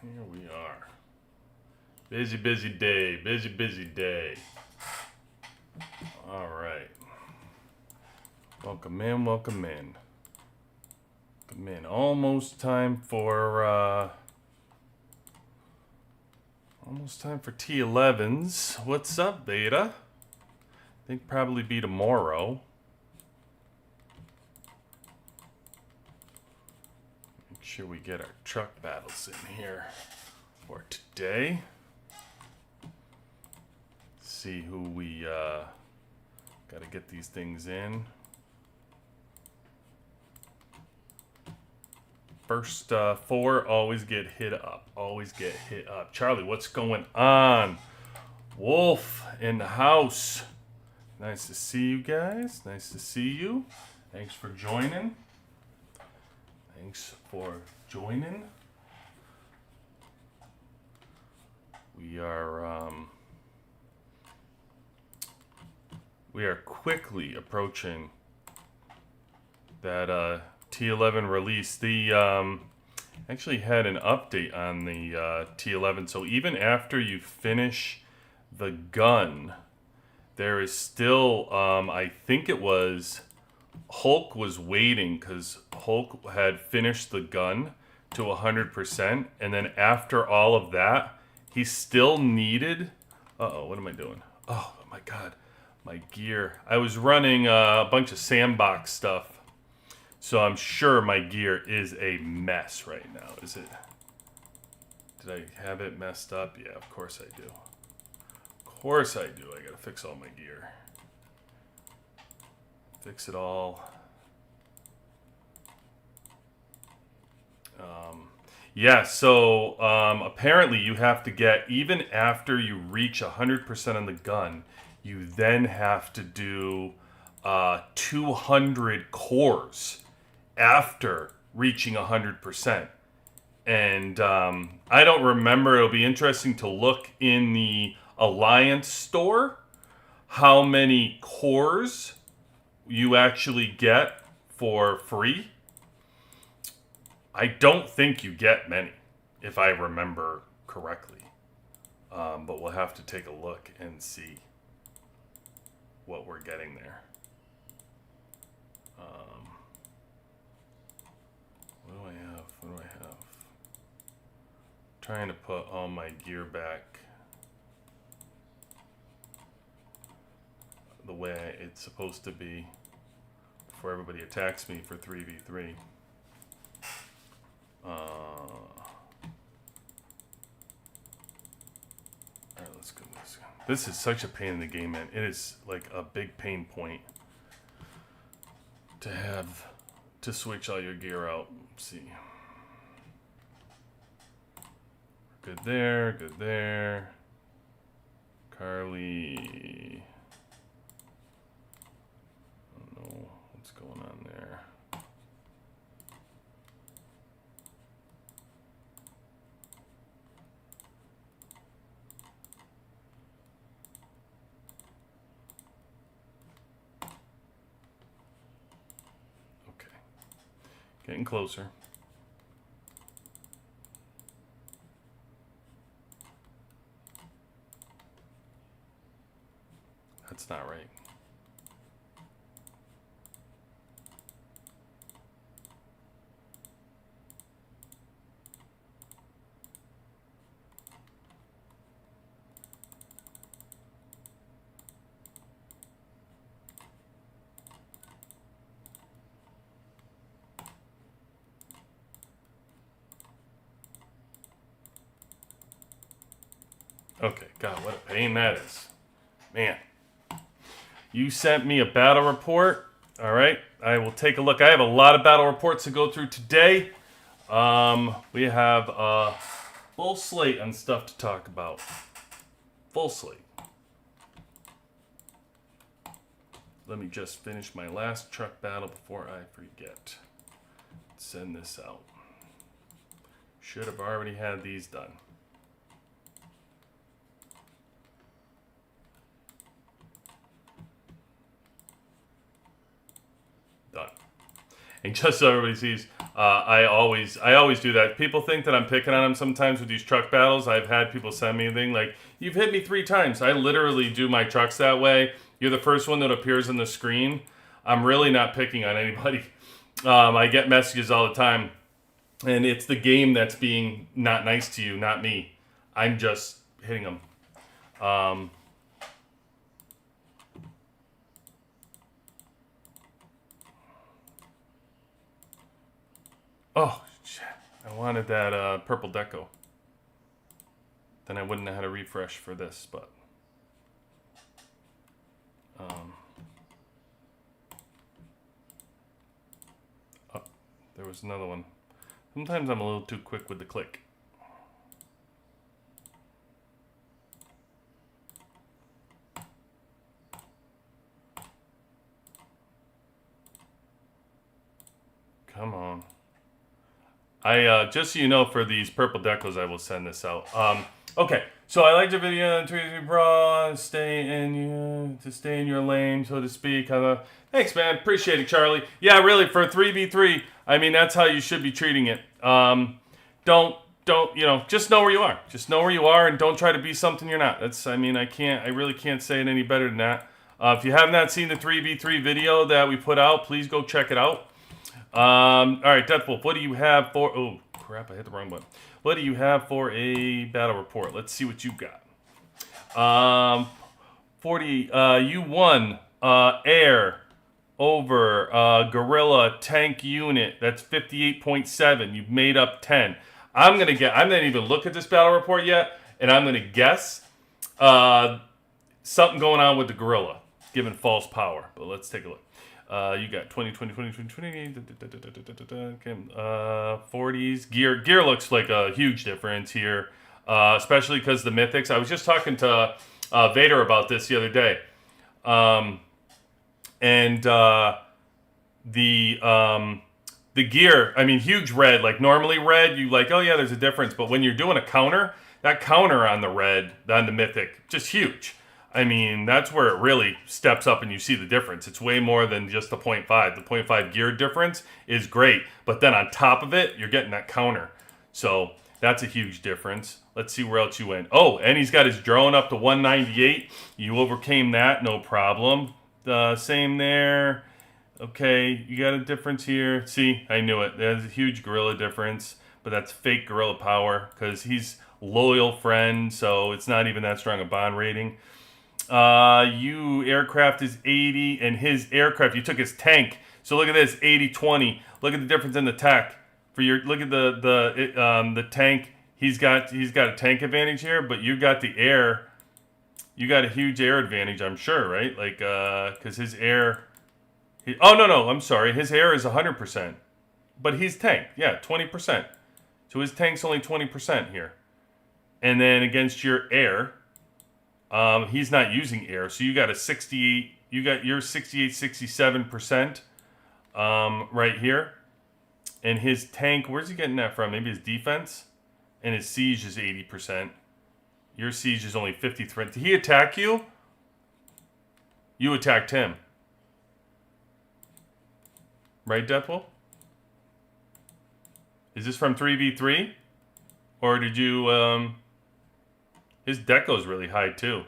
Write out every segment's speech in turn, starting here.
Here we are. Busy, busy day. Busy, busy day. All right. Welcome in, welcome in. Welcome in. Almost time for T11s. What's up, Beta? I think probably be tomorrow. Make sure we get our truck battles in here for today. See who we got to get these things in. First four always get hit up. Always get hit up. Charlie, what's going on? Wolf in the house. Nice to see you guys. Nice to see you. Thanks for joining. Thanks for joining. We are quickly approaching that T11 release. The actually had an update on the T11. So even after you finish the gun, there is still I think it was Hulk was waiting because Hulk had finished the gun to 100%, and then after all of that, he still needed. What am I doing? Oh my God, my gear. I was running a bunch of sandbox stuff. So I'm sure my gear is a mess right now. Is it? Did I have it messed up? Yeah, of course I do. Of course I do. I gotta fix all my gear. Fix it all. Yeah, so apparently you have to get, even after you reach 100% on the gun, you then have to do 200 cores after reaching 100%. And I don't remember. It'll be interesting to look in the Alliance store how many cores you actually get for free. I don't think you get many, if I remember correctly. But we'll have to take a look and see what we're getting there. What do I have? What do I have? Trying to put all my gear back the way it's supposed to be before everybody attacks me for 3v3. Alright, let's go. This is such a pain in the game, man. It is like a big pain point to have to switch all your gear out. Let's see. Good there, good there. Carly. I don't know what's going on there. Okay. Getting closer. That's not right. Okay, God, what a pain that is. Man. You sent me a battle report. All right, I will take a look. I have a lot of battle reports to go through today. We have a full slate on stuff to talk about. Full slate. Let me just finish my last truck battle before I forget. Send this out. Should have already had these done. Done. And just so everybody sees, I always do that. People think that I'm picking on them sometimes with these truck battles. I've had people send me a thing like, "You've hit me 3 times." I literally do my trucks that way. You're the first one that appears on the screen. I'm really not picking on anybody. I get messages all the time, and it's the game that's being not nice to you, not me. I'm just hitting them. Oh, shit. I wanted that purple deco. Then I wouldn't have had a refresh for this, but... oh, there was another one. Sometimes I'm a little too quick with the click. Come on. Just so you know, for these purple decos, I will send this out. Okay, so I liked your video on 3v3 Brawl, to stay in your lane, so to speak. Thanks, man. Appreciate it, Charlie. Yeah, really, for 3v3, I mean, that's how you should be treating it. Don't, just know where you are. Just know where you are, and don't try to be something you're not. I really can't say it any better than that. If you have not seen the 3v3 video that we put out, please go check it out. All right, Deathwolf, what do you have for... oh, crap, I hit the wrong button. What do you have for a battle report? Let's see what you got. 40, you won air over gorilla tank unit. That's 58.7. You've made up 10. I'm not even look at this battle report yet, and I'm going to guess something going on with the gorilla, giving false power. But let's take a look. You got 20, 40s. Gear looks like a huge difference here, especially because the mythics. I was just talking to Vader about this the other day. The gear, I mean, huge red. Like, normally red, you like, oh yeah, there's a difference. But when you're doing a counter, that counter on the red, on the mythic, just huge. I mean, that's where it really steps up and you see the difference. It's way more than just the 0.5. The 0.5 gear difference is great. But then on top of it, you're getting that counter. So that's a huge difference. Let's see where else you went. Oh, and he's got his drone up to 198. You overcame that, no problem. Same there. Okay, you got a difference here. See, I knew it. There's a huge gorilla difference. But that's fake gorilla power because he's loyal friend. So it's not even that strong a bond rating. You aircraft is 80, and his aircraft, you took his tank. So look at this, 80-20. Look at the difference in the tech. Look at the tank. He's got a tank advantage here, but you got the air. You got a huge air advantage, I'm sure, right? Like, because his air. Oh no, I'm sorry. His air is 100%, but he's tank. Yeah, 20%. So his tank's only 20% here, and then against your air. He's not using air, so you got a 68. You got your 68, 67% right here, and his tank. Where's he getting that from? Maybe his defense, and his siege is 80%. Your siege is only 53. Did he attack you? You attacked him, right, Deathwolf? Is this from 3v3, or did you? His deco's really high, too.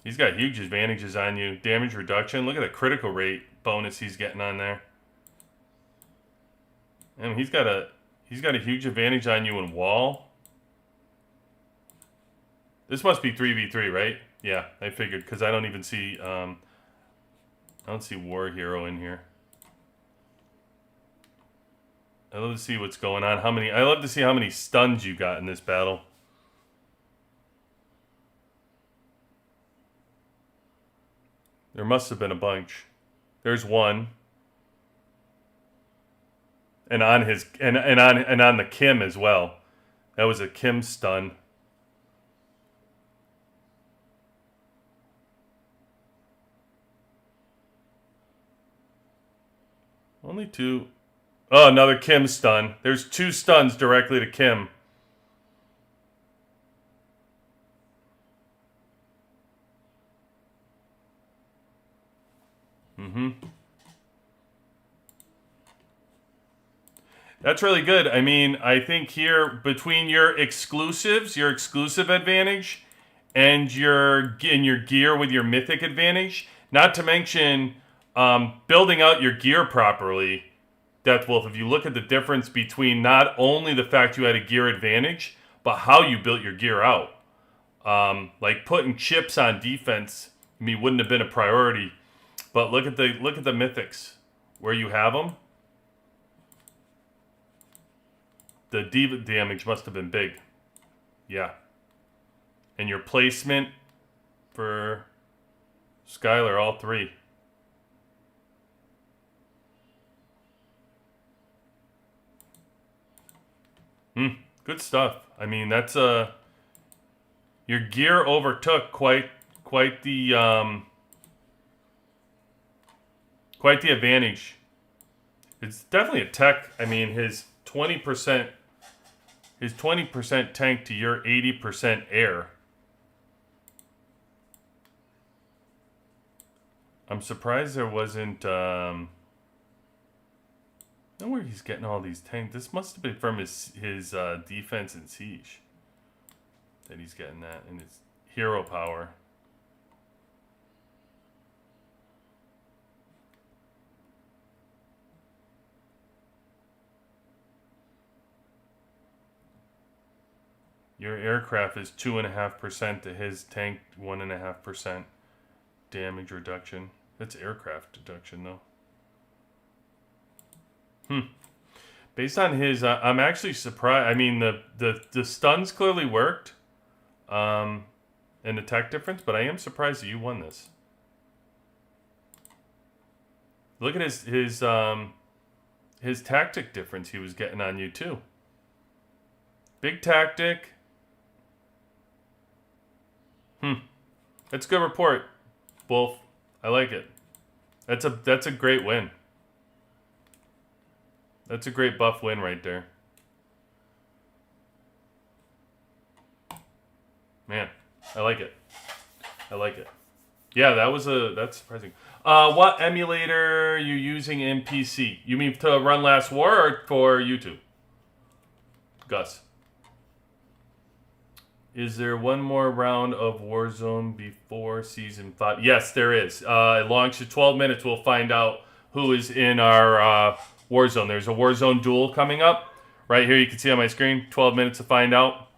He's got huge advantages on you. Damage reduction. Look at the critical rate bonus he's getting on there. And he's got a huge advantage on you in wall. This must be 3v3, right? Yeah, I figured, because I don't even see... I don't see War Hero in here. I love to see what's going on. I love to see how many stuns you got in this battle. There must have been a bunch. There's one. And on his and on the Kim as well. That was a Kim stun. Only 2. Oh, another Kim stun. There's 2 stuns directly to Kim. That's really good. I mean, I think here between your exclusives, your exclusive advantage, and your gear with your mythic advantage, not to mention building out your gear properly, Death Wolf, if you look at the difference between not only the fact you had a gear advantage, but how you built your gear out. Like putting chips on defense, I mean, wouldn't have been a priority. But look at the mythics where you have them. The diva damage must have been big. Yeah. And your placement for Skylar, all three. Good stuff. I mean, that's your gear overtook quite the advantage. It's definitely a tech. I mean, his 20% tank to your 80% air. I'm surprised there wasn't I don't know where he's getting all these tanks. This must have been from his defense and siege that he's getting that in his hero power. Your aircraft is 2.5% to his tank 1.5% damage reduction. That's aircraft reduction though. Based on his, I'm actually surprised. I mean, the stuns clearly worked, and the tech difference, but I am surprised that you won this. Look at his tactic difference he was getting on you too. Big tactic. That's a good report, Wolf. I like it. That's a great win. That's a great buff win right there. Man, I like it. I like it. Yeah, that's surprising. What emulator are you using in PC? You mean to run Last War or for YouTube? Gus. Is there one more round of Warzone before Season 5? Yes, there is. It launched at 12 minutes. We'll find out who is in our Warzone. There's a Warzone duel coming up. Right here you can see on my screen. 12 minutes to find out.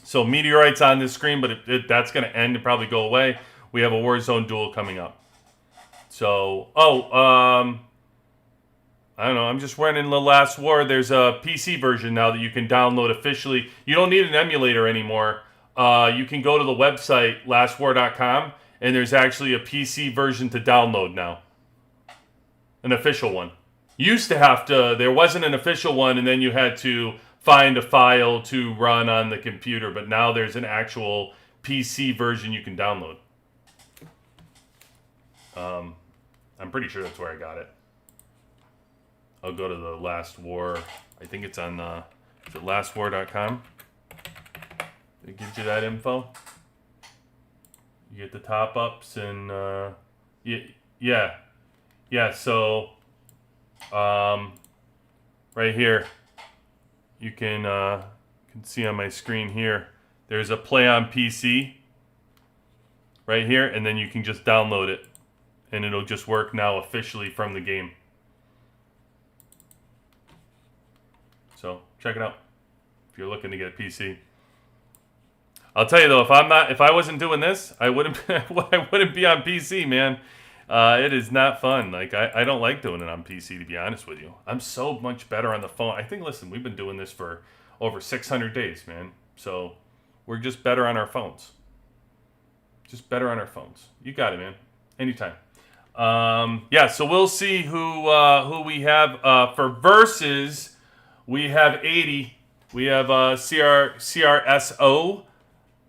So Meteorite's on this screen, but that's going to end and probably go away. We have a Warzone duel coming up. So, I don't know. I'm just running the Last War. There's a PC version now that you can download officially. You don't need an emulator anymore. You can go to the website, lastwar.com, and there's actually a PC version to download now. An official one. Used to have to, there wasn't an official one, and then you had to find a file to run on the computer, but now there's an actual PC version you can download. I'm pretty sure that's where I got it. I'll go to the Last War. I think it's on is it lastwar.com? It gives you that info. You get the top ups and yeah. So right here, you can see on my screen here. There's a play on PC right here, and then you can just download it, and it'll just work now officially from the game. So check it out if you're looking to get a PC. I'll tell you though, if I wasn't doing this, I wouldn't be on PC, man. It is not fun. Like I don't like doing it on PC, to be honest with you. I'm so much better on the phone. I think, listen, we've been doing this for over 600 days, man. So we're just better on our phones. Just better on our phones. You got it, man. Anytime. Yeah. So we'll see who we have for versus. We have 80. We have CRSO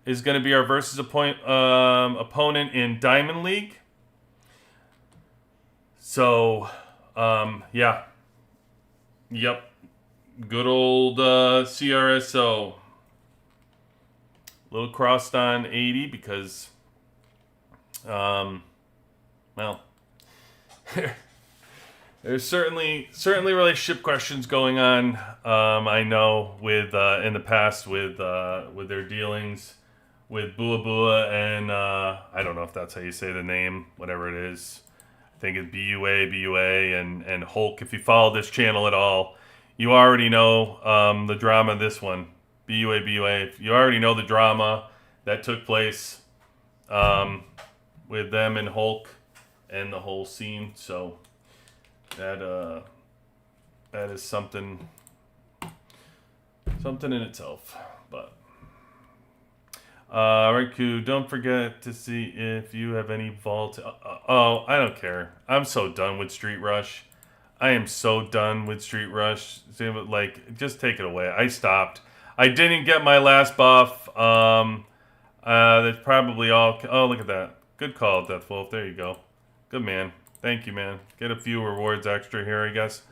is going to be our versus opponent in Diamond League. So, yeah. Yep. Good old CRSO. A little crossed on 80 because, well, There's certainly relationship questions going on. I know with in the past with their dealings with Bua Bua and I don't know if that's how you say the name, whatever it is. I think it's BUA and Hulk. If you follow this channel at all, you already know the drama. This one, BUA. You already know the drama that took place with them and Hulk and the whole scene. So that is something in itself. But Riku, don't forget to see if you have any vault. Oh, I don't care. I'm so done with Street Rush. I am so done with Street Rush. Like, just take it away. I stopped. I didn't get my last buff. That's probably all. Oh, look at that. Good call, Deathwolf. There you go. Good man. Thank you, man. Get a few rewards extra here, I guess.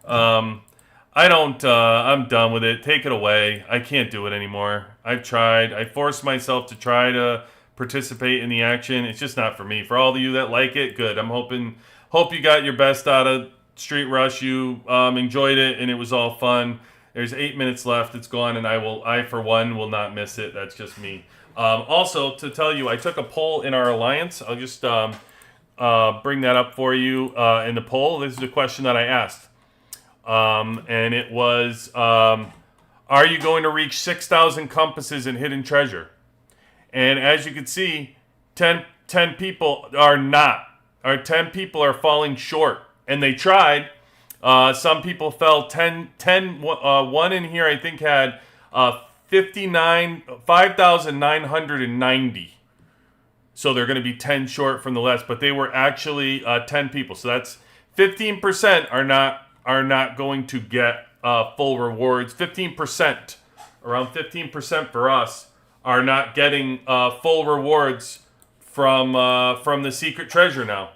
I don't, I'm done with it. Take it away. I can't do it anymore. I've tried. I forced myself to try to participate in the action. It's just not for me. For all of you that like it, good. Hope you got your best out of Street Rush. You enjoyed it, and it was all fun. There's 8 minutes left. It's gone, and I for one will not miss it. That's just me. Also, to tell you, I took a poll in our alliance. I'll just bring that up for you in the poll. This is a question that I asked. And it was, are you going to reach 6,000 compasses in Hidden Treasure? And as you can see, 10 people are not. 10 people are falling short. And they tried. Some people fell 10, one in here I think had 5,990. So they're going to be 10 short from the list, but they were actually 10 people. So that's 15% are not going to get full rewards. 15%, around 15% for us, are not getting full rewards from the secret treasure now.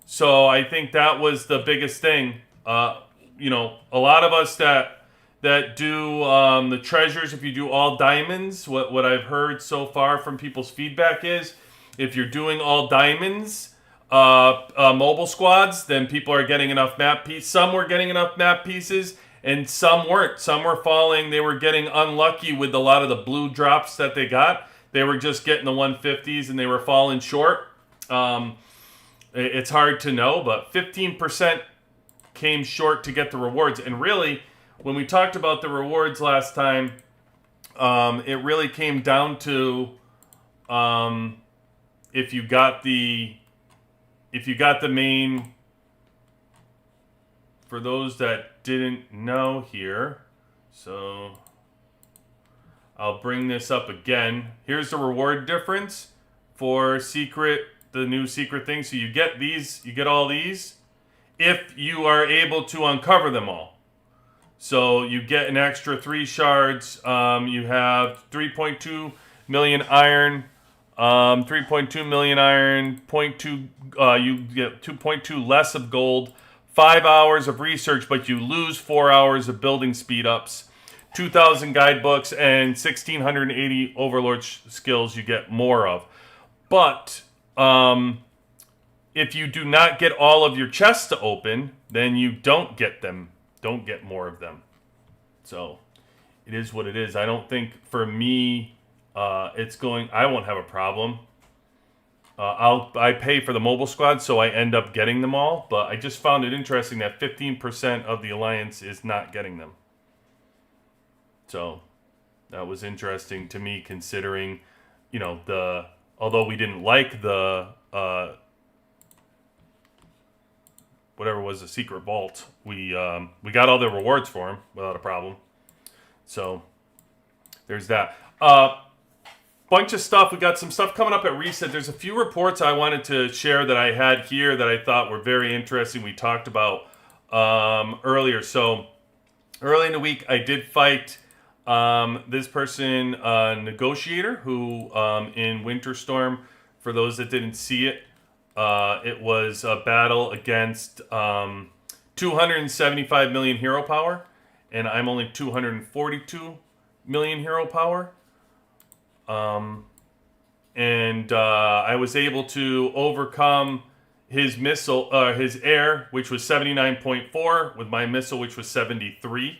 So I think that was the biggest thing. A lot of us that do the treasures, if you do all diamonds, what I've heard so far from people's feedback is, if you're doing all diamonds, mobile squads, then people are getting enough map pieces. Some were getting enough map pieces, and some weren't. Some were falling. They were getting unlucky with a lot of the blue drops that they got. They were just getting the 150s, and they were falling short. It's hard to know, but 15% came short to get the rewards. And really, when we talked about the rewards last time, it really came down to if you got the main. For those that didn't know here, so I'll bring this up again. Here's the reward difference for the new secret thing. So you get these, you get all these, if you are able to uncover them all. So you get an extra 3 shards. You have 3.2 million iron. 3.2 million iron. 0.2. You get 2.2 less of gold. 5 hours of research, but you lose 4 hours of building speed ups. 2,000 guidebooks and 1,680 overlord skills. You get more of, but if you do not get all of your chests to open, then you don't get them. Don't get more of them. So it is what it is. I don't think for me, I won't have a problem. I pay for the mobile squad, so I end up getting them all. But I just found it interesting that 15% of the alliance is not getting them. So that was interesting to me, considering, although we didn't like the whatever was the secret vault, we got all the rewards for him without a problem. So there's that. Bunch of stuff. We got some stuff coming up at Reset. There's a few reports I wanted to share that I had here that I thought were very interesting. We talked about earlier. So early in the week, I did fight this person, Negotiator, who in Winter Storm, for those that didn't see it, it was a battle against 275 million hero power, and I'm only 242 million hero power. I was able to overcome his missile, his air, which was 79.4, with my missile, which was 73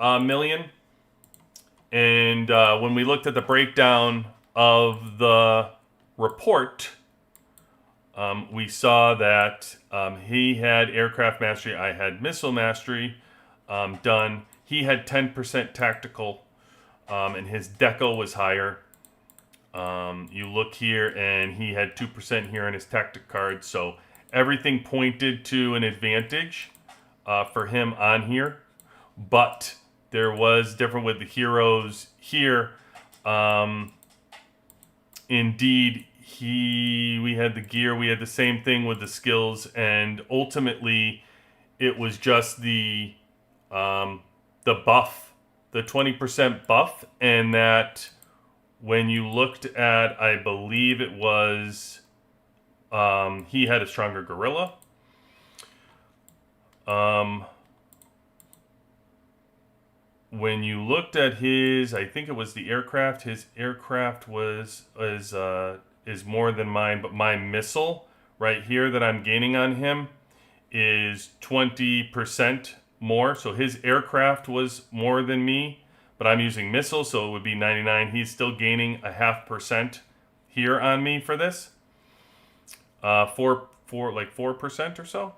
million. And when we looked at the breakdown of the report, we saw that he had aircraft mastery, I had missile mastery done. He had 10% tactical, and his deco was higher. You look here, and he had 2% here in his tactic card, so everything pointed to an advantage for him on here. But there was different with the heroes here. Indeed, we had the gear, we had the same thing with the skills, and ultimately, it was just the buff, the 20% buff, and that when you looked at, I believe it was, he had a stronger gorilla. When you looked at his, I think it was the aircraft. His aircraft is more than mine, but my missile right here that I'm gaining on him is 20% more. So his aircraft was more than me, but I'm using missiles, so it would be 99. He's still gaining a 0.5% here on me for this. 4% or so,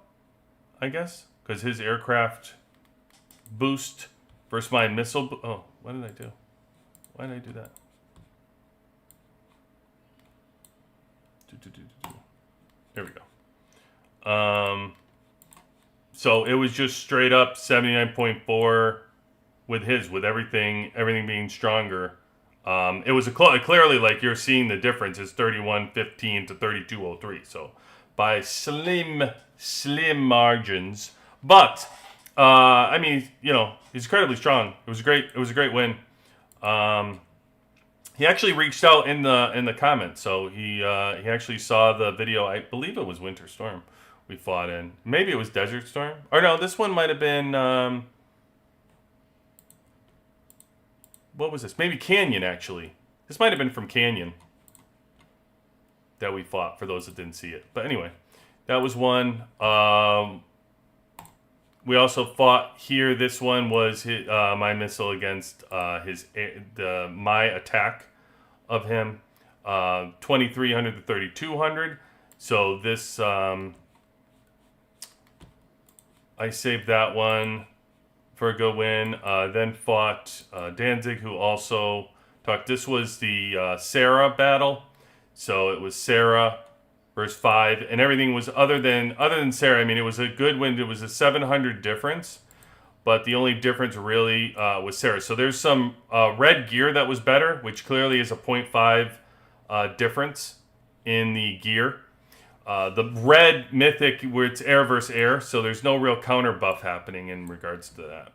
I guess, because his aircraft boost versus my missile. Oh, what did I do? Why did I do that? There we go. So it was just straight up 79.4 with everything being stronger. It was clearly, like, you're seeing the difference is 31.15 to 32.03. So by slim margins, but I mean, you know, he's incredibly strong. It was a great win. He actually reached out in the comments, so he actually saw the video. I believe it was Winter Storm we fought in. Maybe it was Desert Storm. Or no, this one might have been what was this? Maybe Canyon, actually. This might have been from Canyon that we fought, for those that didn't see it. But anyway, that was one. We also fought here. This one was my missile against my attack of him, 2,300 to 3,200. So this, I saved that one for a good win. Then fought Danzig, who also talked. This was the Sarah battle. So it was Sarah versus 5, and everything was other than Sarah. I mean, it was a good win. It was a 700 difference, but the only difference really was Sarah. So there's some red gear that was better, which clearly is a 0.5 difference in the gear. The red mythic, where it's air versus air, so there's no real counter buff happening in regards to that.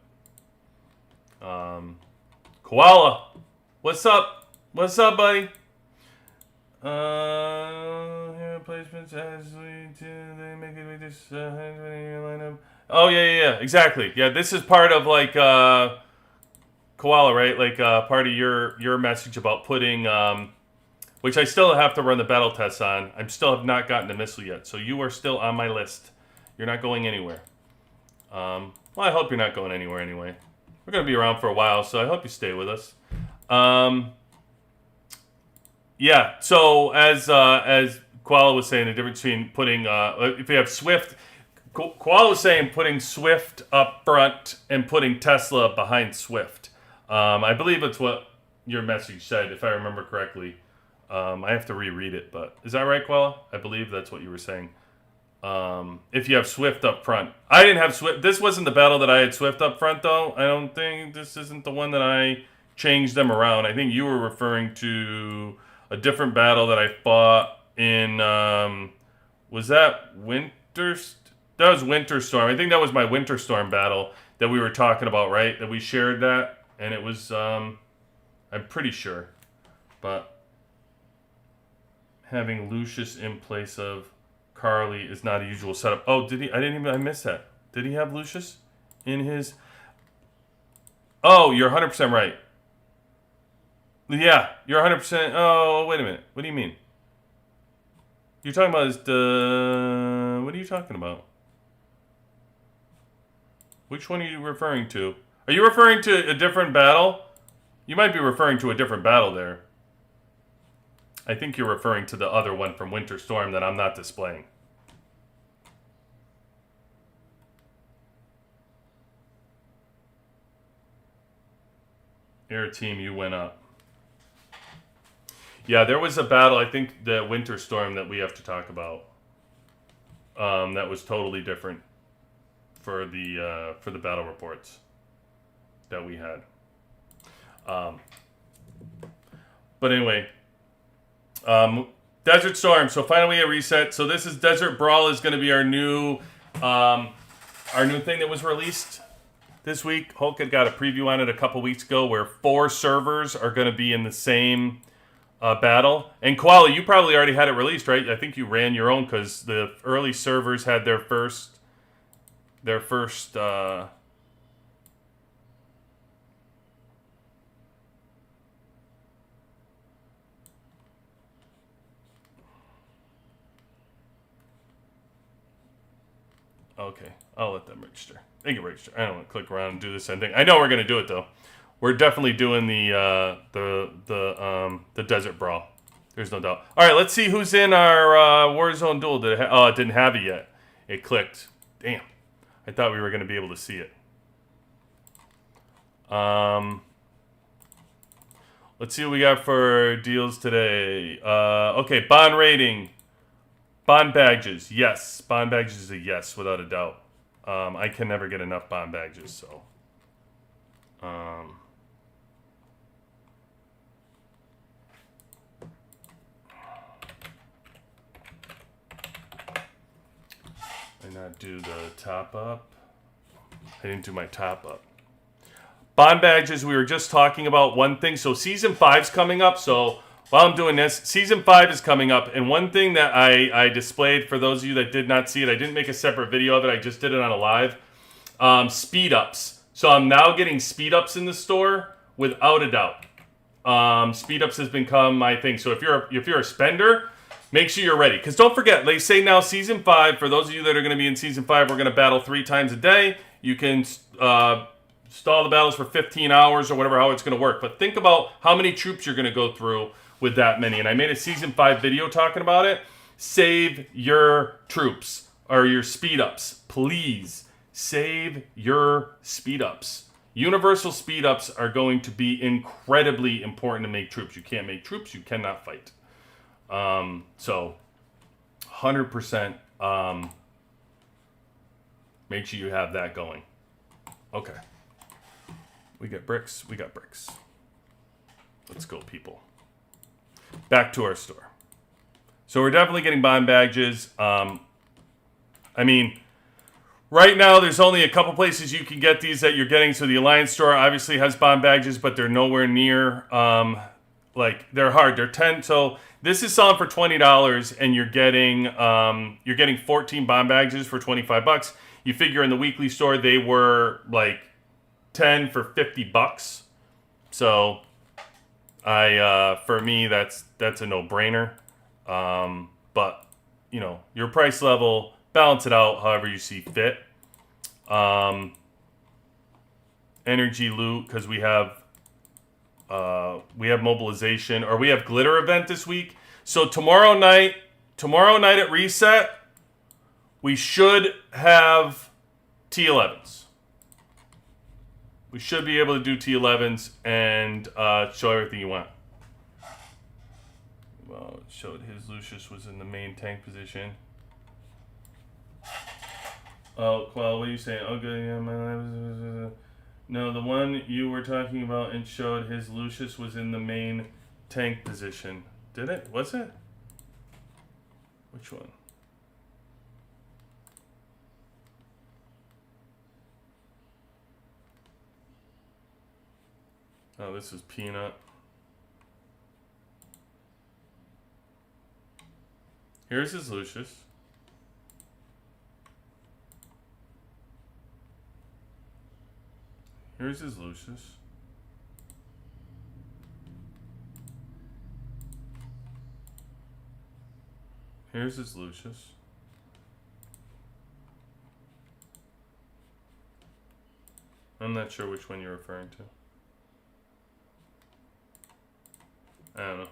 Koala, what's up? What's up, buddy? Here placements as we do, they make it with this lineup. Oh yeah, exactly. Yeah, this is part of like Koala, right? Like part of your message about putting, which I still have to run the battle tests on. I still have not gotten the missile yet, so you are still on my list. You're not going anywhere. Well, I hope you're not going anywhere anyway. We're gonna be around for a while, so I hope you stay with us. Yeah, so as Koala was saying, the difference between putting, if you have Swift, Koala was saying putting Swift up front and putting Tesla behind Swift. I believe that's what your message said, if I remember correctly. I have to reread it, but is that right, Koala? I believe that's what you were saying. If you have Swift up front. I didn't have Swift. This wasn't the battle that I had Swift up front, though. I don't think this isn't the one that I changed them around. I think you were referring to a different battle that I fought in, was that Winter? That was Winter Storm. I think that was my Winter Storm battle that we were talking about, right? That we shared that, and it was, I'm pretty sure. But having Lucius in place of Carly is not a usual setup. Oh, did he? I missed that. Did he have Lucius in his? Oh, you're 100% right. Yeah, you're 100%. Oh, wait a minute. What do you mean? You're talking about is the... What are you talking about? Which one are you referring to? Are you referring to a different battle? You might be referring to a different battle there. I think you're referring to the other one from Winter Storm that I'm not displaying. Air Team, you went up. Yeah, there was a battle, I think the Winter Storm that we have to talk about. That was totally different for the battle reports that we had. But anyway, Desert Storm. So finally a reset. So this is Desert Brawl is going to be our new thing that was released this week. Hulk had got a preview on it a couple weeks ago, where 4 servers are going to be in the same battle. And Koala, you probably already had it released, right? I think you ran your own because the early servers had their first. Okay, I'll let them register. They can register. I don't want to click around and do the same thing. I know we're gonna do it though. We're definitely doing the Desert Brawl. There's no doubt. All right, let's see who's in our Warzone duel. It didn't have it yet. It clicked. Damn. I thought we were gonna be able to see it. Let's see what we got for deals today. Okay, bond rating. Bond badges, yes. Bond badges is a yes, without a doubt. I can never get enough bond badges, so. Did not do the top up. I didn't do my top up. Bond badges, we were just talking about one thing. So Season 5's coming up, so while I'm doing this, Season 5 is coming up, and one thing that I displayed for those of you that did not see it, I didn't make a separate video of it, I just did it on a live, speed ups. So I'm now getting speed ups in the store, without a doubt. Speed ups has become my thing. So if you're a spender, make sure you're ready. Because don't forget, they say now Season 5, for those of you that are going to be in Season 5, we're going to battle 3 times a day. You can stall the battles for 15 hours or whatever, how it's going to work. But think about how many troops you're going to go through with that many. And I made a Season 5 video talking about it. Save your troops or your speed ups. Please save your speed ups. Universal speed ups are going to be incredibly important to make troops. You can't make troops, you cannot fight. So 100% make sure you have that going. Okay. We got bricks. We got bricks. Let's go, people. Back to our store. So we're definitely getting bond badges. I mean, right now there's only a couple places you can get these that you're getting. So the Alliance store obviously has bond badges, but they're nowhere near. Like they're hard. They're 10. So this is selling for $20, and you're getting 14 bond badges for $25. You figure in the weekly store they were like 10 for $50. So for me that's a no-brainer. But you know, your price level, balance it out however you see fit. Energy loot, because we have mobilization, or we have glitter event this week. So tomorrow night at reset, we should have T11s. We should be able to do T11s and show everything you want. Well, it showed his Lucius was in the main tank position. Oh, well, what are you saying? Okay, yeah, no, the one you were talking about and showed his Lucius was in the main tank position. Did it? Was it? Which one? Oh, this is Peanut. Here's his Lucius. Here's his Lucius. Here's his Lucius. I'm not sure which one you're referring to. I don't know.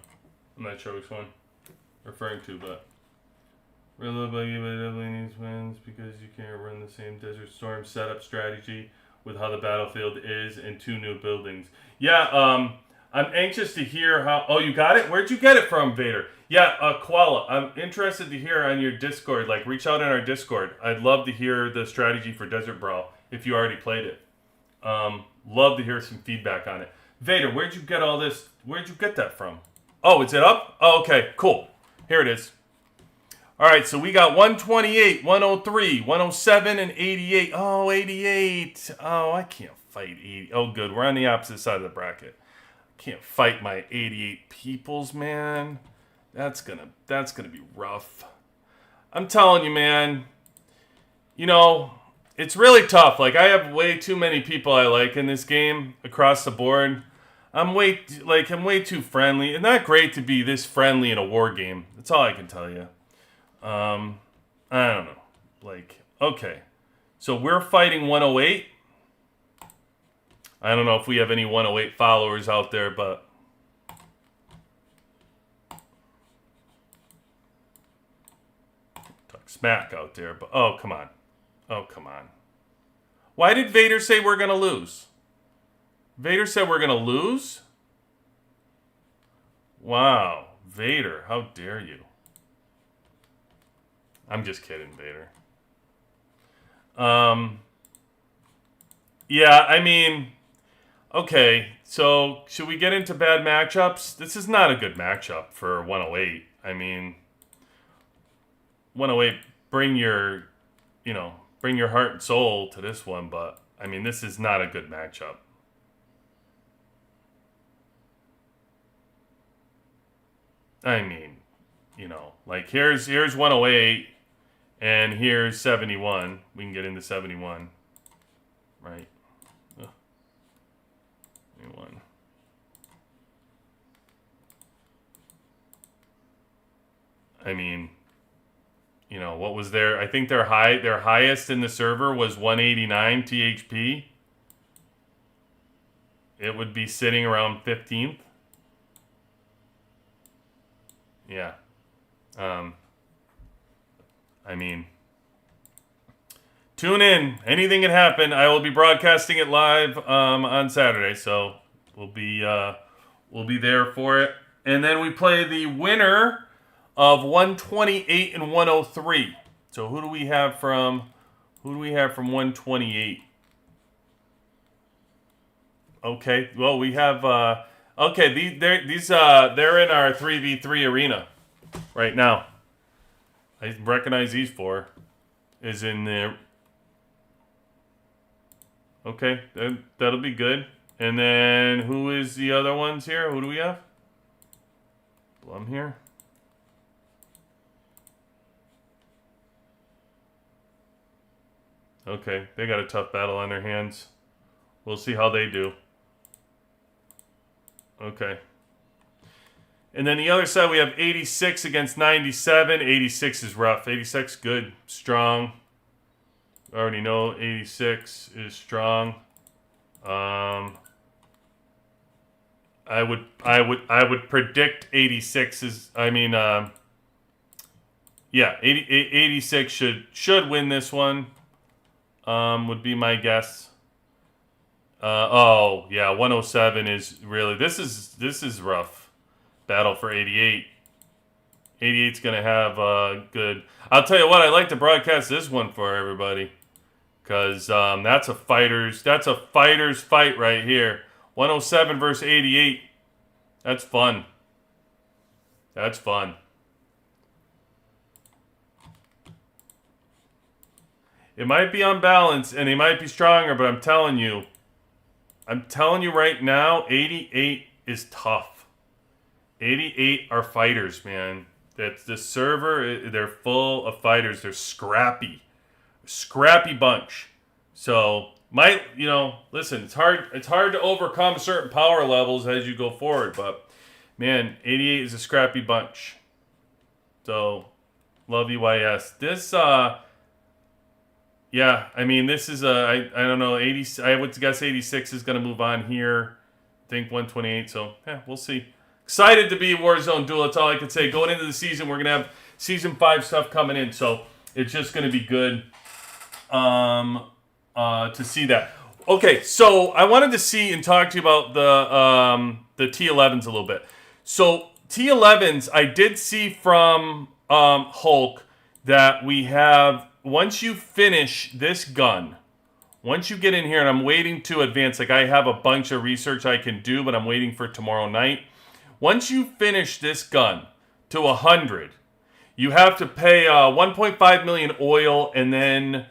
I'm not sure which one referring to, but Real Buggy definitely needs wins because you can't run the same Desert Storm setup strategy with how the battlefield is and 2 new buildings. Yeah, I'm anxious to hear how... Oh, you got it? Where'd you get it from, Vader? Yeah, Koala, I'm interested to hear on your Discord. Like, reach out on our Discord. I'd love to hear the strategy for Desert Brawl if you already played it. Love to hear some feedback on it. Vader, where'd you get all this? Where'd you get that from? Oh, is it up? Oh, okay, cool. Here it is. All right, so we got 128, 103, 107, and 88. Oh, 88. Oh, I can't fight 80. Oh, good. We're on the opposite side of the bracket. Can't fight my 88 peoples, man. That's gonna be rough. I'm telling you, man. You know, it's really tough. Like, I have way too many people I like in this game across the board. I'm way too friendly. It's not great to be this friendly in a war game. That's all I can tell you. I don't know. Like, okay. So we're fighting 108. I don't know if we have any 108 followers out there, but talk smack out there, but oh, come on. Oh, come on. Why did Vader say we're going to lose? Vader said we're going to lose? Wow. Vader, how dare you? I'm just kidding, Vader. Yeah, I mean, okay, so should we get into bad matchups? This is not a good matchup for 108. I mean, 108, bring your heart and soul to this one, but I mean, this is not a good matchup. I mean, like here's 108 and here's 71. We can get into 71, right? 71. I mean, what was their? I think their highest in the server was 189 THP. It would be sitting around 15th. Yeah. I mean, tune in. Anything can happen. I will be broadcasting it live on Saturday, so we'll be there for it. And then we play the winner of 128 and 103. So who do we have from 128? Okay. Well, we have okay, they're in our 3v3 arena right now. I recognize these 4 is in there. Okay, that'll be good. And then who is the other ones here? Who do we have? Blum here. Okay, they got a tough battle on their hands. We'll see how they do. Okay. And then the other side, we have 86 against 97. 86 is rough. 86, good, strong. I already know 86 is strong. I would predict 86 is. I mean, yeah, 86 should win this one. Would be my guess. Oh yeah, 107 is really this is rough. Battle for 88. 88's gonna have good. I'll tell you what, I like to broadcast this one for everybody, cause that's a fighter's fight right here. 107 versus 88. That's fun. That's fun. It might be unbalanced and they might be stronger, but I'm telling you right now, 88 is tough. 88 are fighters, man. That's the server. They're full of fighters. They're scrappy bunch. So listen, it's hard to overcome certain power levels as you go forward. But man, 88 is a scrappy bunch. So Love EYS. This, yeah, I mean, this is I don't know, 80. I would guess 86 is going to move on here. I think 128. So yeah, we'll see. Excited to be Warzone Duel. That's all I can say. Going into the season, we're going to have Season 5 stuff coming in. So it's just going to be good to see that. Okay, so I wanted to see and talk to you about the T11s a little bit. So T11s, I did see from Hulk that we have, once you finish this gun, once you get in here, and I'm waiting to advance, like I have a bunch of research I can do, but I'm waiting for tomorrow night. Once you finish this gun to 100, you have to pay 1.5 million oil, and then,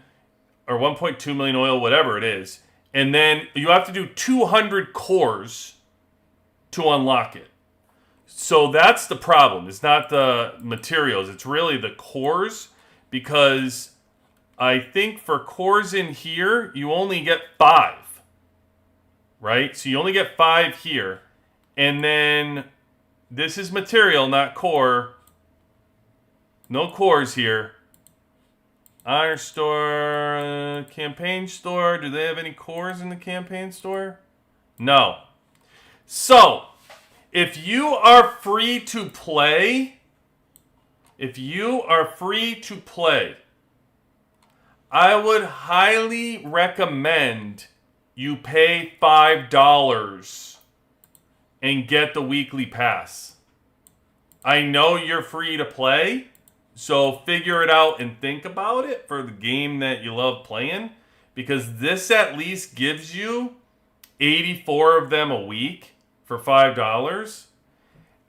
or 1.2 million oil, whatever it is, and then you have to do 200 cores to unlock it. So that's the problem. It's not the materials. It's really the cores, because I think for cores in here, you only get 5. Right? So you only get 5 here. And then this is material, not core. No cores here. Honor store, campaign store. Do they have any cores in the campaign store? No. So, if you are free to play, I would highly recommend you pay $5 and get the weekly pass. I know you're free to play, so figure it out and think about it for the game that you love playing, because this at least gives you 84 of them a week for $5.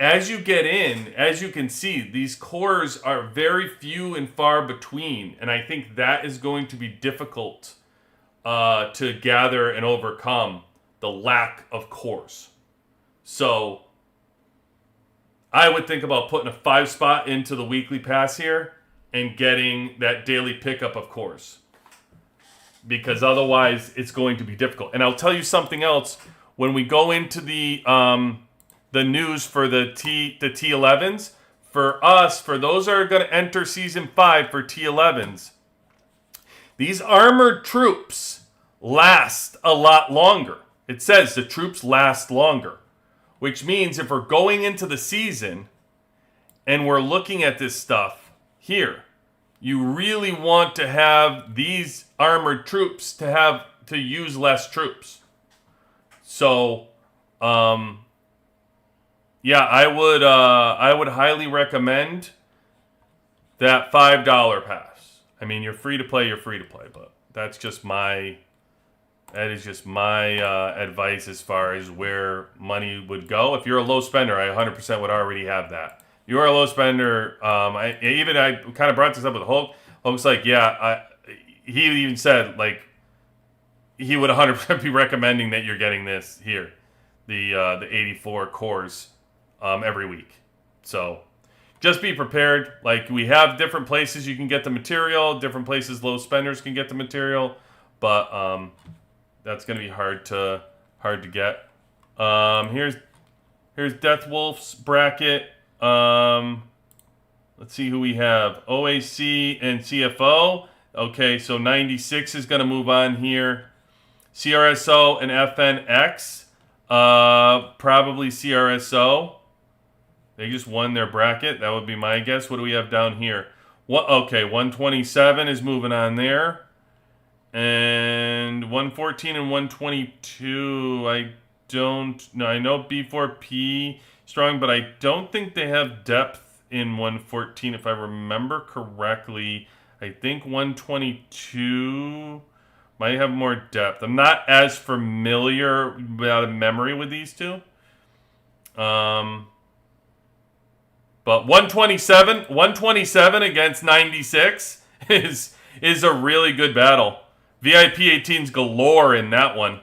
As you get in, as you can see, these cores are very few and far between, and I think that is going to be difficult to gather and overcome, the lack of cores. So I would think about putting a 5 spot into the weekly pass here and getting that daily pickup of cores, because otherwise it's going to be difficult. And I'll tell you something else. When we go into the news for the T11s, for us, for those that are going to enter Season 5 for T11s, these armored troops last a lot longer. It says the troops last longer, which means if we're going into the season and we're looking at this stuff here, you really want to have these armored troops to use less troops. So, yeah, I would highly recommend that $5 pass. I mean, you're free to play, but that's just my advice as far as where money would go. If you're a low spender, I 100% would already have that. If you are a low spender, I kind of brought this up with Hulk. Hulk's like, yeah, he even said, like, he would 100% be recommending that you're getting this here, the 84 cores every week. So just be prepared. Like, we have different places you can get the material, different places low spenders can get the material, but that's going to be hard to get. Here's Death Wolf's bracket. Let's see who we have. OAC and CFO. Okay, so 96 is going to move on here. CRSO and FNX. Probably CRSO. They just won their bracket. That would be my guess. What do we have down here? Okay, 127 is moving on there. And 114 and 122, I know B4P strong, but I don't think they have depth in 114 if I remember correctly. I think 122 might have more depth. I'm not as familiar without a memory with these two. But 127 against 96 is a really good battle. VIP 18s galore in that one.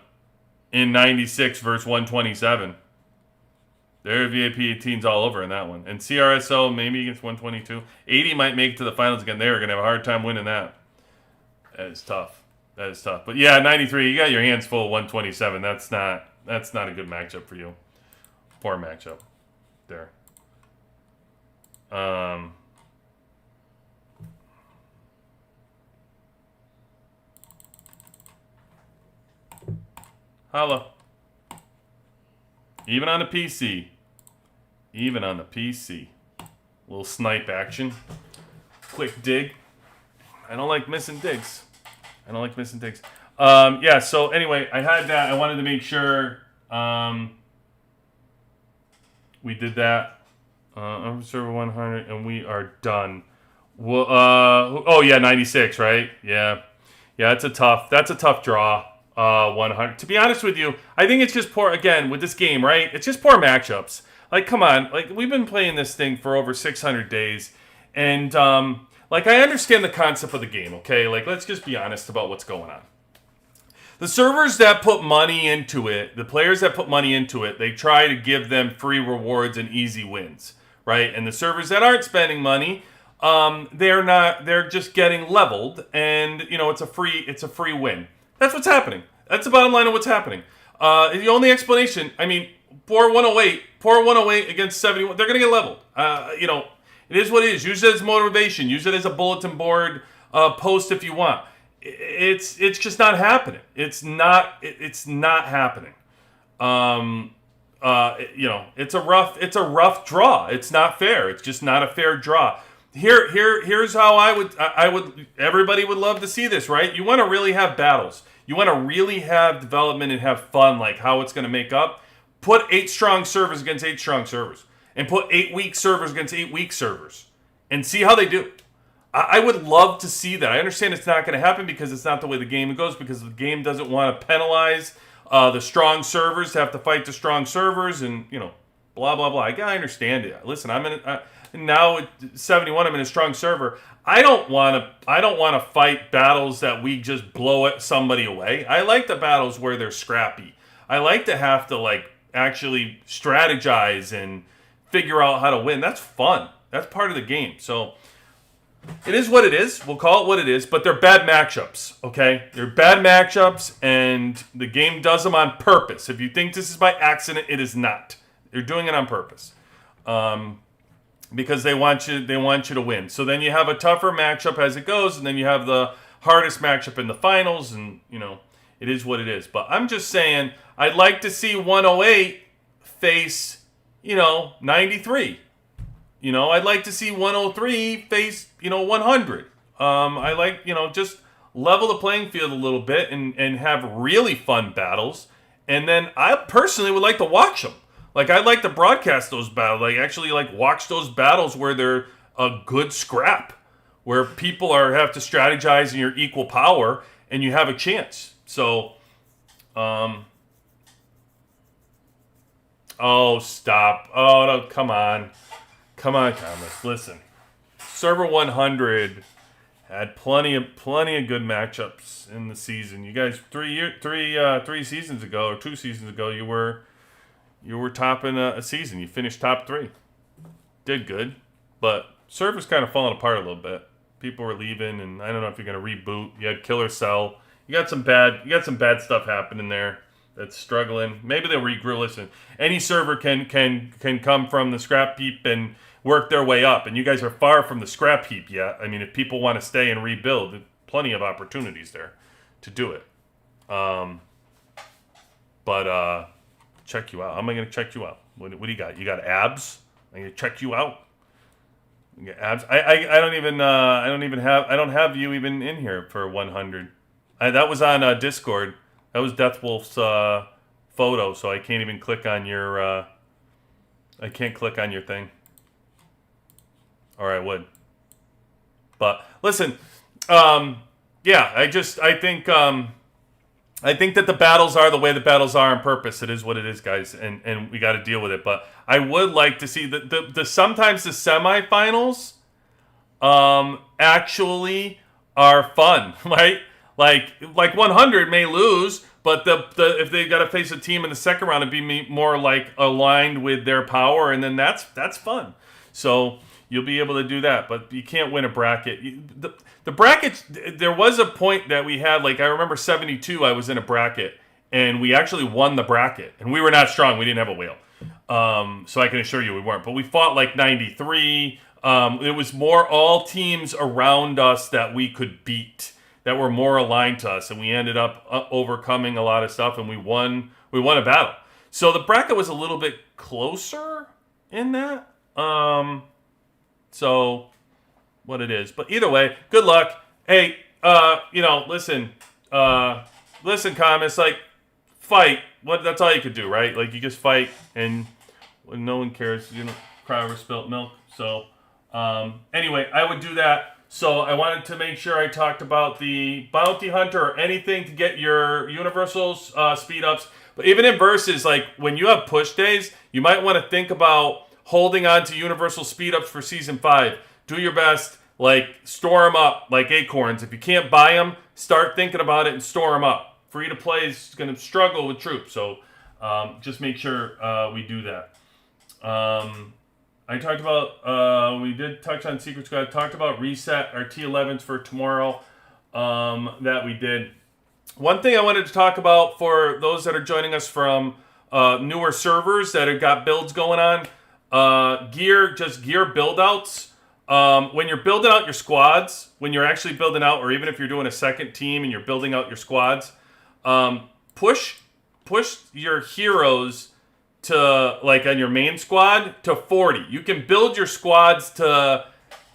In 96 versus 127. There are VIP 18s all over in that one. And CRSO maybe against 122. 80 might make it to the finals again. They're going to have a hard time winning that. That is tough. But yeah, 93, you got your hands full of 127. That's not a good matchup for you. Poor matchup there. Holla. Even on the PC. Even on the PC. Little snipe action. Quick dig. I don't like missing digs. Yeah, so anyway, I had that. I wanted to make sure we did that. Server 100, and we are done. Well, oh yeah, 96, right? Yeah, that's a tough draw. 100. To be honest with you, I think it's just poor, again, with this game, right? It's just poor matchups. Like, come on. Like, we've been playing this thing for over 600 days. And, like, I understand the concept of the game, okay? Like, let's just be honest about what's going on. The servers that put money into it, the players that put money into it, they try to give them free rewards and easy wins, right? And the servers that aren't spending money, they're just getting leveled, and, you know, it's a free win. That's what's happening. That's the bottom line of what's happening. The only explanation, I mean, poor 108 against 71, they're going to get leveled. You know, it is what it is. Use it as motivation. Use it as a bulletin board post if you want. It's just not happening. It's not happening. You know, it's a rough draw. It's not fair. It's just not a fair draw. Here's how I would everybody would love to see this, right? You want to really have battles. You want to really have development and have fun, like how it's going to make up. Put 8 strong servers against 8 strong servers, and put 8 weak servers against 8 weak servers, and see how they do. I would love to see that. I understand it's not going to happen because it's not the way the game goes, because the game doesn't want to penalize the strong servers to have to fight the strong servers, and, you know, blah blah blah. I understand it. Listen, now at 71, I'm in a strong server. I don't want to fight battles that we just blow somebody away. I like the battles where they're scrappy. I like to have to, like, actually strategize and figure out how to win. That's fun. That's part of the game. So it is what it is. We'll call it what it is. But they're bad matchups, okay? They're bad matchups, and the game does them on purpose. If you think this is by accident, it is not. They're doing it on purpose. Because they want you to win. So then you have a tougher matchup as it goes, and then you have the hardest matchup in the finals, and, you know, it is what it is. But I'm just saying, I'd like to see 108 face, you know, 93. You know, I'd like to see 103 face, you know, 100. I like, you know, just level the playing field a little bit and have really fun battles. And then I personally would like to watch them. Like, I'd like to broadcast those battles. Like, actually, like, watch those battles where they're a good scrap. Where people have to strategize and you're equal power and you have a chance. So, oh, stop. Oh, no, come on. Come on, Thomas. Listen. Server 100 had plenty of good matchups in the season. You guys, 3 seasons ago, or 2 seasons ago, you were topping a season. You finished top 3. Did good. But server's kind of falling apart a little bit. People were leaving, and I don't know if you're going to reboot. You had Killer Cell. You got some bad stuff happening there that's struggling. Maybe they'll regroup. Listen, any server can come from the scrap heap and work their way up, and you guys are far from the scrap heap yet. I mean, if people want to stay and rebuild, there's plenty of opportunities there to do it. But check you out. How am I going to check you out? What do you got? You got abs? I'm going to check you out. You got abs? I don't have you even in here for 100. That was on Discord. That was Deathwolf's photo, so I can't even click on your. I can't click on your thing. Or I would. But listen, yeah, I think that the battles are the way the battles are on purpose. It is what it is, guys, and we got to deal with it. But I would like to see the sometimes the semifinals actually are fun, right? Like 100 may lose, but if they got to face a team in the second round, it'd be more like aligned with their power, and then that's fun. So you'll be able to do that, but you can't win a bracket. The brackets, there was a point that we had, like, I remember 72, I was in a bracket, and we actually won the bracket, and we were not strong. We didn't have a whale. So I can assure you we weren't. But we fought, like, 93. It was more all teams around us that we could beat, that were more aligned to us, and we ended up overcoming a lot of stuff, and we won a battle. So the bracket was a little bit closer in that. So what it is, but either way, good luck. Hey, listen, comments, like, fight. That's all you could do, right? Like, you just fight, and no one cares. Cry over spilt milk. So, anyway, I would do that. So I wanted to make sure I talked about the bounty hunter or anything to get your universals speed ups. But even in versus, like, when you have push days, you might want to think about holding on to universal speed ups for season 5. Do your best. Like, store them up like acorns. If you can't buy them, start thinking about it and store them up. Free to play is going to struggle with troops, so just make sure we do that. I talked about, we did touch on Secret Squad, talked about reset our T11s for tomorrow that we did. One thing I wanted to talk about for those that are joining us from newer servers that have got builds going on, gear build outs. When you're building out your squads, when you're actually building out, or even if you're doing a second team and you're building out your squads, push your heroes to, like, on your main squad to 40. You can build your squads to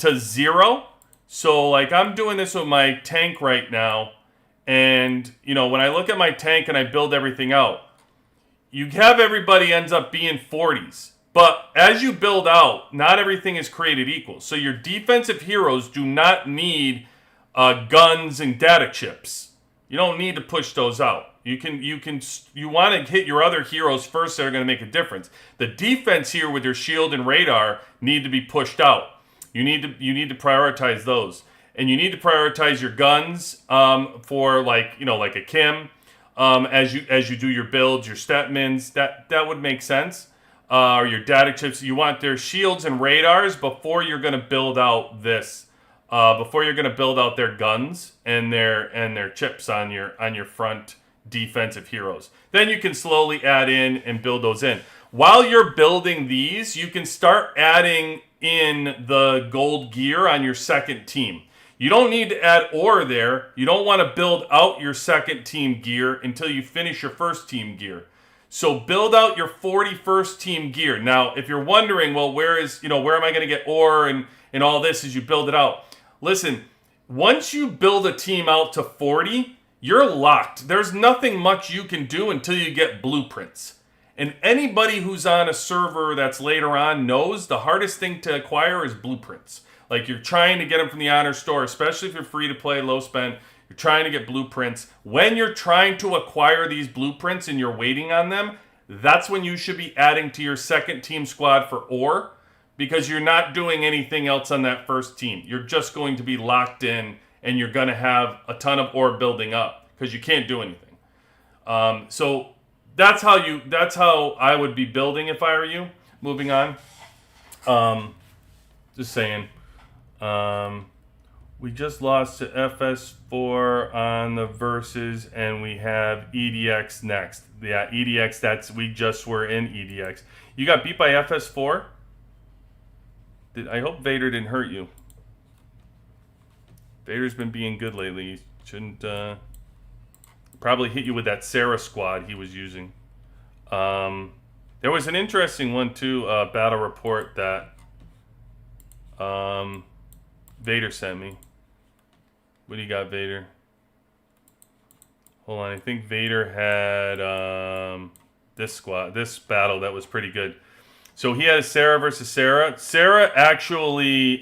0. So, like, I'm doing this with my tank right now, and when I look at my tank and I build everything out, you have everybody ends up being 40s. But as you build out, not everything is created equal. So your defensive heroes do not need guns and data chips. You don't need to push those out. You want to hit your other heroes first that are going to make a difference. The defense here with your shield and radar need to be pushed out. You need to prioritize those, and you need to prioritize your guns for like a Kim as you do your builds, your Stetmans. That would make sense. Or your data chips. You want their shields and radars before you're going to build out this. Before you're going to build out their guns and their chips on your front defensive heroes. Then you can slowly add in and build those in. While you're building these, you can start adding in the gold gear on your second team. You don't need to add ore there. You don't want to build out your second team gear until you finish your first team gear. So build out your 41st team gear. Now, if you're wondering, well, where am I going to get ore and all this as you build it out? Listen, once you build a team out to 40, you're locked. There's nothing much you can do until you get blueprints. And anybody who's on a server that's later on knows the hardest thing to acquire is blueprints. Like, you're trying to get them from the honor store, especially if you're free to play, low spend. You're trying to get blueprints. When you're trying to acquire these blueprints and you're waiting on them, that's when you should be adding to your second team squad for ore, because you're not doing anything else on that first team. You're just going to be locked in, and you're going to have a ton of ore building up because you can't do anything. So that's how I would be building if I were you. Moving on. Just saying. We just lost to FS4 on the versus, and we have EDX next. Yeah, EDX, we just were in EDX. You got beat by FS4? I hope Vader didn't hurt you. Vader's been being good lately. He shouldn't probably hit you with that Sarah squad he was using. There was an interesting one too, battle report that Vader sent me. What do you got, Vader? Hold on, I think Vader had this battle that was pretty good. So he had a Sarah versus Sarah. Sarah actually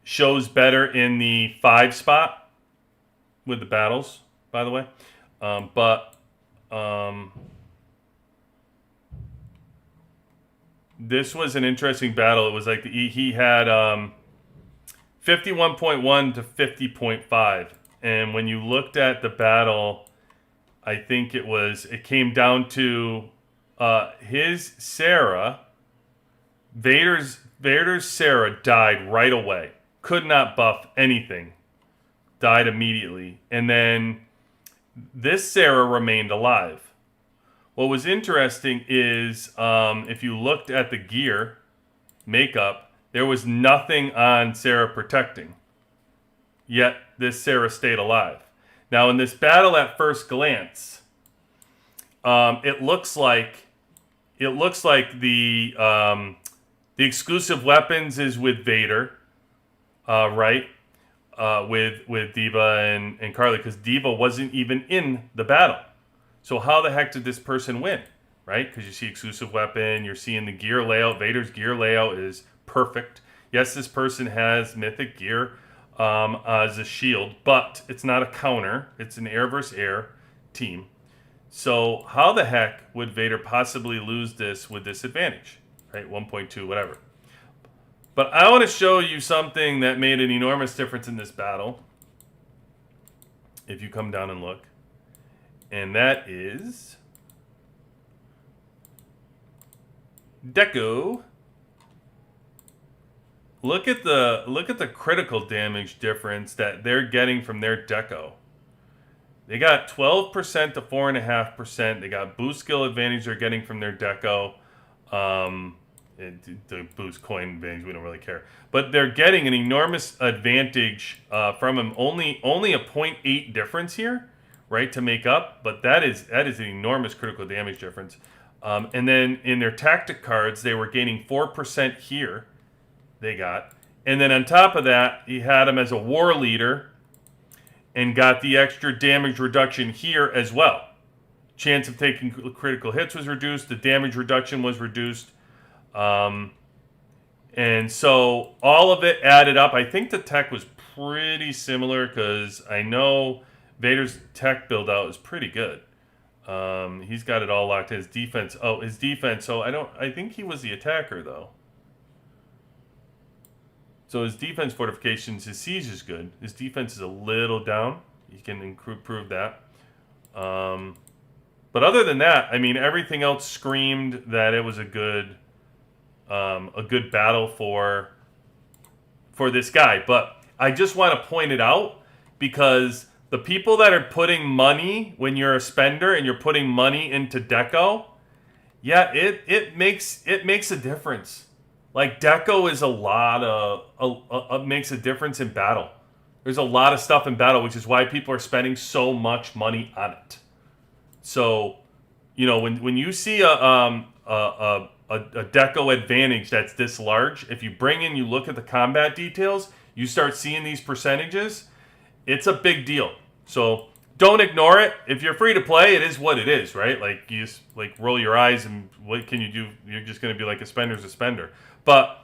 shows better in the 5 spot with the battles, by the way. This was an interesting battle. It was like he had 51.1 to 50.5. And when you looked at the battle, I think it came down to his Sarah, Vader's Sarah died right away. Could not buff anything. Died immediately. And then this Sarah remained alive. What was interesting is if you looked at the gear makeup, there was nothing on Sarah protecting. yet this Sarah stayed alive. Now, in this battle at first glance, it looks like the exclusive weapons is with Vader, right? With Diva and Carly, because Diva wasn't even in the battle. So how the heck did this person win, right? Because you see exclusive weapon, you're seeing the gear layout. Vader's gear layout is perfect. Yes, this person has mythic gear as a shield, but it's not a counter. It's an air versus air team. So how the heck would Vader possibly lose this with disadvantage, right? 1.2, whatever. But I want to show you something that made an enormous difference in this battle. If you come down and look. And that is Deco. Look at the critical damage difference that they're getting from their Deco. They got 12% to 4.5%. They got boost skill advantage they're getting from their Deco. The boost coin advantage, we don't really care. But they're getting an enormous advantage from him. Only a 0.8 difference here, right, to make up. But that is an enormous critical damage difference. And then in their tactic cards, they were gaining 4% here. They got. And then on top of that, he had him as a war leader and got the extra damage reduction here as well. Chance of taking critical hits was reduced. The damage reduction was reduced. And so all of it added up. I think the tech was pretty similar because I know Vader's tech build out is pretty good. He's got it all locked in. His defense. Oh, his defense. So I think he was the attacker though. So his defense fortifications, his siege is good. His defense is a little down. You can improve that. But other than that, I mean, everything else screamed that it was a good battle for this guy. But I just want to point it out because the people that are putting money when you're a spender and you're putting money into Deco, yeah, it makes a difference. Like, Deco is makes a difference in battle. There's a lot of stuff in battle, which is why people are spending so much money on it. So, you know, when you see a Deco advantage that's this large, if you bring in, you look at the combat details, you start seeing these percentages, it's a big deal. So don't ignore it. If you're free to play, it is what it is, right? Like, you just roll your eyes and what can you do? You're just going to be like a spender's a spender. But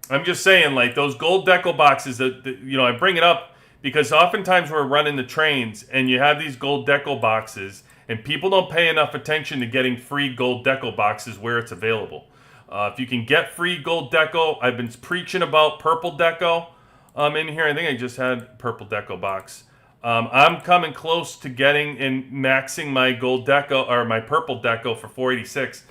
I'm just saying, like, those gold Deco boxes, I bring it up because oftentimes we're running the trains and you have these gold Deco boxes and people don't pay enough attention to getting free gold Deco boxes where it's available. If you can get free gold Deco, I've been preaching about purple Deco in here. I think I just had purple Deco box. I'm coming close to getting and maxing my gold Deco or my purple Deco for 486.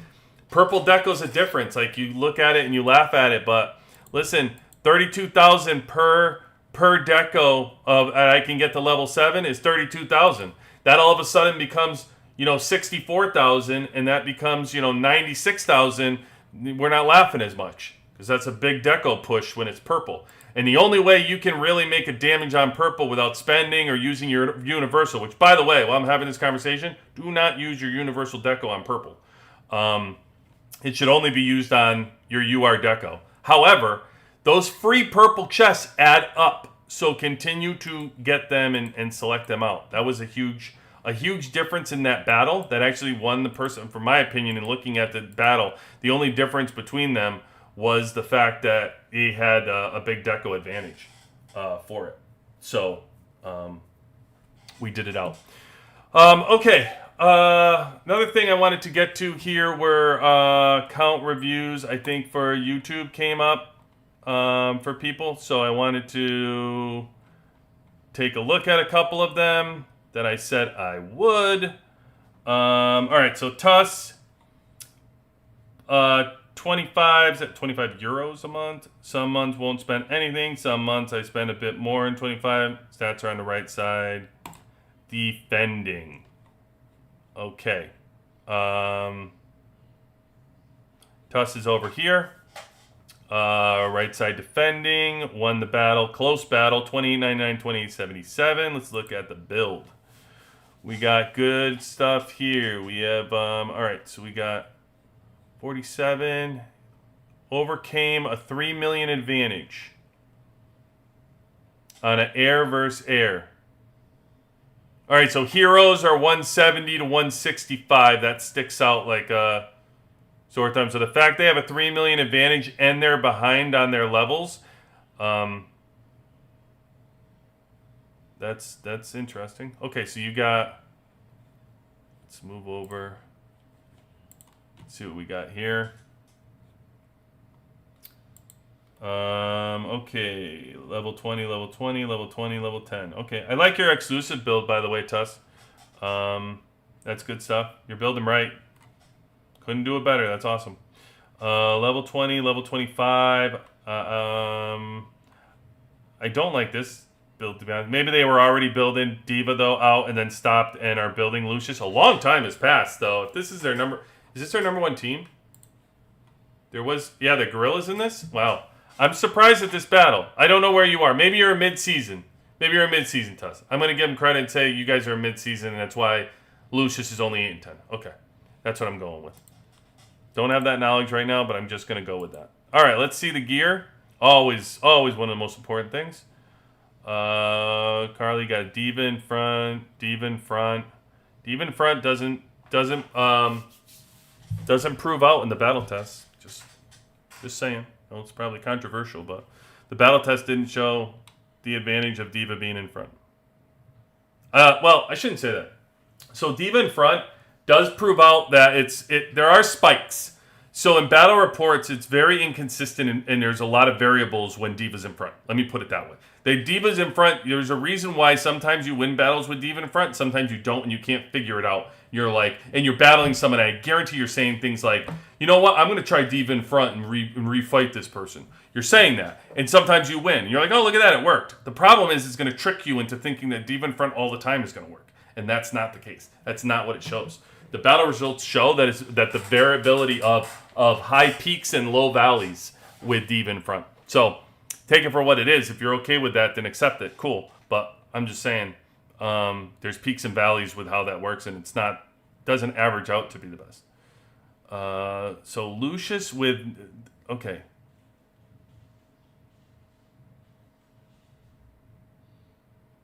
Purple Deco's a difference. Like, you look at it and you laugh at it, but listen, 32,000 per Deco of I can get to level 7 is 32,000. That all of a sudden becomes, 64,000, and that becomes, 96,000. We're not laughing as much because that's a big Deco push when it's purple. And the only way you can really make a damage on purple without spending or using your universal, which, by the way, while I'm having this conversation, do not use your universal Deco on purple. It should only be used on your UR Deco. However, those free purple chests add up, so continue to get them and select them out. That was a huge difference in that battle that actually won the person, from my opinion, in looking at the battle. The only difference between them was the fact that he had a big Deco advantage for it. So we did it out. Okay. Another thing I wanted to get to here were count reviews. I think for YouTube came up for people, so I wanted to take a look at a couple of them that I said I would. All right, so Tuss, 25's at 25 euros a month. Some months won't spend anything. Some months I spend a bit more than 25. Stats are on the right side. Defending. Okay. Tuss is over here. Right side defending, won the battle, close battle, 2899, 2877. Let's look at the build. We got good stuff here. We have, all right, so we got 47, overcame a 3 million advantage on an air versus air. All right, so heroes are 170 to 165. That sticks out like a sore thumb. So the fact they have a 3 million advantage and they're behind on their levels, that's interesting. Okay, so you got, let's move over. Let's see what we got here. Okay, level 20, level 20, level 20, level 10. Okay, I like your exclusive build, by the way, Tuss. That's good stuff. You're building right. Couldn't do it better. That's awesome. Level 20, level 25. I don't like this build, to be honest. Maybe they were already building Diva, though, out and then stopped and are building Lucius. A long time has passed, though. If this is their number... Is this their number one team? There was... Yeah, the Gorillas in this? Wow. I'm surprised at this battle. I don't know where you are. Maybe you're a mid-season. Maybe you're a mid-season, Tuss. I'm going to give them credit and say you guys are a mid-season, and that's why Lucius is only 8 and 10. Okay. That's what I'm going with. Don't have that knowledge right now, but I'm just going to go with that. All right, let's see the gear. Always one of the most important things. Carly got a Diva in front. Diva in front. Diva in front doesn't prove out in the battle test. Just saying. Well, it's probably controversial, but the battle test didn't show the advantage of Diva being in front. Well, I shouldn't say that. So Diva in front does prove out that there are spikes. So in battle reports, it's very inconsistent, and there's a lot of variables when Diva's in front. Let me put it that way. The Diva's in front, there's a reason why sometimes you win battles with Diva in front, sometimes you don't, and you can't figure it out. You're like, and you're battling someone, and I guarantee you're saying things like, you know what, I'm going to try Diva in front and refight this person. You're saying that, and sometimes you win. You're like, oh, look at that, it worked. The problem is it's going to trick you into thinking that Diva in front all the time is going to work, and that's not the case. That's not what it shows. The battle results show that the variability of high peaks and low valleys with Diva in front. So take it for what it is. If you're okay with that, then accept it. Cool. But I'm just saying there's peaks and valleys with how that works, and doesn't average out to be the best. So Lucius with okay.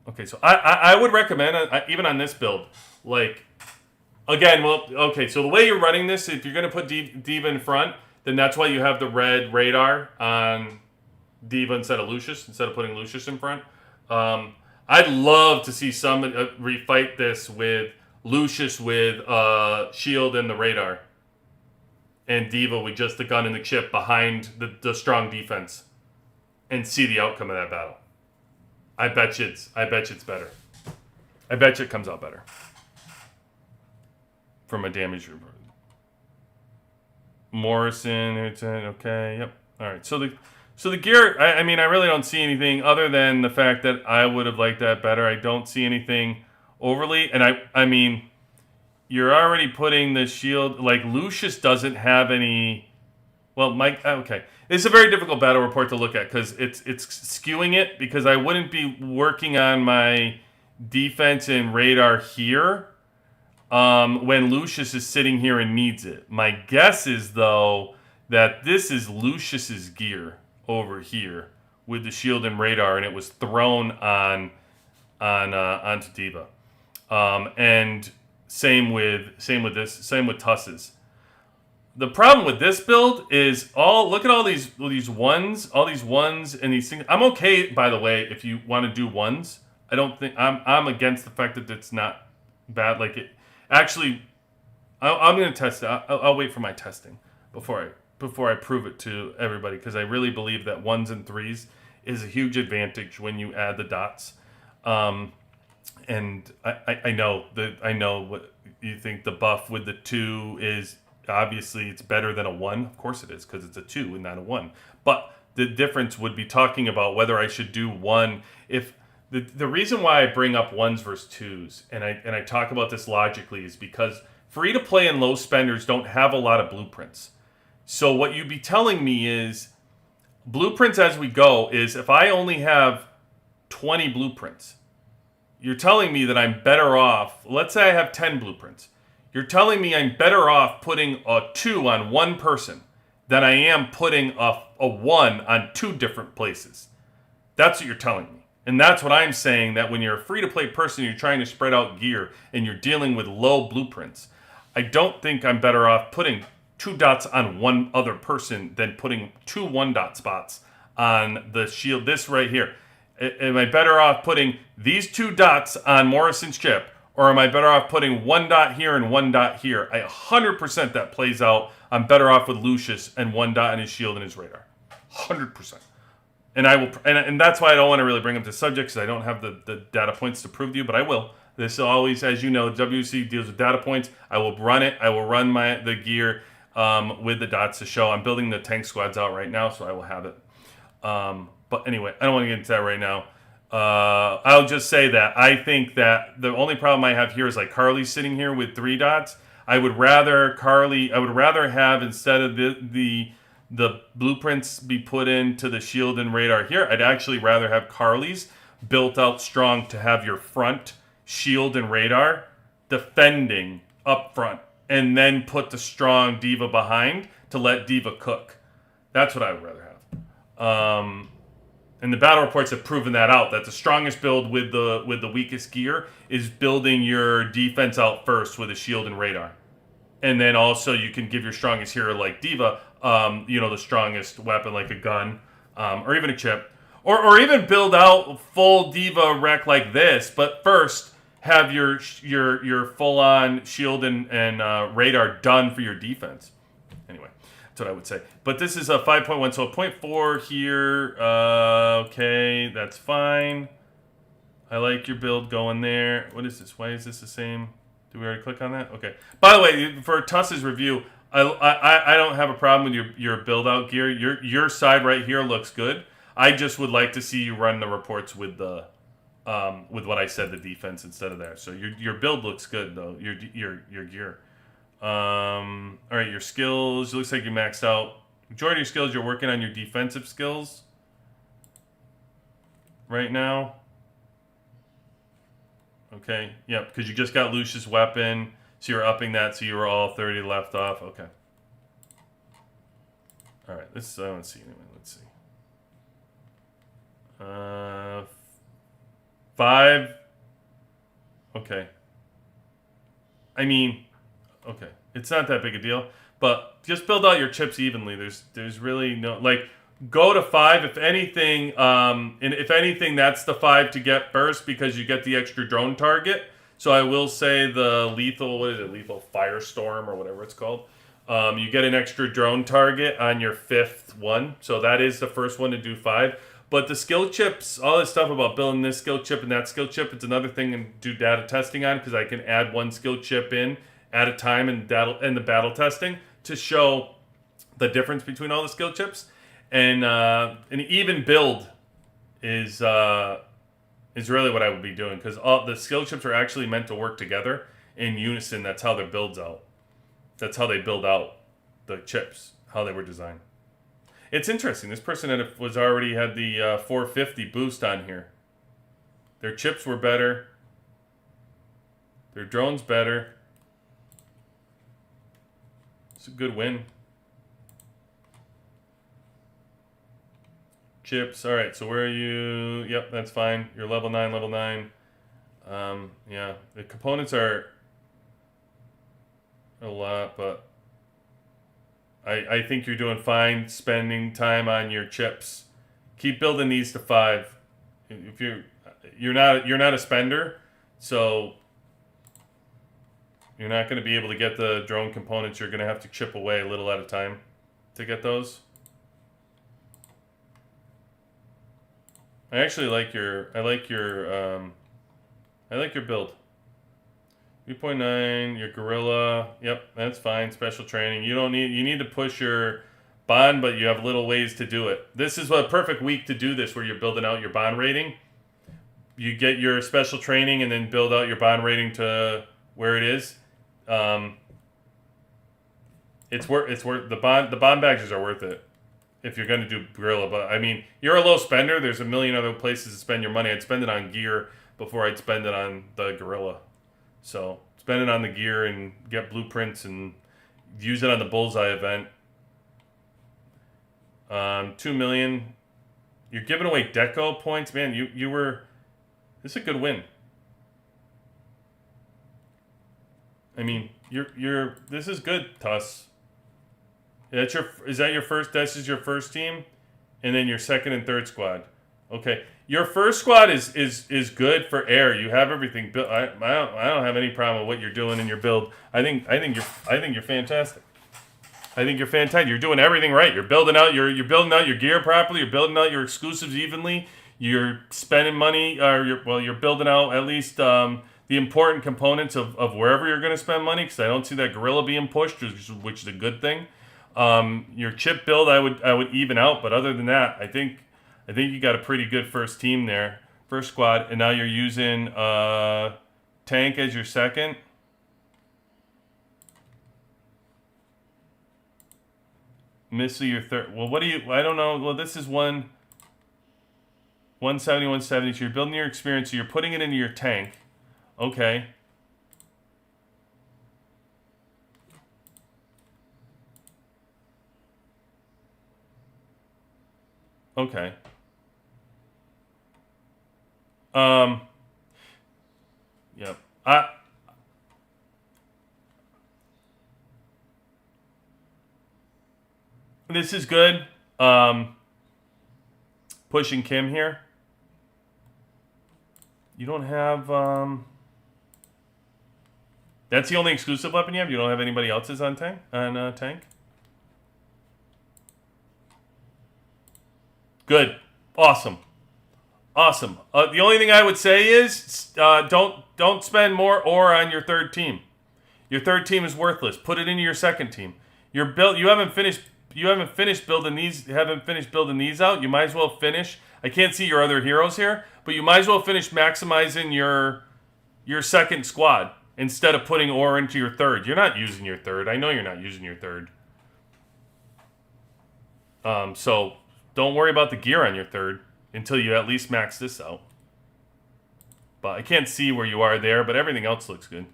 Okay, so I would recommend even on this build, like. Again, well, okay, so the way you're running this, if you're going to put Diva in front, then that's why you have the red radar on Diva instead of Lucius, instead of putting Lucius in front. I'd love to see someone refight this with Lucius with shield and the radar, and Diva with just the gun and the chip behind the strong defense, and see the outcome of that battle. I bet you it's better. I bet you it comes out better. From a damage report. Morrison, okay, yep. All right, so the gear, I mean, I really don't see anything other than the fact that I would have liked that better. I don't see anything overly, and I mean, you're already putting the shield, like Lucius doesn't have any, well, Mike, okay. It's a very difficult battle report to look at because it's skewing it because I wouldn't be working on my defense and radar here when Lucius is sitting here and needs it. My guess is, though, that this is Lucius's gear over here with the shield and radar, and it was thrown onto Diva. And same with Tuss's. The problem with this build is look at all these ones and these things. I'm okay, by the way, if you want to do ones. I don't think I'm against the fact that it's not bad. Like it. Actually, I'm going to test it. I'll wait for my testing before I prove it to everybody because I really believe that 1s and 3s is a huge advantage when you add the dots. And I know what you think. The buff with the 2 is obviously it's better than a 1. Of course it is because it's a 2 and not a 1. But the difference would be talking about whether I should do 1 if. The reason why I bring up 1s versus 2s, and I talk about this logically, is because free-to-play and low spenders don't have a lot of blueprints. So what you'd be telling me is, blueprints as we go is if I only have 20 blueprints, you're telling me that I'm better off. Let's say I have 10 blueprints. You're telling me I'm better off putting a 2 on one person than I am putting a 1 on 2 different places. That's what you're telling me. And that's what I'm saying, that when you're a free-to-play person, you're trying to spread out gear, and you're dealing with low blueprints, I don't think I'm better off putting 2 dots on one other person than putting 2 1-dot spots on the shield. This right here. Am I better off putting these 2 dots on Morrison's chip, or am I better off putting 1 dot here and 1 dot here? 100% that plays out. I'm better off with Lucius and 1 dot on his shield and his radar. 100%. And I will, and that's why I don't want to really bring up the subject, because I don't have the data points to prove to you, but I will. This is always, as you know, WWC deals with data points. I will run it. I will run the gear with the dots to show. I'm building the tank squads out right now, so I will have it. But anyway, I don't want to get into that right now. I'll just say that I think that the only problem I have here is like Carly's sitting here with 3 dots. I would rather have, instead of the blueprints be put into the shield and radar here, I'd actually rather have Carly's built out strong to have your front shield and radar defending up front, and then put the strong Diva behind to let Diva cook. That's what I would rather have. And the battle reports have proven that out, that the strongest build with the weakest gear is building your defense out first with a shield and radar. And then also you can give your strongest hero like Diva, the strongest weapon like a gun, or even a chip. Or even build out full Diva wreck like this, but first have your full-on shield and radar done for your defense. Anyway, that's what I would say. But this is a 5.1, so a 0.4 here. Okay, that's fine. I like your build going there. What is this? Why is this the same? Did we already click on that? Okay. By the way, for Tuss's review, I don't have a problem with your build-out gear. Your side right here looks good. I just would like to see you run the reports with the with what I said, the defense instead of there. So your build looks good though. Your gear. All right, your skills. It looks like you maxed out. Majority of your skills, you're working on your defensive skills right now. Okay, yep, because you just got Lucius' weapon, so you're upping that, so you were all 30 left off. Okay. All right, this I want to see anyway. Let's see. 5. Okay. I mean, okay, it's not that big a deal, but just build out your chips evenly. There's really no, like, go to 5 if anything. And if anything, that's the 5 to get first, because you get the extra drone target. So I will say the lethal, what is it, lethal firestorm or whatever it's called. You get an extra drone target on your 5th one. So that is the first one to do 5. But the skill chips, all this stuff about building this skill chip and that skill chip, it's another thing to do data testing on, because I can add one skill chip in at a time in the battle testing to show the difference between all the skill chips. And an even build is really what I would be doing, because all the skill chips are actually meant to work together in unison. That's how their builds out. That's how they build out the chips, how they were designed. It's interesting. This person was already had the 450 boost on here. Their chips were better. Their drone's better. It's a good win. Chips. All right. So where are you? Yep, that's fine. You're level 9, level 9. Yeah, the components are a lot, but I think you're doing fine spending time on your chips. Keep building these to 5. If you're not a spender, so you're not going to be able to get the drone components. You're going to have to chip away a little at a time to get those. I actually like your build. 3.9, your gorilla. Yep, that's fine. Special training. You need to push your bond, but you have little ways to do it. This is a perfect week to do this, where you're building out your bond rating. You get your special training and then build out your bond rating to where it is. It's worth the bond badges are worth it. if you're going to do Gorilla. But I mean, you're a low spender. There's a million other places to spend your money. I'd spend it on gear before I'd spend it on the Gorilla. So spend it on the gear and get blueprints and use it on the Bullseye event. 2 million. You're giving away deco points, man. You were. This is a good win. I mean, you're. This is good, Tuss. That's your. Is that your first? This is your first team, and then your second and third squad. Okay, your first squad is good for air. You have everything built. I don't have any problem with what you're doing in your build. I think you're fantastic. I think you're fantastic. You're doing everything right. You're building out you're building out your gear properly. You're building out your exclusives evenly. You're spending money. You're building out at least the important components of wherever you're going to spend money. Because I don't see that Gorilla being pushed, which is a good thing. Your chip build, I would even out. But other than that, I think you got a pretty good first team there, first squad, and now you're using Tank as your second. Missile your third. Well, what do you? I don't know. Well, this is 170, 170. So you're building your experience. So you're putting it into your tank. Okay. Okay. Yep. This is good. Pushing Kim here. You don't have. That's the only exclusive weapon you have. You don't have anybody else's on tank. Tank. Good. Awesome. Awesome. The only thing I would say is don't spend more ore on your third team. Your third team is worthless. Put it into your second team. You haven't finished building these. Haven't finished building these out. You might as well finish. I can't see your other heroes here, but you might as well finish maximizing your second squad instead of putting ore into your third. You're not using your third. I know you're not using your third. So don't worry about the gear on your third until you at least max this out. But I can't see where you are there, but everything else looks good.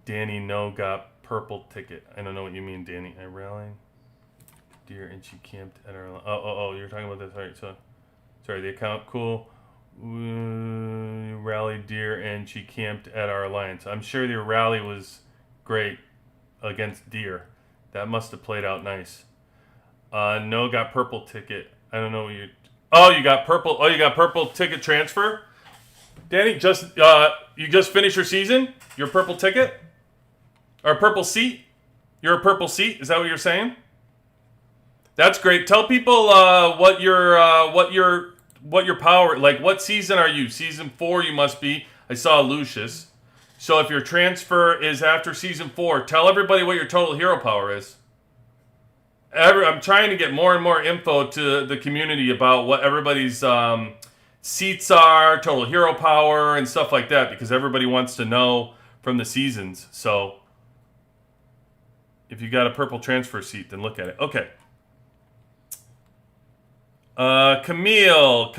Danny No got purple ticket. I don't know what you mean, Danny. I rallied deer and she camped at our. Oh! You're talking about this. All right, so sorry. The account cool. Rallied deer and she camped at our alliance. I'm sure your rally was great against deer. That must have played out nice. No got purple ticket. I don't know what you. Oh, you got purple. Oh, you got purple ticket transfer. Danny, you just finished your season. Your purple ticket. Or purple seat? You're a purple seat? Is that what you're saying? That's great. Tell people what your power, like what season are you? Season 4 you must be. I saw Lucius. So if your transfer is after season 4, tell everybody what your total hero power is. I'm trying to get more and more info to the community about what everybody's seats are, total hero power, and stuff like that, because everybody wants to know from the seasons. So if you got a purple transfer seat, then look at it. Okay. Camille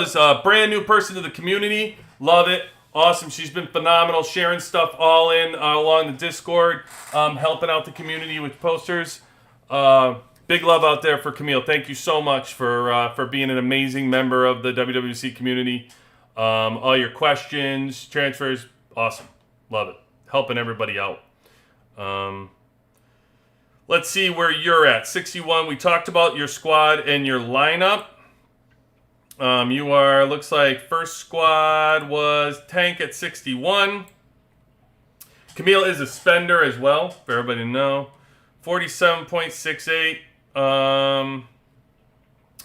is a brand new person to the community. Love it. Awesome. She's been phenomenal, sharing stuff all in along the Discord, helping out the community with posters. Big love out there for Camille. Thank you so much for being an amazing member of the WWC community. All your questions, transfers, awesome. Love it. Helping everybody out. Let's see where you're at. 61. We talked about your squad and your lineup. You are, looks like first squad was Tank at 61. Camille is a spender as well, for everybody to know. 47.68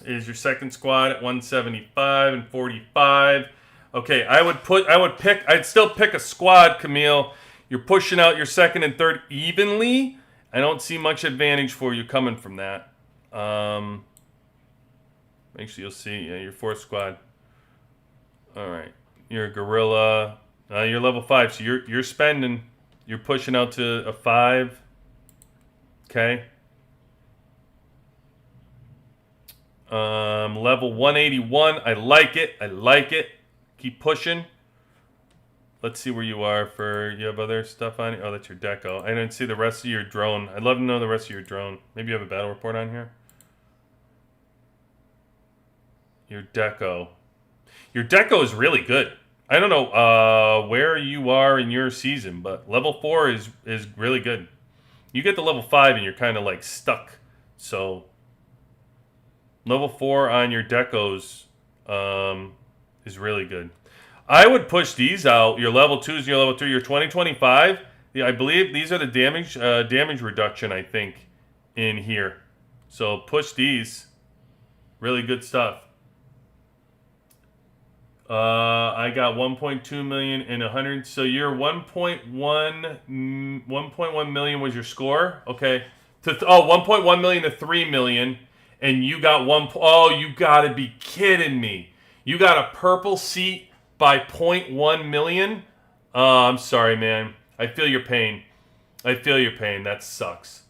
is your second squad at 175 and 45. Okay, I'd still pick a squad, Camille. You're pushing out your second and third evenly. I don't see much advantage for you coming from that. Actually, you'll see. Yeah, your fourth squad. All right, you're a gorilla. You're level 5, so you're spending. You're pushing out to a 5. Okay. Level 181. I like it. I like it. Keep pushing. Let's see where you are for... You have other stuff on it? Oh, that's your deco. I didn't see the rest of your drone. I'd love to know the rest of your drone. Maybe you have a battle report on here? Your deco. Your deco is really good. I don't know where you are in your season, but level 4 is really good. You get to level 5 and you're kind of like stuck. So level 4 on your decos is really good. I would push these out. Your level 2s and your level 3, your 2025. Yeah, I believe these are the damage reduction, I think, in here. So push these. Really good stuff. I got 1.2 million and 100. So your 1.1 million was your score. Okay. 1.1 million to 3 million, and you got one. Oh, you gotta be kidding me! You got a purple seat by 0.1 million. I'm sorry, man. I feel your pain. I feel your pain. That sucks.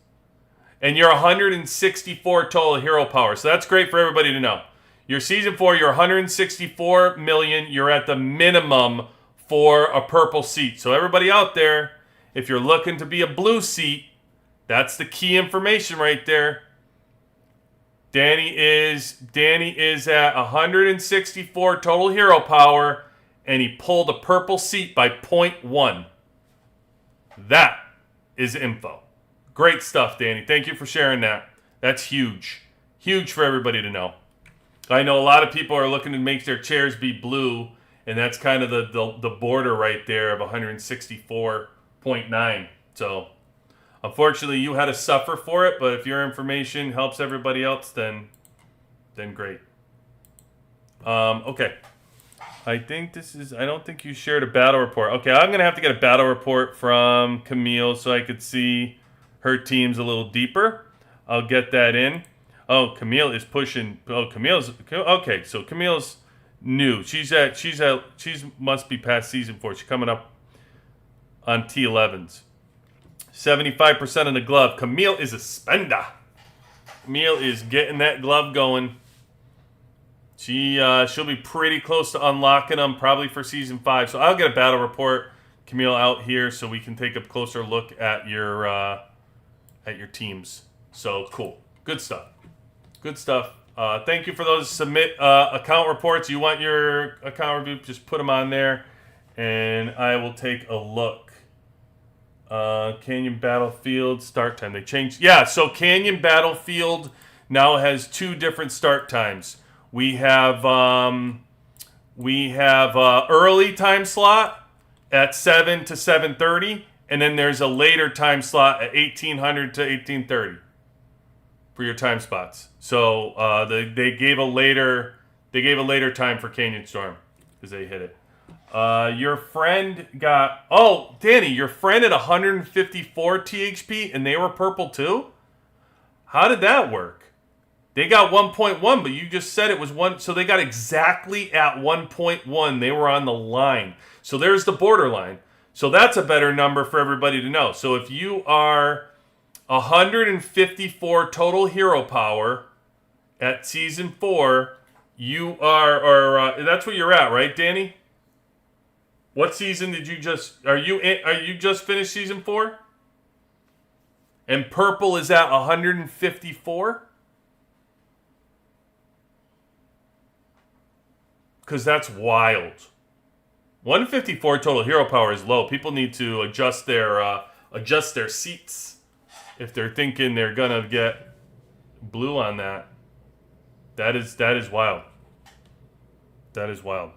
And you're 164 total hero power. So that's great for everybody to know. Your season 4, you're 164 million. You're at the minimum for a purple seat. So everybody out there, if you're looking to be a blue seat, that's the key information right there. Danny is at 164 total hero power, and he pulled a purple seat by 0.1. That is info. Great stuff, Danny. Thank you for sharing that. That's huge. Huge for everybody to know. I know a lot of people are looking to make their chairs be blue, and that's kind of the border right there of 164.9. So, unfortunately, you had to suffer for it, but if your information helps everybody else, then great. Okay. I think I don't think you shared a battle report. Okay, I'm going to have to get a battle report from Camille so I could see her teams a little deeper. I'll get that in. Oh, Camille is pushing. Oh, okay. So Camille's new. She must be past season 4. She's coming up on T11s. 75% of the glove. Camille is a spender. Camille is getting that glove going. She'll be pretty close to unlocking them probably for season 5. So I'll get a battle report, Camille, out here so we can take a closer look at your teams. So cool. Good stuff. Good stuff. Thank you for those submit account reports. You want your account review, just put them on there, and I will take a look. Canyon Battlefield start time. They changed. Yeah, so Canyon Battlefield now has 2 different start times. We have early time slot at 7 to 7:30, and then there's a later time slot at 1800 to 1830. For your time spots. So they gave a later time for Canyon Storm because they hit it. Your friend got Danny, your friend at 154 THP and they were purple too? How did that work? They got 1.1, but you just said it was 1, so they got exactly at 1.1. They were on the line. So there's the borderline. So that's a better number for everybody to know. So if you are 154 total hero power at season 4, you are, that's what you're at, right, Danny? What season did you just, are you just finished season 4? And purple is at 154? Because that's wild. 154 total hero power is low. People need to adjust their seats if they're thinking they're gonna get blue on that. That is wild. That is wild.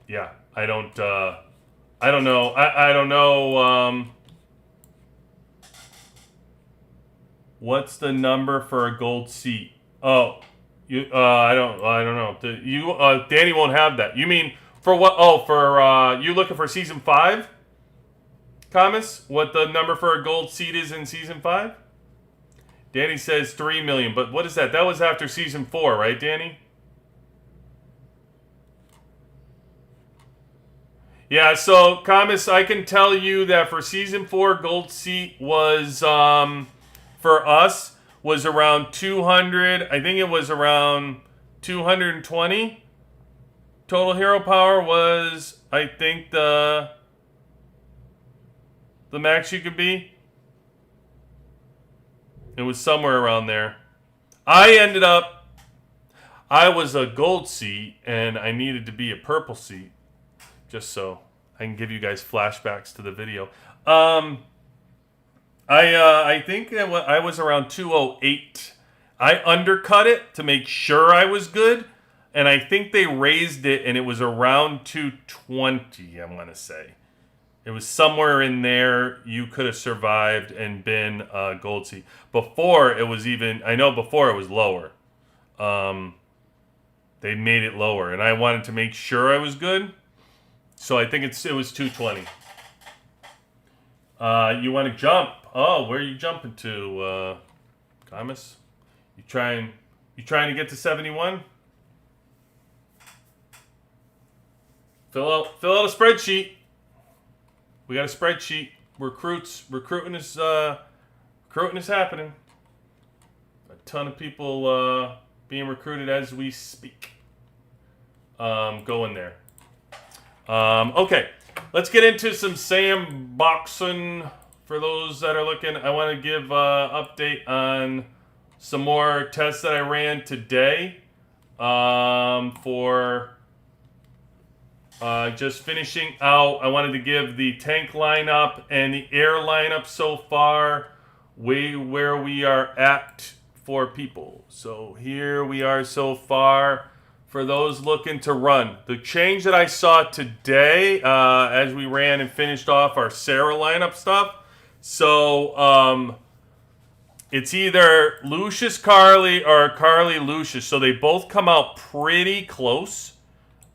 Yeah, I don't know. I don't know. What's the number for a gold seat? Oh, I don't know. Danny won't have that. You mean for what? Oh, for you looking for season 5? Thomas, what the number for a gold seat is in season 5? Danny says 3 million, but what is that? That was after season 4, right, Danny? Yeah, so Kamis, I can tell you that for season 4, gold seat was for us was around 200. I think it was around 220. Total hero power was, I think, the max you could be. It was somewhere around there. I was a gold seat and I needed to be a purple seat. Just so I can give you guys flashbacks to the video. I think that I was around 208. I undercut it to make sure I was good, and I think they raised it, and it was around 220, I'm going to say. It was somewhere in there. You could have survived and been gold seat. Before, it was even... I know before it was lower. They made it lower, and I wanted to make sure I was good. So I think it was 220. You want to jump? Oh, where are you jumping to, Kamis? You trying to get to 71? Fill out a spreadsheet. We got a spreadsheet. Recruiting is happening. A ton of people being recruited as we speak. Go in there. Okay, let's get into some sandboxing. For those that are looking, I want to give an update on some more tests that I ran today for just finishing out. I wanted to give the tank lineup and the air lineup so far, where we are at for people. So here we are so far. For those looking to run, the change that I saw today as we ran and finished off our Sarah lineup stuff. So it's either Lucius Carly or Carly Lucius. So they both come out pretty close.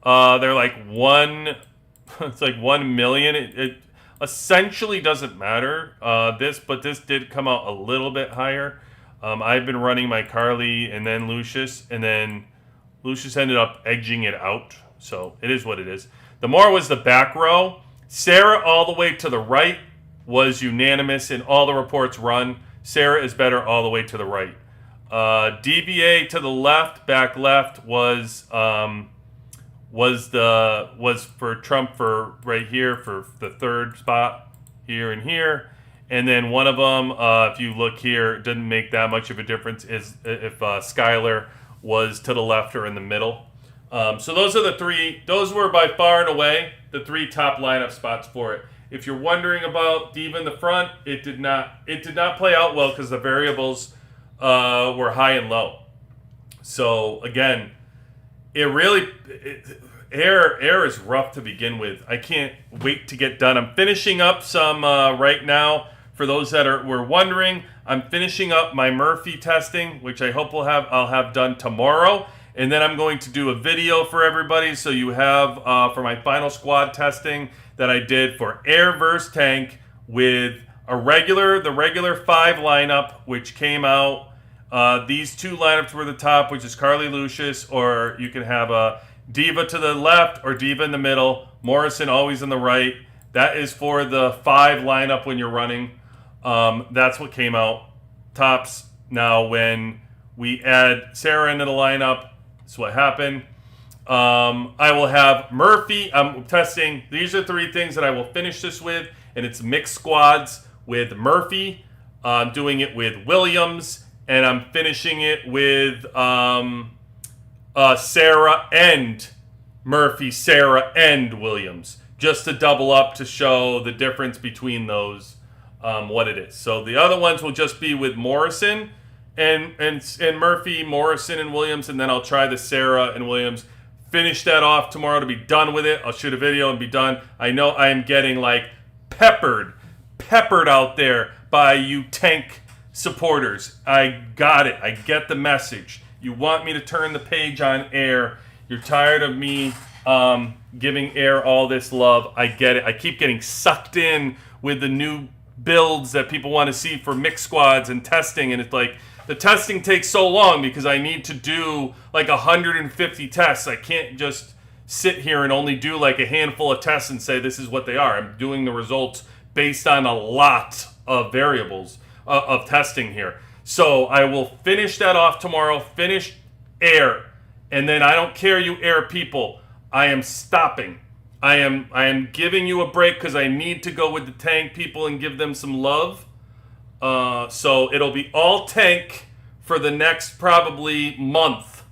They're like it's like 1 million. It essentially doesn't matter. But this did come out a little bit higher. I've been running my Carly and then Lucius, and then Lucius ended up edging it out, so it is what it is. The more was the back row. Sarah all the way to the right was unanimous in all the reports run. Sarah is better all the way to the right. DBA to the left, back left was for Trump for right here for the third spot here and here. And then one of them, if you look here, it didn't make that much of a difference is if Skylar was to the left or in the middle. So those are the three. Those were by far and away the 3 top lineup spots for it. If you're wondering about Diva in the front, it did not play out well because the variables were high and low. So again, air is rough to begin with. I can't wait to get done. I'm finishing up some right now. For those that were wondering, I'm finishing up my Murphy testing, which I hope I'll have done tomorrow. And then I'm going to do a video for everybody so you have for my final squad testing that I did for air versus tank with the regular 5 lineup, which came out. These 2 lineups were the top, which is Carly Lucius, or you can have a Diva to the left or Diva in the middle. Morrison always in the right. That is for the 5 lineup when you're running. That's what came out tops. Now, when we add Sarah into the lineup, that's what happened. I will have Murphy. I'm testing. These are 3 things that I will finish this with, and it's mixed squads with Murphy. I'm doing it with Williams, and I'm finishing it with Sarah and Murphy, Sarah and Williams, just to double up to show the difference between those. What it is. So the other ones will just be with Morrison and Murphy, Morrison and Williams, and then I'll try the Sarah and Williams. Finish that off tomorrow to be done with it. I'll shoot a video and be done. I know I am getting like peppered out there by you tank supporters. I got it. I get the message. You want me to turn the page on air. You're tired of me giving air all this love. I get it. I keep getting sucked in with the new builds that people want to see for mixed squads and testing, and it's like the testing takes so long because I need to do like 150 tests. I can't just sit here and only do like a handful of tests and say this is what they are. I'm doing the results based on a lot of variables of testing here. So I will finish that off tomorrow, finish air, and then I don't care, you air people, I am stopping. I am giving you a break because I need to go with the tank people and give them some love. So it'll be all tank for the next probably month.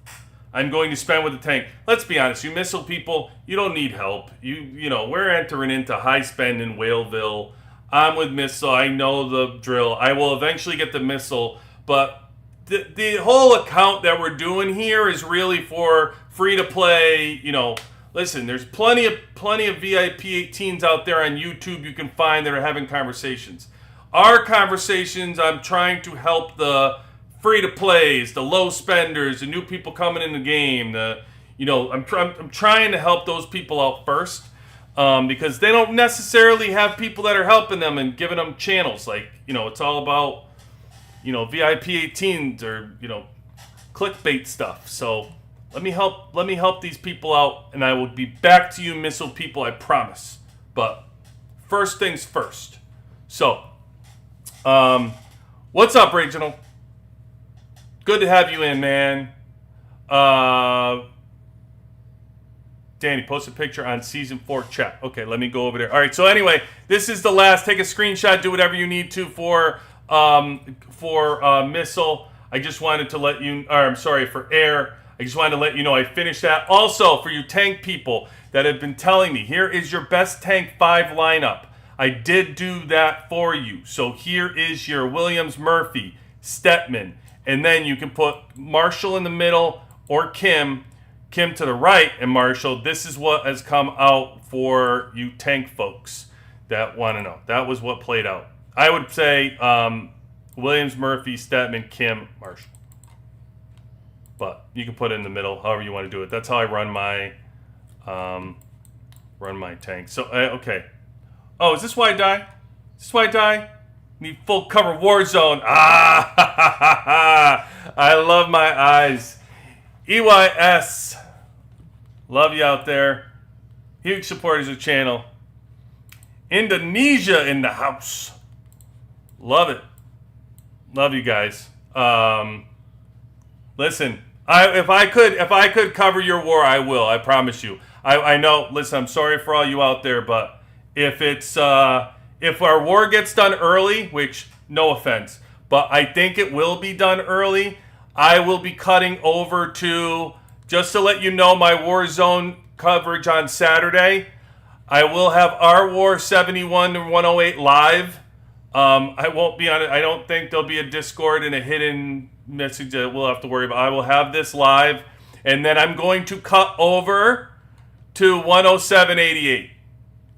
I'm going to spend with the tank. Let's be honest, you missile people, you don't need help. You know, we're entering into high spend in Whaleville. I'm with missile. I know the drill. I will eventually get the missile, but the whole account that we're doing here is really for free to play. You know, listen, there's plenty of VIP 18s out there on YouTube you can find that are having conversations. Our conversations, I'm trying to help the free to plays, the low spenders, the new people coming in the game. I'm trying to help those people out first, because they don't necessarily have people that are helping them and giving them channels. Like, you know, it's all about, you know, VIP 18s or, you know, clickbait stuff. So let me help these people out, and I will be back to you, missile people, I promise. But first things first. So, what's up, Regional? Good to have you in, man. Danny, post a picture on Season 4 chat. Okay, let me go over there. All right, so anyway, this is the last. Take a screenshot, do whatever you need to for missile. I just wanted to let you, or I'm sorry, for air. I just wanted to let you know I finished that. Also, for you tank people that have been telling me, here is your best tank 5 lineup. I did do that for you. So here is your Williams, Murphy, Stetman, and then you can put Marshall in the middle or Kim to the right, and Marshall. This is what has come out for you tank folks that want to know. That was what played out. I would say Williams, Murphy, Stetman, Kim, Marshall. But you can put it in the middle, however you want to do it. That's how I run my tank. So, okay. Oh, is this why I die? Is this why I die? Need full cover Warzone. Ah, I love my eyes. EYS. Love you out there. Huge supporters of the channel. Indonesia in the house. Love it. Love you guys. Listen, if I could cover your war, I will. I promise you. I know. Listen, I'm sorry for all you out there, but if our war gets done early, which no offense, but I think it will be done early, I will be cutting over to, just to let you know, my Warzone coverage on Saturday. I will have our War 71 and 108 live. I won't be on it. I don't think there'll be a Discord and a hidden message that we'll have to worry about. I will have this live, and then I'm going to cut over to 107.88.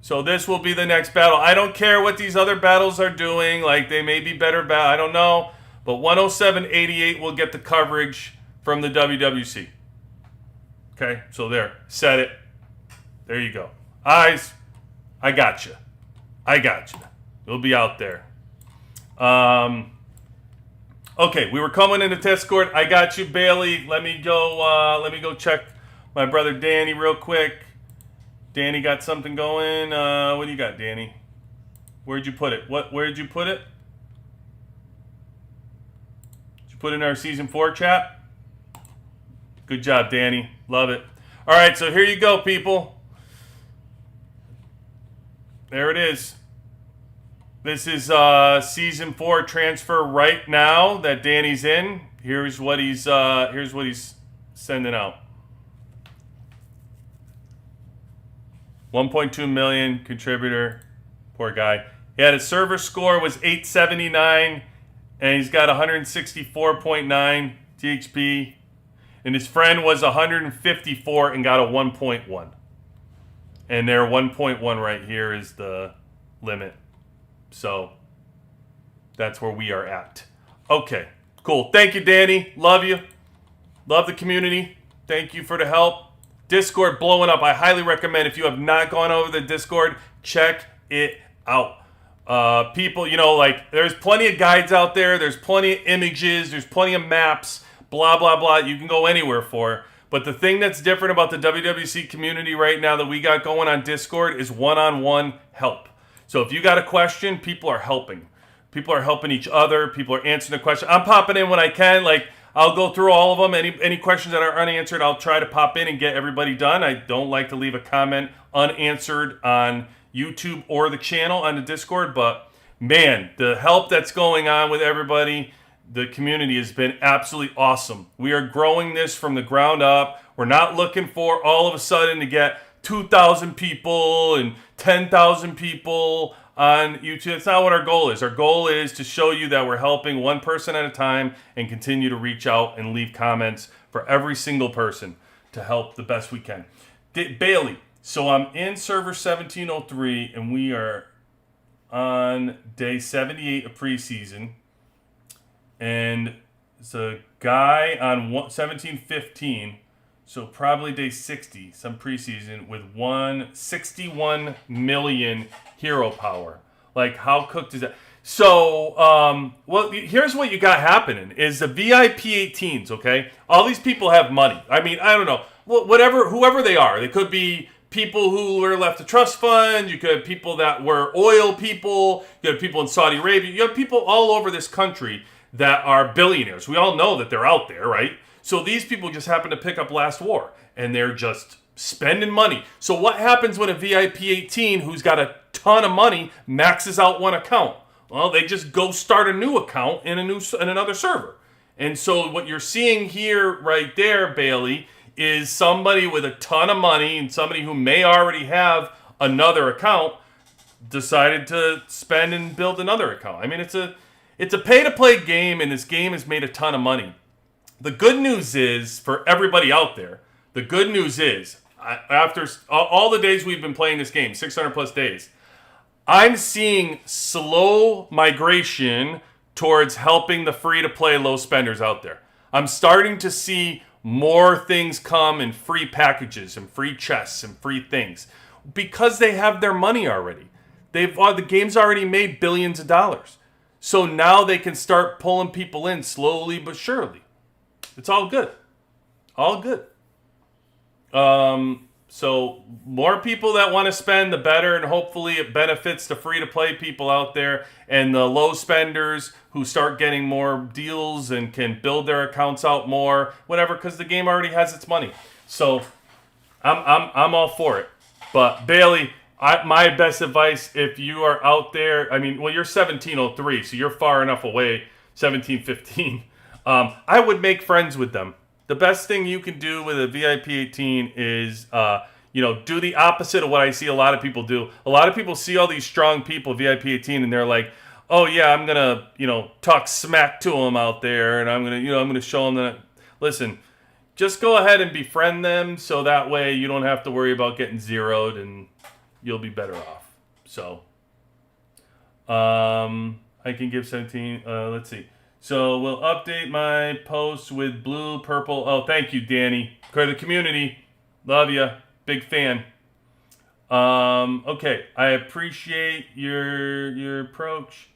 So this will be the next battle. I don't care what these other battles are doing. Like, they may be better I don't know. But 107.88 will get the coverage from the WWC. Okay, so there. Set it. There you go. Eyes, I got you. I got you. It'll be out there. Okay, we were coming into Discord. I got you, Bailey. Let me go check my brother Danny real quick. Danny got something going. What do you got, Danny? Where'd you put it? Where did you put it? Did you put it in our Season 4 chat? Good job, Danny. Love it. All right, so here you go, people. There it is. This is Season 4 transfer right now that Danny's in. Here's what he's sending out. 1.2 million contributor. Poor guy. He had his server score was 879, and he's got 164.9 THP. And his friend was 154 and got a 1.1. And their 1.1 right here is the limit. So that's where we are at. Okay, cool. Thank you, Danny. Love you. Love the community. Thank you for the help. Discord blowing up. I highly recommend, if you have not gone over the Discord, check it out. People, you know, like, there's plenty of guides out there. There's plenty of images. There's plenty of maps. Blah, blah, blah. You can go anywhere for. But the thing that's different about the WWC community right now that we got going on Discord is one-on-one help. So if you got a question, people are helping. People are helping each other. People are answering the question. I'm popping in when I can. Like, I'll go through all of them. Any questions that are unanswered, I'll try to pop in and get everybody done. I don't like to leave a comment unanswered on YouTube or the channel on the Discord. But, man, the help that's going on with everybody, the community has been absolutely awesome. We are growing this from the ground up. We're not looking for all of a sudden to get 2,000 people and 10,000 people on YouTube. That's not what our goal is. Our goal is to show you that we're helping one person at a time and continue to reach out and leave comments for every single person to help the best we can. Bailey, so I'm in server 1703 and we are on day 78 of preseason. And it's a guy on 1715, so probably day 60, some preseason, with 61 million hero power. Like, how cooked is that? So, well, here's what you got happening is the VIP 18s, okay? All these people have money. I mean, I don't know. Whoever they are. They could be people who were left a trust fund. You could have people that were oil people. You have people in Saudi Arabia. You have people all over this country that are billionaires. We all know that they're out there, right? So these people just happen to pick up Last War, and they're just spending money. So what happens when a VIP 18 who's got a ton of money maxes out one account? Well, they just go start a new account in another server. And so what you're seeing here right there, Bailey, is somebody with a ton of money and somebody who may already have another account decided to spend and build another account. I mean, it's a pay-to-play game, and this game has made a ton of money. The good news is, for everybody out there, the good news is, after all the days we've been playing this game, 600 plus days, I'm seeing slow migration towards helping the free-to-play low spenders out there. I'm starting to see more things come in free packages and free chests and free things because they have their money already. The game's already made billions of dollars. So now they can start pulling people in slowly but surely. It's all good. All good. So more people that want to spend, the better, and hopefully it benefits the free-to-play people out there and the low spenders who start getting more deals and can build their accounts out more, whatever, because the game already has its money. So I'm all for it. But Bailey, my best advice, if you are out there, I mean, well, you're 1703, so you're far enough away, 1715. I would make friends with them. The best thing you can do with a VIP 18 is, do the opposite of what I see a lot of people do. A lot of people see all these strong people, VIP 18, and they're like, oh, yeah, I'm going to, talk smack to them out there, and I'm going to show them that, listen, just go ahead and befriend them so that way you don't have to worry about getting zeroed and you'll be better off. So, I can give 17, let's see. So we'll update my posts with blue, purple. Oh, thank you, Danny. For the community. Love you. Big fan. Okay. I appreciate your approach.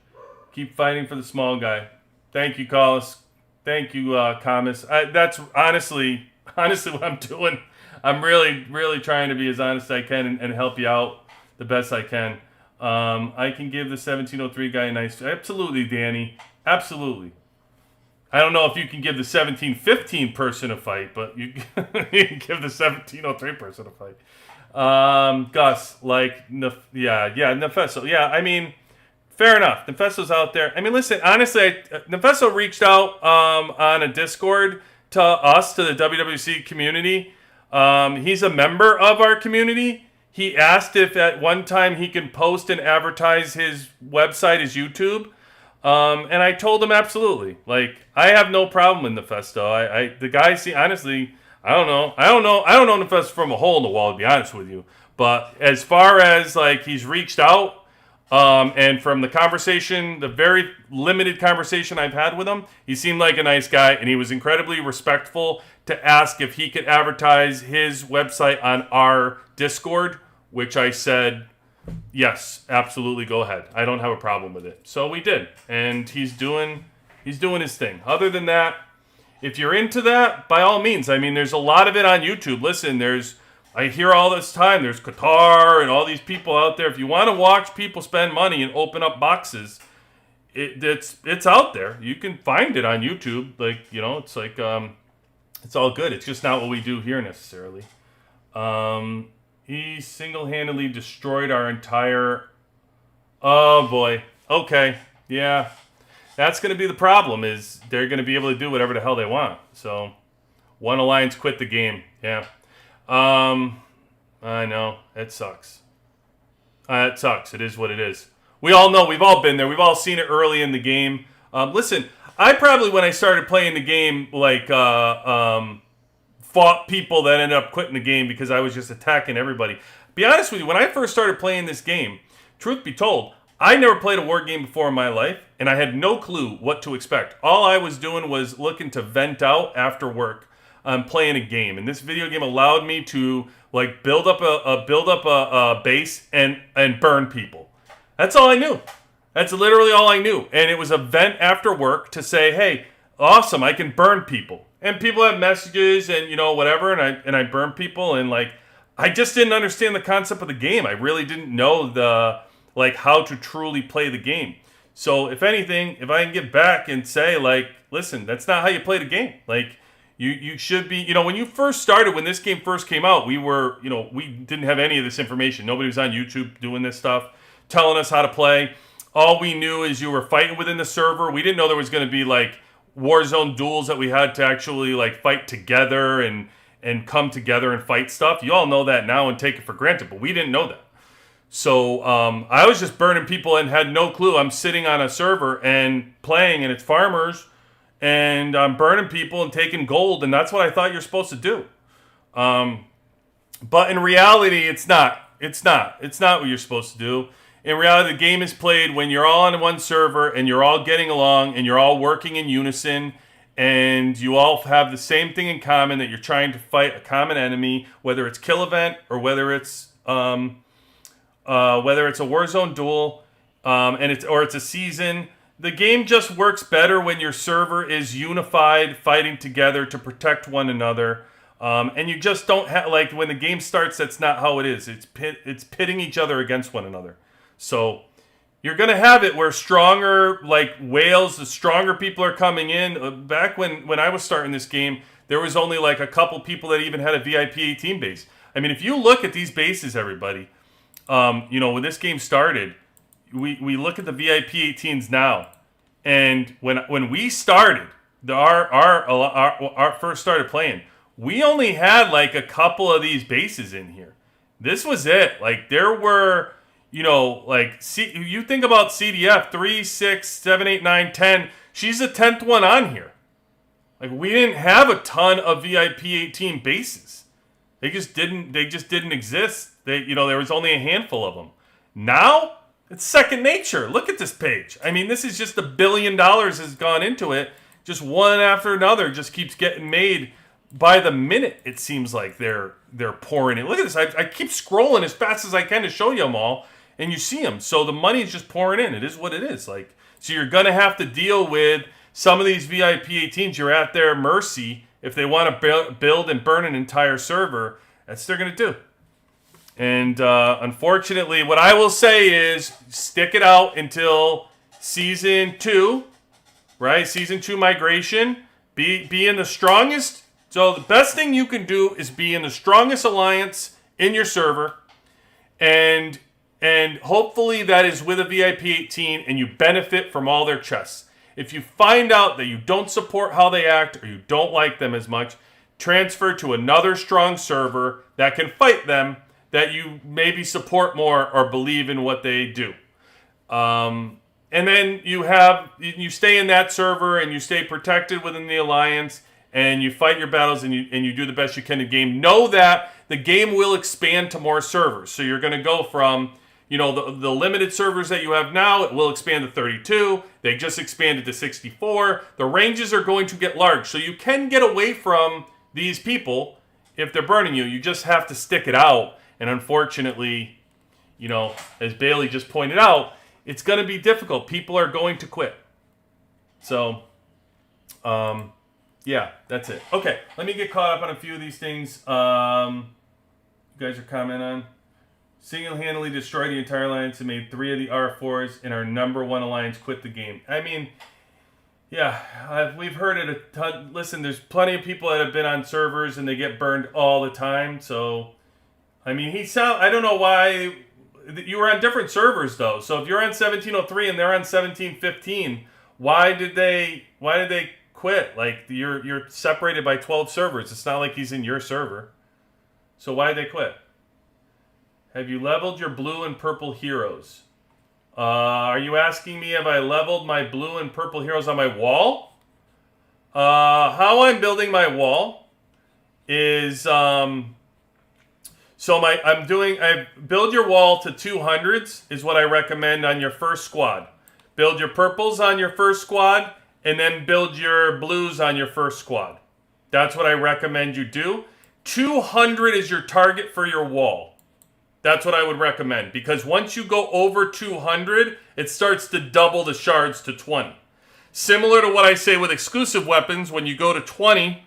Keep fighting for the small guy. Thank you, Collis. Thank you, Camus. That's honestly what I'm doing. I'm really, really trying to be as honest as I can and help you out the best I can. I can give the 1703 guy a nice... Absolutely, Danny. Absolutely. I don't know if you can give the 1715 person a fight, but you can give the 1703 person a fight. Gus, Nefeso. Yeah, I mean, fair enough. Nefeso's out there. I mean, listen, honestly, Nefeso reached out on a Discord to us, to the WWC community. He's a member of our community. He asked if at one time he can post and advertise his website, his YouTube. And I told him absolutely. Like, I have no problem with Nefesto. The guy, honestly, I don't know Nefesto from a hole in the wall, to be honest with you. But as far as, like, he's reached out, and from the conversation, the very limited conversation I've had with him, he seemed like a nice guy, and he was incredibly respectful to ask if he could advertise his website on our Discord, which I said, yes, absolutely, go ahead. I don't have a problem with it. So we did, and he's doing his thing. Other than that, if you're into that, by all means. I mean, there's a lot of it on YouTube. Listen, I hear all this time, there's Qatar and all these people out there. If you want to watch people spend money and open up boxes, it's out there. You can find it on YouTube. Like, it's like, it's all good. It's just not what we do here necessarily. He single-handedly destroyed our entire... Oh, boy. Okay. Yeah. That's going to be the problem, is they're going to be able to do whatever the hell they want. So, one alliance quit the game. Yeah. I know. It sucks. It sucks. It is what it is. We all know. We've all been there. We've all seen it early in the game. Listen, I probably, when I started playing the game, fought people that ended up quitting the game because I was just attacking everybody. Be honest with you, when I first started playing this game, truth be told, I never played a war game before in my life, and I had no clue what to expect. All I was doing was looking to vent out after work, playing a game, and this video game allowed me to build up a base and burn people. That's all I knew. That's literally all I knew, and it was a vent after work to say, "Hey, awesome! I can burn people." And people have messages and whatever, and I burn people, and I just didn't understand the concept of the game. I really didn't know how to truly play the game. So if anything, if I can get back and say listen, that's not how you play the game. You should be, when you first started, when this game first came out, we didn't have any of this information. Nobody was on YouTube doing this stuff, telling us how to play. All we knew is you were fighting within the server. We didn't know there was going to be Warzone duels that we had to actually fight together and come together and fight stuff. You all know that now and take it for granted, but we didn't know that. So I was just burning people and had no clue. I'm sitting on a server and playing, and it's farmers, and I'm burning people and taking gold, and that's what I thought you're supposed to do. But in reality, it's not. It's not what you're supposed to do. In reality, the game is played when you're all on one server and you're all getting along and you're all working in unison and you all have the same thing in common, that you're trying to fight a common enemy, whether it's kill event or whether it's a Warzone duel, and it's a season. The game just works better when your server is unified, fighting together to protect one another. And you just don't have when the game starts. That's not how it is. It's pitting each other against one another. So you're going to have it where stronger, whales, the stronger people are coming in. Back when I was starting this game, there was only a couple people that even had a VIP 18 base. I mean, if you look at these bases, everybody, when this game started, we look at the VIP 18s now. And when we started, our first started playing, we only had a couple of these bases in here. This was it. There were... you think about CDF, 3, 6, 7, 8, 9, 10. She's the 10th one on here. We didn't have a ton of VIP 18 bases. They just didn't exist. There was only a handful of them. Now, it's second nature. Look at this page. I mean, this is just $1 billion has gone into it. Just one after another just keeps getting made by the minute. It seems like they're pouring in. Look at this. I keep scrolling as fast as I can to show you them all. And you see them. So the money is just pouring in. It is what it is. So you're going to have to deal with some of these VIP 18s. You're at their mercy. If they want to build and burn an entire server, that's what they're going to do. And unfortunately, what I will say is stick it out until Season 2, right? Season 2 migration. Be in the strongest. So the best thing you can do is be in the strongest alliance in your server. And hopefully that is with a VIP 18 and you benefit from all their chests. If you find out that you don't support how they act or you don't like them as much, transfer to another strong server that can fight them, that you maybe support more or believe in what they do. And then you stay in that server and you stay protected within the alliance and you fight your battles and you do the best you can in the game. Know that the game will expand to more servers. So you're going to go from... the limited servers that you have now, it will expand to 32. They just expanded to 64. The ranges are going to get large. So you can get away from these people if they're burning you. You just have to stick it out. And unfortunately, as Bailey just pointed out, it's going to be difficult. People are going to quit. So, Yeah, that's it. Okay, let me get caught up on a few of these things. You guys are commenting on. Single-handedly destroyed the entire alliance and made 3 of the R4s, and our number 1 alliance quit the game. I mean, yeah, we've heard it a ton. Listen, there's plenty of people that have been on servers and they get burned all the time. So, I mean, I don't know why. You were on different servers though. So if you're on 1703 and they're on 1715, why did they quit? Like you're separated by 12 servers. It's not like he's in your server. So why did they quit? Have you leveled your blue and purple heroes? Are you asking me if I leveled my blue and purple heroes on my wall? How I'm building my wall is I build your wall to 200s is what I recommend on your first squad. Build your purples on your first squad and then build your blues on your first squad. That's what I recommend you do. 200 is your target for your wall. That's what I would recommend, because once you go over 200, it starts to double the shards to 20. Similar to what I say with exclusive weapons, when you go to 20,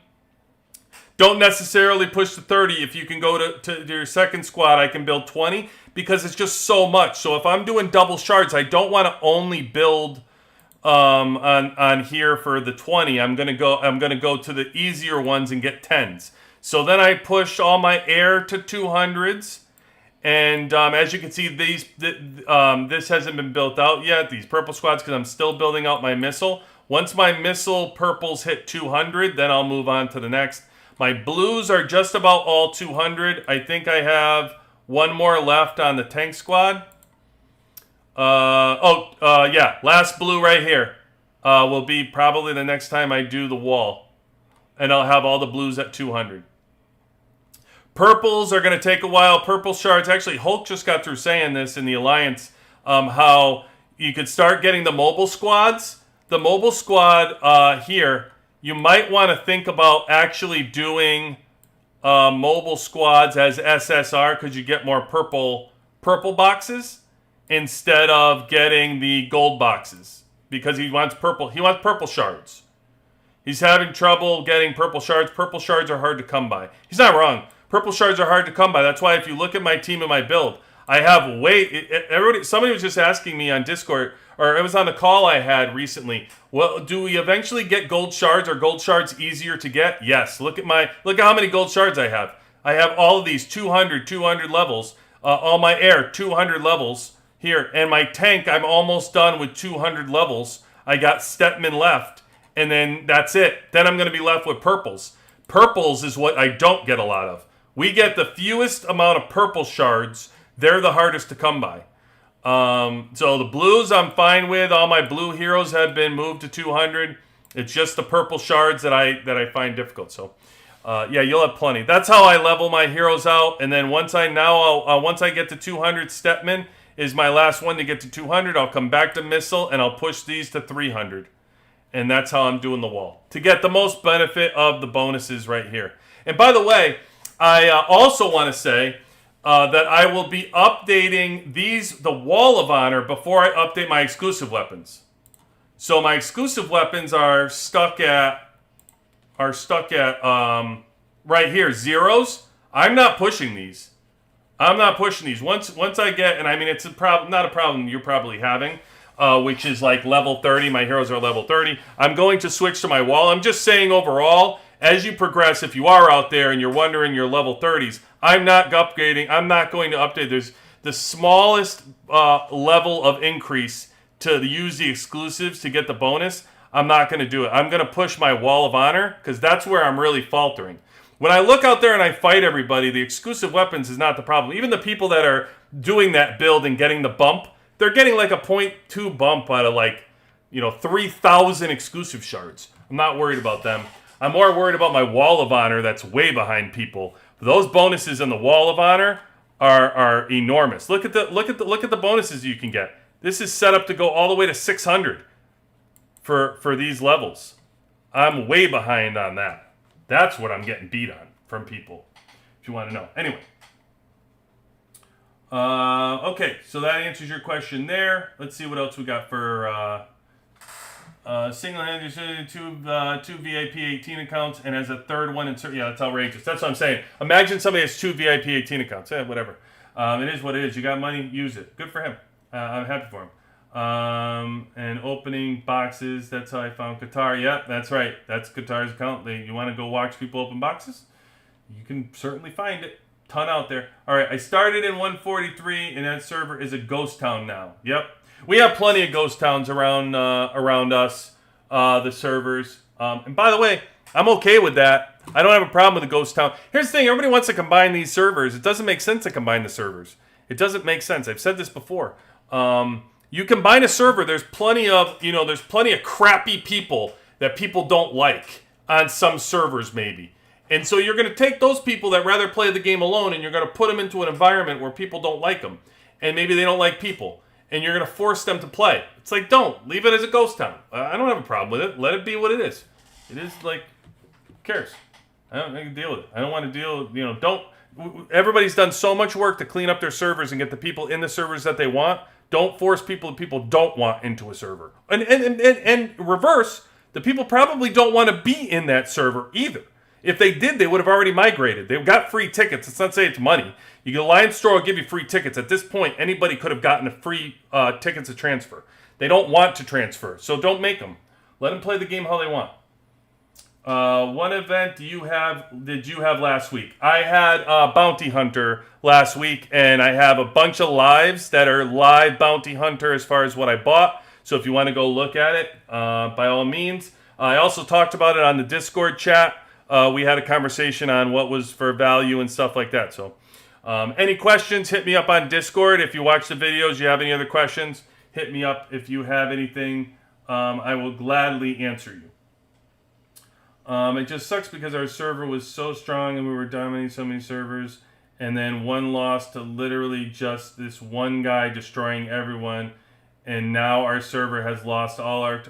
don't necessarily push to 30. If you can go to your second squad, I can build 20, because it's just so much. So if I'm doing double shards, I don't want to only build on here for the 20. I'm gonna go to the easier ones and get 10s. So then I push all my air to 200s. And as you can see, this hasn't been built out yet, these purple squads, because I'm still building out my missile. Once my missile purples hit 200, then I'll move on to the next. My blues are just about all 200. I think I have one more left on the tank squad. Yeah, last blue right here will be probably the next time I do the wall. And I'll have all the blues at 200. Purples are going to take a while. Purple shards. Actually, Hulk just got through saying this in the Alliance, how you could start getting the mobile squads. The mobile squad here, you might want to think about actually doing mobile squads as SSR, because you get more purple boxes instead of getting the gold boxes, because he wants purple shards. He's having trouble getting purple shards. Purple shards are hard to come by. He's not wrong. Purple shards are hard to come by. That's why if you look at my team and my build, I have somebody was just asking me on Discord, or it was on the call I had recently, well, do we eventually get gold shards? Are gold shards easier to get? Yes. Look at how many gold shards I have. I have all of these 200 levels. All my air, 200 levels here. And my tank, I'm almost done with 200 levels. I got Stetman left. And then that's it. Then I'm going to be left with purples. Purples is what I don't get a lot of. We get the fewest amount of purple shards. They're the hardest to come by. So the blues I'm fine with. All my blue heroes have been moved to 200. It's just the purple shards that I find difficult. So yeah, you'll have plenty. That's how I level my heroes out. And then once I get to 200, Stetman is my last one to get to 200. I'll come back to missile and I'll push these to 300. And that's how I'm doing the wall, to get the most benefit of the bonuses right here. And by the way, I also want to say that I will be updating the Wall of Honor before I update my exclusive weapons. So my exclusive weapons are stuck at right here, zeros. I'm not pushing these. Once I get, and I mean it's not a problem you're probably having, which is like level 30. My heroes are level 30. I'm going to switch to my wall. I'm just saying overall, as you progress, if you are out there and you're wondering your level 30s, I'm not upgrading. I'm not going to update. There's the smallest level of increase to use the exclusives to get the bonus. I'm not going to do it. I'm going to push my Wall of Honor, because that's where I'm really faltering. When I look out there and I fight everybody, the exclusive weapons is not the problem. Even the people that are doing that build and getting the bump, they're getting like a 0.2 bump out of 3,000 exclusive shards. I'm not worried about them. I'm more worried about my Wall of Honor that's way behind people. Those bonuses in the Wall of Honor are enormous. Look at the bonuses you can get. This is set up to go all the way to 600 for these levels. I'm way behind on that. That's what I'm getting beat on from people, if you want to know. Anyway. Okay, so that answers your question there. Let's see what else we got for Single-handed two VIP 18 accounts and has a third one. Yeah, that's outrageous. That's what I'm saying. Imagine somebody has two VIP 18 accounts. Whatever. It is what it is. You got money, use it. Good for him. I'm happy for him. And opening boxes. That's how I found Qatar. Yeah, that's right. That's Qatar's account. You want to go watch people open boxes? You can certainly find it. Ton out there. All right, I started in 143, and that server is a ghost town now. Yep. We have plenty of ghost towns around us, the servers. And by the way, I'm okay with that. I don't have a problem with a ghost town. Here's the thing. Everybody wants to combine these servers. It doesn't make sense to combine the servers. It doesn't make sense. I've said this before. You combine a server, there's plenty of crappy people that people don't like on some servers maybe. And so you're going to take those people that rather play the game alone and you're going to put them into an environment where people don't like them. And maybe they don't like people. And you're going to force them to play. It's like, don't. Leave it as a ghost town. I don't have a problem with it. Let it be what it is. It is like, who cares? I can deal with it. I don't want to deal with, don't. Everybody's done so much work to clean up their servers and get the people in the servers that they want. Don't force people that people don't want into a server. And reverse, the people probably don't want to be in that server either. If they did, they would have already migrated. They've got free tickets. Let's not say it's money. You get a Alliance store will give you free tickets. At this point, anybody could have gotten a free tickets to transfer. They don't want to transfer, so don't make them. Let them play the game how they want. What event did you have last week? I had Bounty Hunter last week, and I have a bunch of lives that are live Bounty Hunter as far as what I bought. So if you want to go look at it, by all means. I also talked about it on the Discord chat. We had a conversation on what was for value and stuff like that. So any questions, hit me up on Discord. If you watch the videos, you have any other questions, hit me up. If you have anything, I will gladly answer you. It just sucks because our server was so strong and we were dominating so many servers. And then one loss to literally just this one guy destroying everyone. And now our server has lost all our...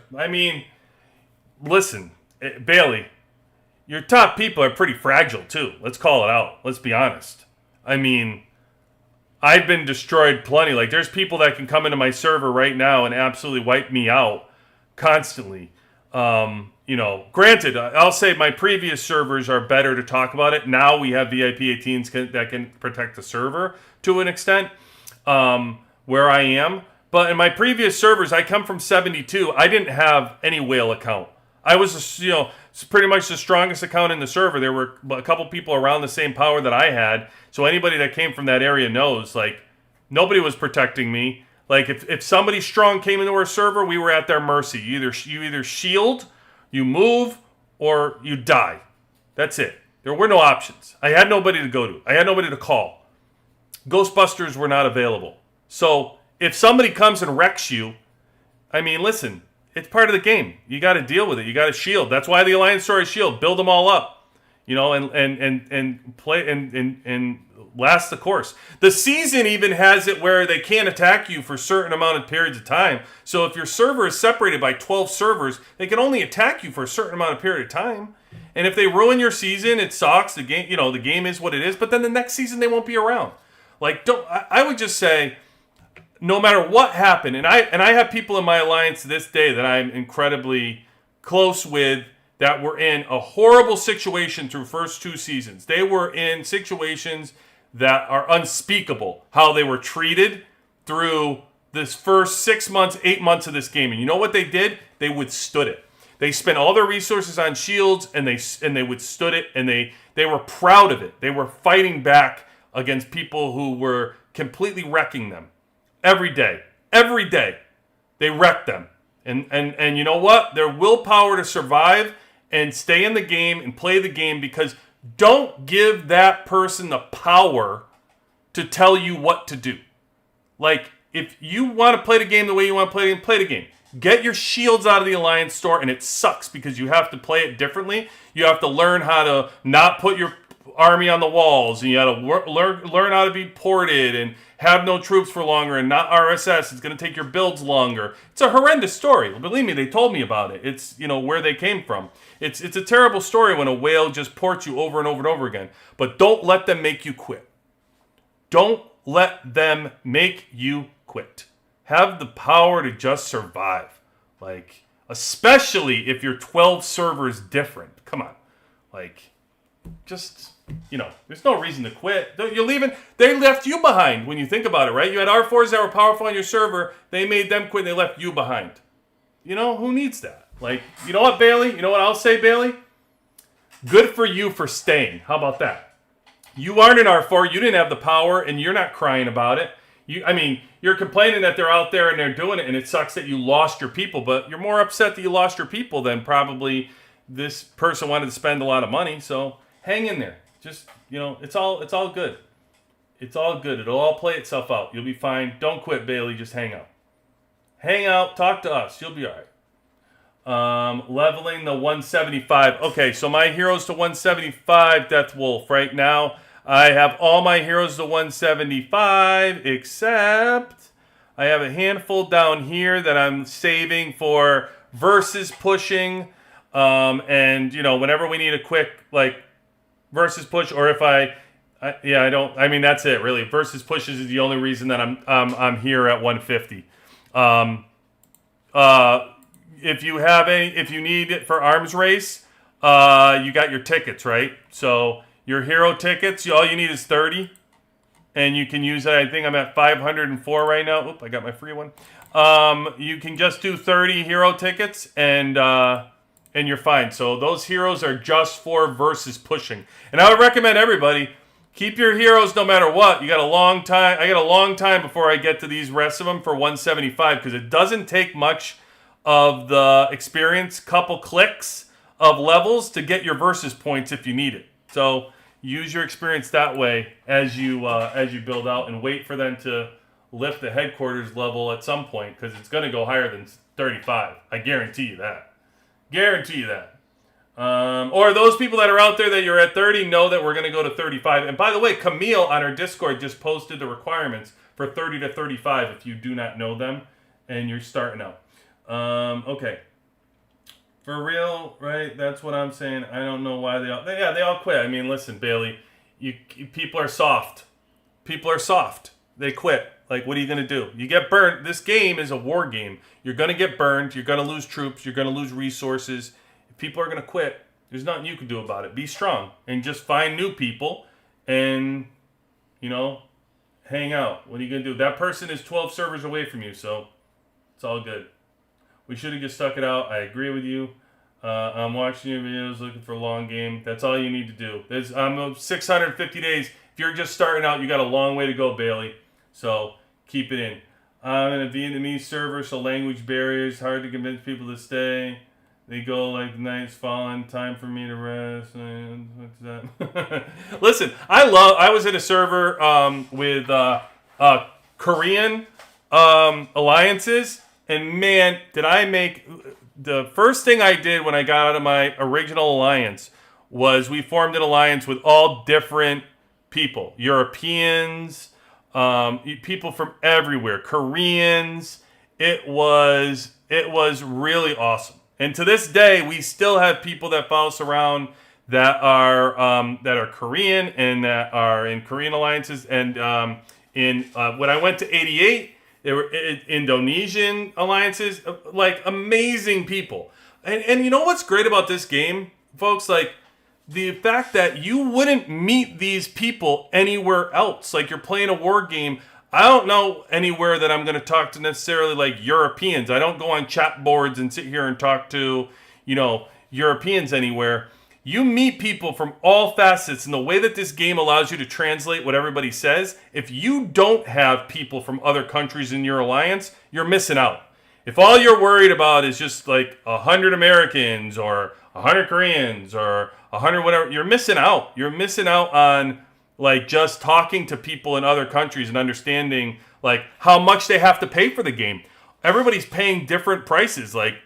listen, Bailey, your top people are pretty fragile too. Let's call it out. Let's be honest. I've been destroyed plenty. Like, there's people that can come into my server right now and absolutely wipe me out constantly. Granted, I'll say my previous servers are better to talk about it. Now we have VIP 18s that can protect the server to an extent, where I am. But in my previous servers, I come from 72. I didn't have any whale account. I was, pretty much the strongest account in the server. There were a couple people around the same power that I had. So anybody that came from that area knows, like, nobody was protecting me. Like, if somebody strong came into our server, we were at their mercy. You either shield, you move, or you die. That's it. There were no options. I had nobody to go to. I had nobody to call. Ghostbusters were not available. So if somebody comes and wrecks you, listen, it's part of the game. You got to deal with it. You got to shield. That's why the Alliance Story shield. Build them all up, and play and last the course. The season even has it where they can't attack you for certain amount of periods of time. So if your server is separated by 12 servers, they can only attack you for a certain amount of period of time. And if they ruin your season, it sucks. The game, the game is what it is. But then the next season they won't be around. Like, I would just say, no matter what happened, and I have people in my alliance to this day that I'm incredibly close with that were in a horrible situation through first two seasons. They were in situations that are unspeakable, how they were treated through this first 6 months, 8 months of this game. And you know what they did? They withstood it. They spent all their resources on shields, and they withstood it, and they were proud of it. They were fighting back against people who were completely wrecking them. Every day, they wrecked them. And you know what? Their willpower to survive and stay in the game and play the game, because don't give that person the power to tell you what to do. Like, if you want to play the game the way you want to play the game. Get your shields out of the Alliance store, and it sucks because you have to play it differently. You have to learn how to not put your army on the walls, and you got to learn how to be ported and have no troops for longer and not RSS. It's going to take your builds longer. It's a horrendous story. Believe me, they told me about it. It's, where they came from. It's a terrible story when a whale just ports you over and over and over again. But don't let them make you quit. Don't let them make you quit. Have the power to just survive. Like, especially if you're 12 servers different. Come on, like, just, there's no reason to quit. You're leaving. They left you behind when you think about it, right? You had R4s that were powerful on your server. They made them quit and they left you behind. Who needs that? Like, you know what, Bailey? You know what I'll say, Bailey? Good for you for staying. How about that? You aren't an R4. You didn't have the power, and you're not crying about it. You're complaining that they're out there and they're doing it, and it sucks that you lost your people, but you're more upset that you lost your people than probably this person wanted to spend a lot of money. So hang in there. Just, it's all good. It's all good. It'll all play itself out. You'll be fine. Don't quit, Bailey. Just hang out. Hang out. Talk to us. You'll be all right. Leveling the 175. Okay, so my heroes to 175, Death Wolf. Right now, I have all my heroes to 175, except I have a handful down here that I'm saving for versus pushing. And, whenever we need a quick, versus push, or if that's it, really. Versus pushes is the only reason that I'm here at 150. If you need it for arms race, you got your tickets, right? So your hero tickets, all you need is 30, and you can use it. I think I'm at 504 right now. Oop, I got my free one. You can just do 30 hero tickets, and you're fine. So those heroes are just for versus pushing. And I would recommend everybody keep your heroes no matter what. You got a long time. I got a long time before I get to these rest of them for 175 because it doesn't take much of the experience, couple clicks of levels to get your versus points if you need it. So use your experience that way as you build out, and wait for them to lift the headquarters level at some point because it's going to go higher than 35. I guarantee you that. Or those people that are out there that you're at 30 know that we're going to go to 35. And by the way, Camille on our Discord just posted the requirements for 30 to 35 if you do not know them and you're starting out. Okay. For real, right? That's what I'm saying. I don't know why they all quit. I mean, listen, Bailey, people are soft. They quit. Like, what are you going to do? You get burned. This game is a war game. You're going to get burned. You're going to lose troops. You're going to lose resources. If people are going to quit, there's nothing you can do about it. Be strong and just find new people and, hang out. What are you going to do? That person is 12 servers away from you, so it's all good. We should have just stuck it out. I agree with you. I'm watching your videos looking for a long game. That's all you need to do. I'm 650 days. If you're just starting out, you got a long way to go, Bailey. So keep it in. I'm in a Vietnamese server, so language barriers, hard to convince people to stay. They go like the night's falling, time for me to rest. What's that? Listen, I was in a server with Korean alliances, and man, did I make... The first thing I did when I got out of my original alliance was we formed an alliance with all different people. Europeans, people from everywhere, Koreans. It was really awesome. And to this day, we still have people that follow us around that are Korean and that are in Korean alliances. And when I went to 88, there were Indonesian alliances, like amazing people. And you know what's great about this game, folks? Like the fact that you wouldn't meet these people anywhere else. Like you're playing a war game. I don't know anywhere that I'm going to talk to necessarily like Europeans. I don't go on chat boards and sit here and talk to, Europeans anywhere. You meet people from all facets, and the way that this game allows you to translate what everybody says, if you don't have people from other countries in your alliance, you're missing out. If all you're worried about is just like 100 Americans or 100 Koreans or 100 whatever, you're missing out. You're missing out on like just talking to people in other countries and understanding like how much they have to pay for the game. Everybody's paying different prices like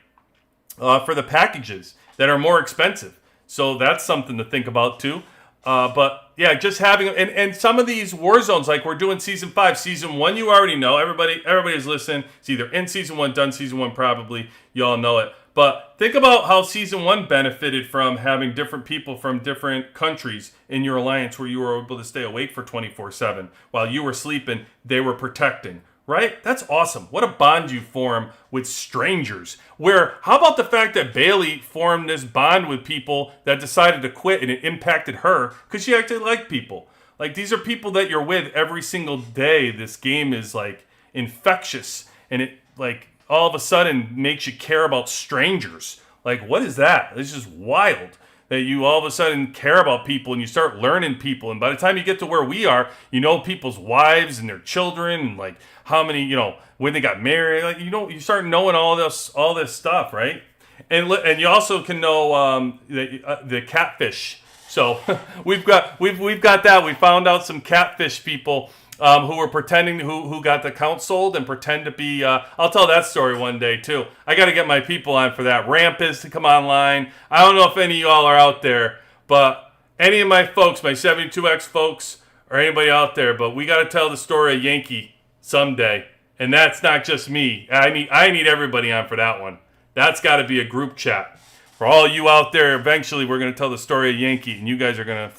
for the packages that are more expensive. So that's something to think about too. But yeah, just having and some of these war zones, like we're doing season 5, season 1, you already know. Everybody's listening. It's either in season 1, done season 1 probably. You all know it. But think about how season 1 benefited from having different people from different countries in your alliance where you were able to stay awake for 24/7. While you were sleeping, they were protecting, right? That's awesome. What a bond you form with strangers. How about the fact that Bailey formed this bond with people that decided to quit and it impacted her because she actually liked people. Like, these are people that you're with every single day. This game is, like, infectious. And it, like, all of a sudden makes you care about strangers. Like, what is that? It's just wild that you all of a sudden care about people and you start learning people. And by the time you get to where we are, you know people's wives and their children and, like, how many, when they got married. Like, you start knowing all this stuff, right? And you also can know the catfish. So we've got that. We found out some catfish people who were pretending who got the account sold and pretend to be. I'll tell that story one day too. I got to get my people on for that. Ramp is to come online. I don't know if any of y'all are out there, but any of my folks, my 72X folks, or anybody out there, but we got to tell the story of Yankee someday, and that's not just me. I need everybody on for that one. That's got to be a group chat. For all you out there, eventually we're going to tell the story of Yankee, and you guys are going to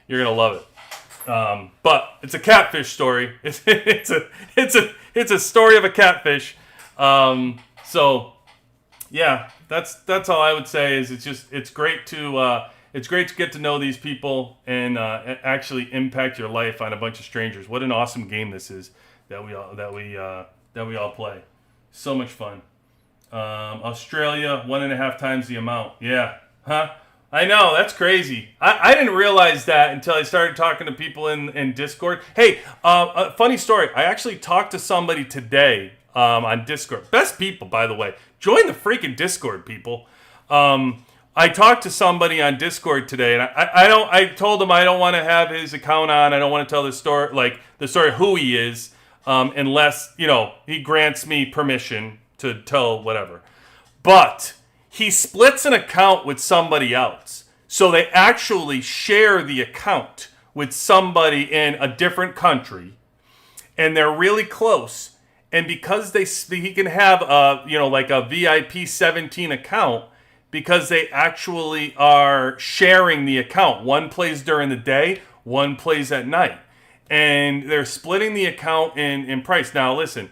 you're going to love it. But it's a catfish story. It's a story of a catfish. So yeah, that's all I would say. Is it's great to get to know these people and actually impact your life on a bunch of strangers. What an awesome game this is that we all play. So much fun. Australia, 1.5 times the amount. Yeah. Huh? I know, that's crazy. I didn't realize that until I started talking to people in Discord. Hey, a funny story. I actually talked to somebody today on Discord. Best people, by the way. Join the freaking Discord, people. I talked to somebody on Discord today, and I told him I don't want to have his account on. I don't want to tell the story, who he is, unless, he grants me permission to tell whatever. But he splits an account with somebody else. So they actually share the account with somebody in a different country, and they're really close. And because he can have a VIP 17 account, because they actually are sharing the account. One plays during the day, one plays at night. And they're splitting the account in price. Now listen,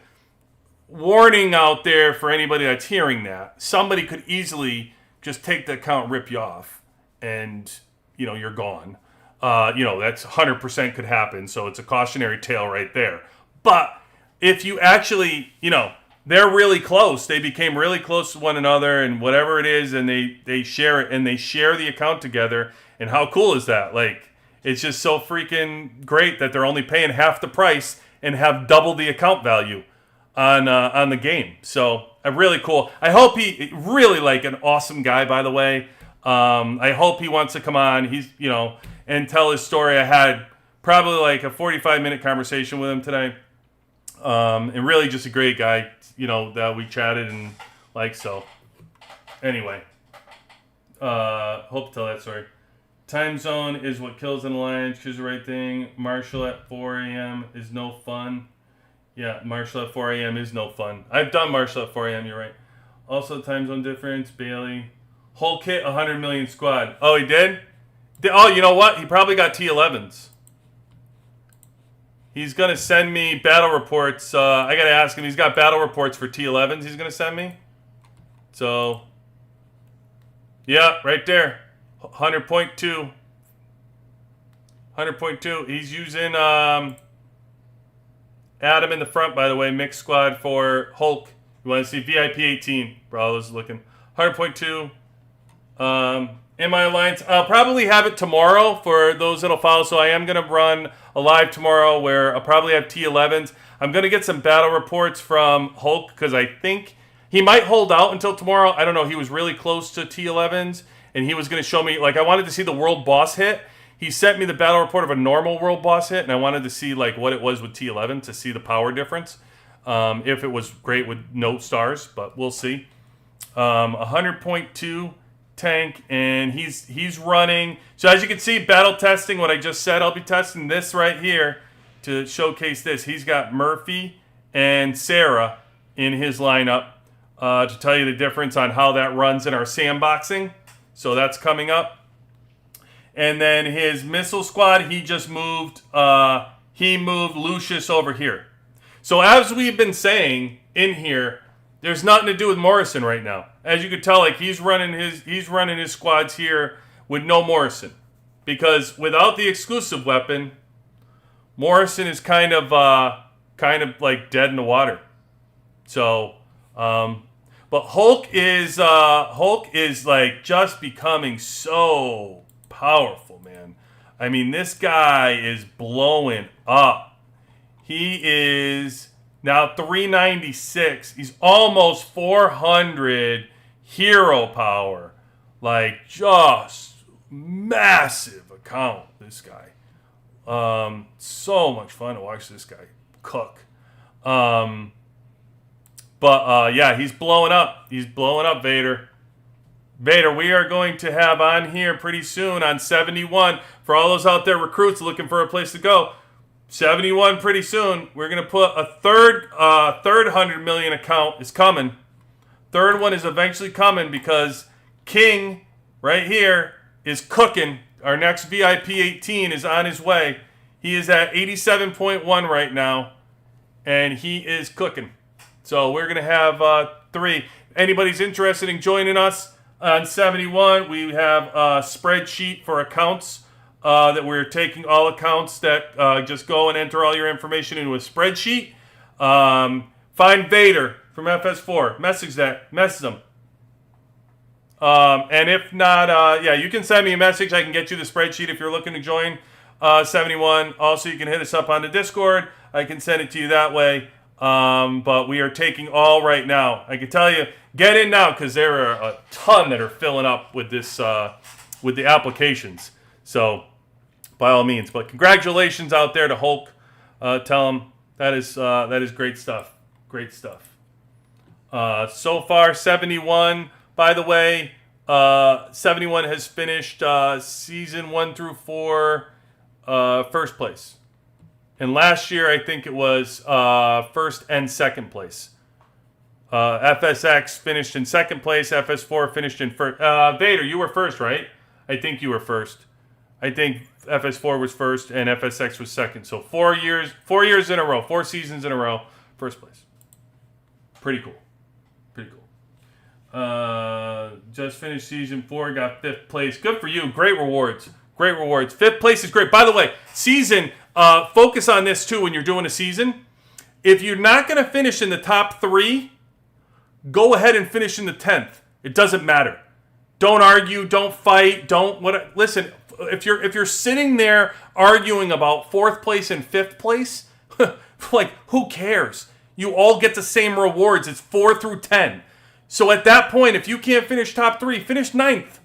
warning out there for anybody that's hearing that. Somebody could easily just take the account, rip you off, and, you're gone. That's 100% could happen, so it's a cautionary tale right there. But if you actually, they're really close. They became really close to one another and whatever it is, and they share it, and they share the account together. And how cool is that? Like, it's just so freaking great that they're only paying half the price and have double the account value on the game. So really cool. I hope he really an awesome guy, by the way. I hope he wants to come on. He's and tell his story. I had probably a 45-minute conversation with him today. And really just a great guy, that we chatted and so. Anyway, hope to tell that story. Time zone is what kills an alliance. Choose the right thing. Marshall at 4 a.m. is no fun. Yeah, Marshall at 4 a.m. is no fun. I've done Marshall at 4 a.m. You're right. Also, time zone difference. Bailey. Whole kit, 100 million squad. Oh, he did? Oh, you know what? He probably got T11s. He's going to send me battle reports. I got to ask him. He's got battle reports for T11s he's going to send me. So, yeah, right there. 100.2. 100.2. He's using Adam in the front, by the way. Mixed squad for Hulk. You want to see VIP 18. Brawlers is looking. 100.2. In my alliance, I'll probably have it tomorrow for those that'll follow. So I am going to run a live tomorrow where I'll probably have T11s. I'm going to get some battle reports from Hulk because I think he might hold out until tomorrow. I don't know. He was really close to T11s and he was going to show me, I wanted to see the world boss hit. He sent me the battle report of a normal world boss hit and I wanted to see what it was with T11 to see the power difference. If it was great with no stars, but we'll see. 100.2 tank, and he's running. So as you can see, battle testing what I just said. I'll be testing this right here to showcase this. He's got Murphy and Sarah in his lineup to tell you the difference on how that runs in our sandboxing. So that's coming up. And then his missile squad, he just moved. He moved Lucius over here. So as we've been saying in here, there's nothing to do with Morrison right now. As you can tell, like he's running his squads here with no Morrison, because without the exclusive weapon, Morrison is kind of like dead in the water. So, but Hulk is like just becoming so powerful, man. I mean, this guy is blowing up. He is now 396. He's almost 400 hero power. Like, just massive account, this guy. So much fun to watch this guy cook. Yeah, he's blowing up. He's blowing up, Vader. Vader, we are going to have on here pretty soon on 71. For all those out there recruits looking for a place to go, 71 pretty soon. We're going to put a third 100 million account is coming. Third one is eventually coming because King right here is cooking. Our next VIP 18 is on his way. He is at 87.1 right now, and he is cooking. So we're going to have 3. Anybody's interested in joining us on 71, we have a spreadsheet for accounts that we're taking all accounts that just go and enter all your information into a spreadsheet. Find Vader from FS4. Message them. And if not, you can send me a message. I can get you the spreadsheet if you're looking to join 71. Also, you can hit us up on the Discord. I can send it to you that way. But we are taking all right now. I can tell you, get in now because there are a ton that are filling up with this, with the applications. So, by all means. But congratulations out there to Hulk. Tell him that is great stuff. Great stuff. So far, 71. By the way, 71 has finished season 1 through 4 first place. And last year, I think it was first and second place. FSX finished in second place. FS4 finished in first. Vader, you were first, right? I think you were first. I think FS4 was first and FSX was second. So 4 years in a row, 4 seasons in a row, first place. Pretty cool. Just finished season 4, got 5th place. Good for you. Great rewards. 5th place is great. By the way, season, focus on this too when you're doing a season. If you're not going to finish in the top 3, go ahead and finish in the 10th. It doesn't matter. Don't argue. Don't fight. Listen, if you're sitting there arguing about 4th place and 5th place, like, who cares? You all get the same rewards. It's 4 through 10. So at that point, if you can't finish top 3, finish 9th.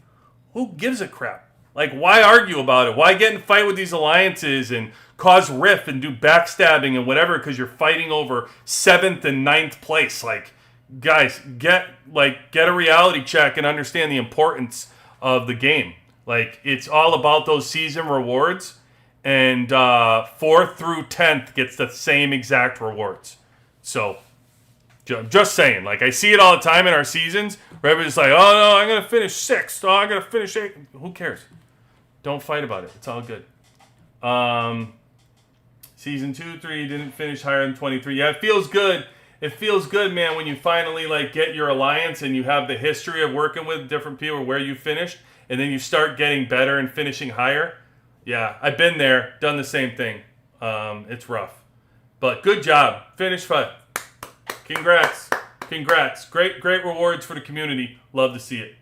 Who gives a crap? Like, why argue about it? Why get in a fight with these alliances and cause rift and do backstabbing and whatever because you're fighting over 7th and 9th place? Like, guys, get a reality check and understand the importance of the game. Like, it's all about those season rewards, and 4th through 10th gets the same exact rewards. So, just saying. Like, I see it all the time in our seasons where everybody's like, oh, no, I'm going to finish 6th. Oh, I'm going to finish 8th. Who cares? Don't fight about it. It's all good. Season 2, 3 didn't finish higher than 23. Yeah, it feels good. It feels good, man, when you finally get your alliance and you have the history of working with different people where you finished, and then you start getting better and finishing higher. Yeah, I've been there, done the same thing. It's rough. But good job. Finish 5. Congrats. Great rewards for the community. Love to see it.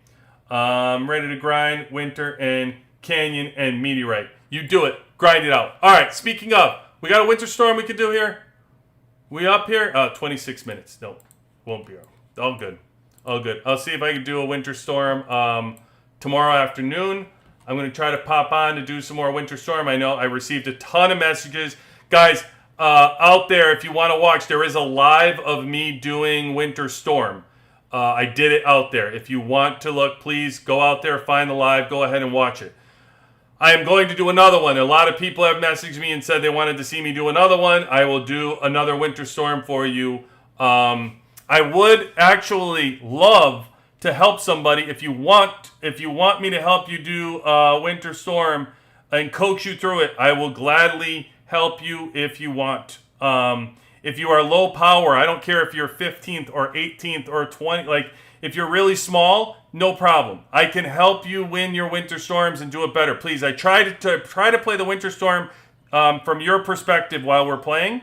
Ready to grind, winter, and canyon, and meteorite. You do it. Grind it out. All right, speaking of, we got a winter storm we could do here. We up here? 26 minutes. No, won't be. All good. I'll see if I can do a winter storm tomorrow afternoon. I'm going to try to pop on to do some more winter storm. I know I received a ton of messages. Guys, out there, if you want to watch, there is a live of me doing winter storm. I did it out there. If you want to look, please go out there, find the live, go ahead and watch it. I am going to do another one. A lot of people have messaged me and said they wanted to see me do another one. I will do another winter storm for you. I would actually love to help somebody. If you want me to help you do winter storm and coach you through it, I will gladly help you if you want. If you are low power, I don't care if you're 15th or 18th or 20th. Like, if you're really small, no problem. I can help you win your Winter Storms and do it better. Please, I try to play the Winter Storm from your perspective while we're playing.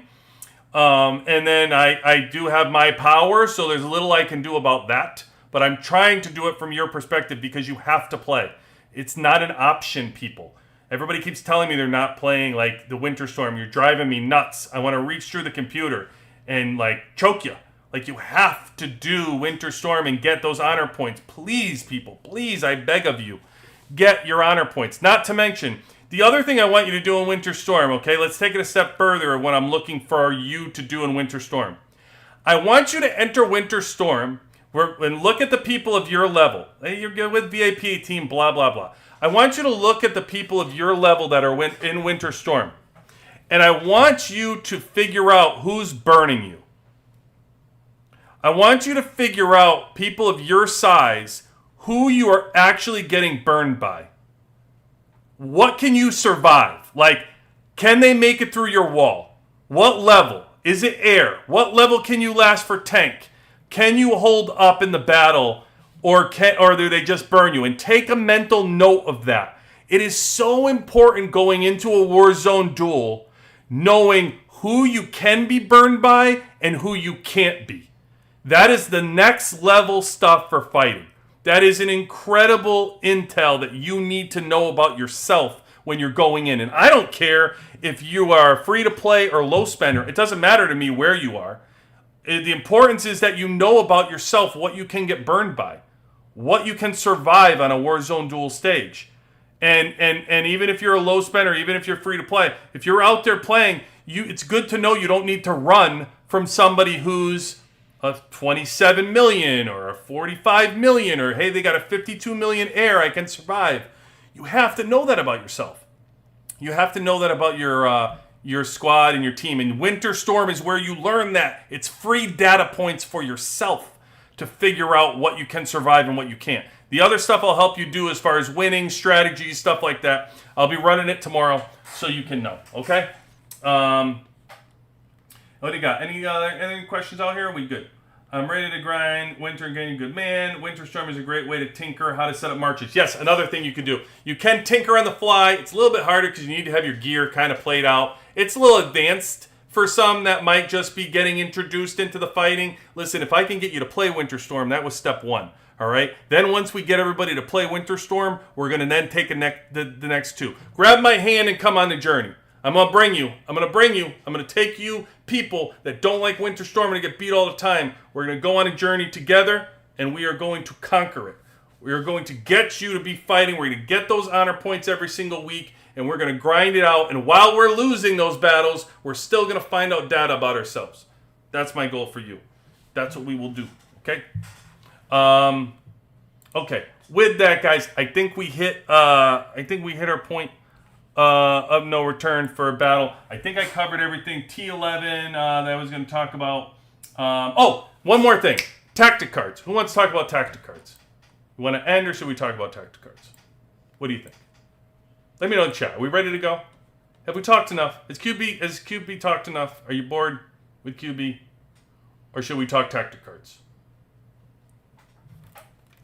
And then I do have my power, so there's little I can do about that. But I'm trying to do it from your perspective because you have to play. It's not an option, people. Everybody keeps telling me they're not playing like the Winter Storm. You're driving me nuts. I want to reach through the computer and like choke you. Like, you have to do Winter Storm and get those honor points. Please, people, please, I beg of you, get your honor points. Not to mention, the other thing I want you to do in Winter Storm, okay, let's take it a step further of what I'm looking for you to do in Winter Storm. I want you to enter Winter Storm and look at the people of your level. You're with VIP team, blah, blah, blah. I want you to look at the people of your level that are in Winter Storm. And I want you to figure out who's burning you. I want you to figure out people of your size who you are actually getting burned by. What can you survive? Like, can they make it through your wall? What level? Is it air? What level can you last for tank? Can you hold up in the battle, or do they just burn you? And take a mental note of that. It is so important going into a Warzone duel, knowing who you can be burned by and who you can't be. That is the next level stuff for fighting. That is an incredible intel that you need to know about yourself when you're going in. And I don't care if you are free to play or low spender. It doesn't matter to me where you are. The importance is that you know about yourself what you can get burned by, what you can survive on a Warzone duel stage. And even if you're a low spender, even if you're free to play, if you're out there playing, it's good to know you don't need to run from somebody who's a 27 million or a 45 million, or hey, they got a 52 million air, I can survive. You have to know that about yourself. You have to know that about your squad and your team. And Winter Storm is where you learn that. It's free data points for yourself to figure out what you can survive and what you can't. The other stuff I'll help you do as far as winning, strategies, stuff like that, I'll be running it tomorrow so you can know, okay? What do you got? Any questions out here? Are we good? I'm ready to grind. Winter and getting a good man. Winter Storm is a great way to tinker how to set up marches. Yes, another thing you can do. You can tinker on the fly. It's a little bit harder because you need to have your gear kind of played out. It's a little advanced for some that might just be getting introduced into the fighting. Listen, if I can get you to play Winter Storm, that was step one. All right? Then once we get everybody to play Winter Storm, we're going to then take the next two. Grab my hand and come on the journey. I'm going to bring you. I'm going to take you, people that don't like Winter Storm and get beat all the time. We're going to go on a journey together, and we are going to conquer it. We are going to get you to be fighting. We're going to get those honor points every single week, and we're going to grind it out. And while we're losing those battles, we're still going to find out data about ourselves. That's my goal for you. That's what we will do. Okay? Okay. With that, guys, I think we hit our point of no return for a battle. I think I covered everything. T11 that I was going to talk about. One more thing. Tactic cards. Who wants to talk about tactic cards? You want to end, or should we talk about tactic cards? What do you think? Let me know in the chat. Are we ready to go? Have we talked enough? Has QB talked enough? Are you bored with QB? Or should we talk tactic cards?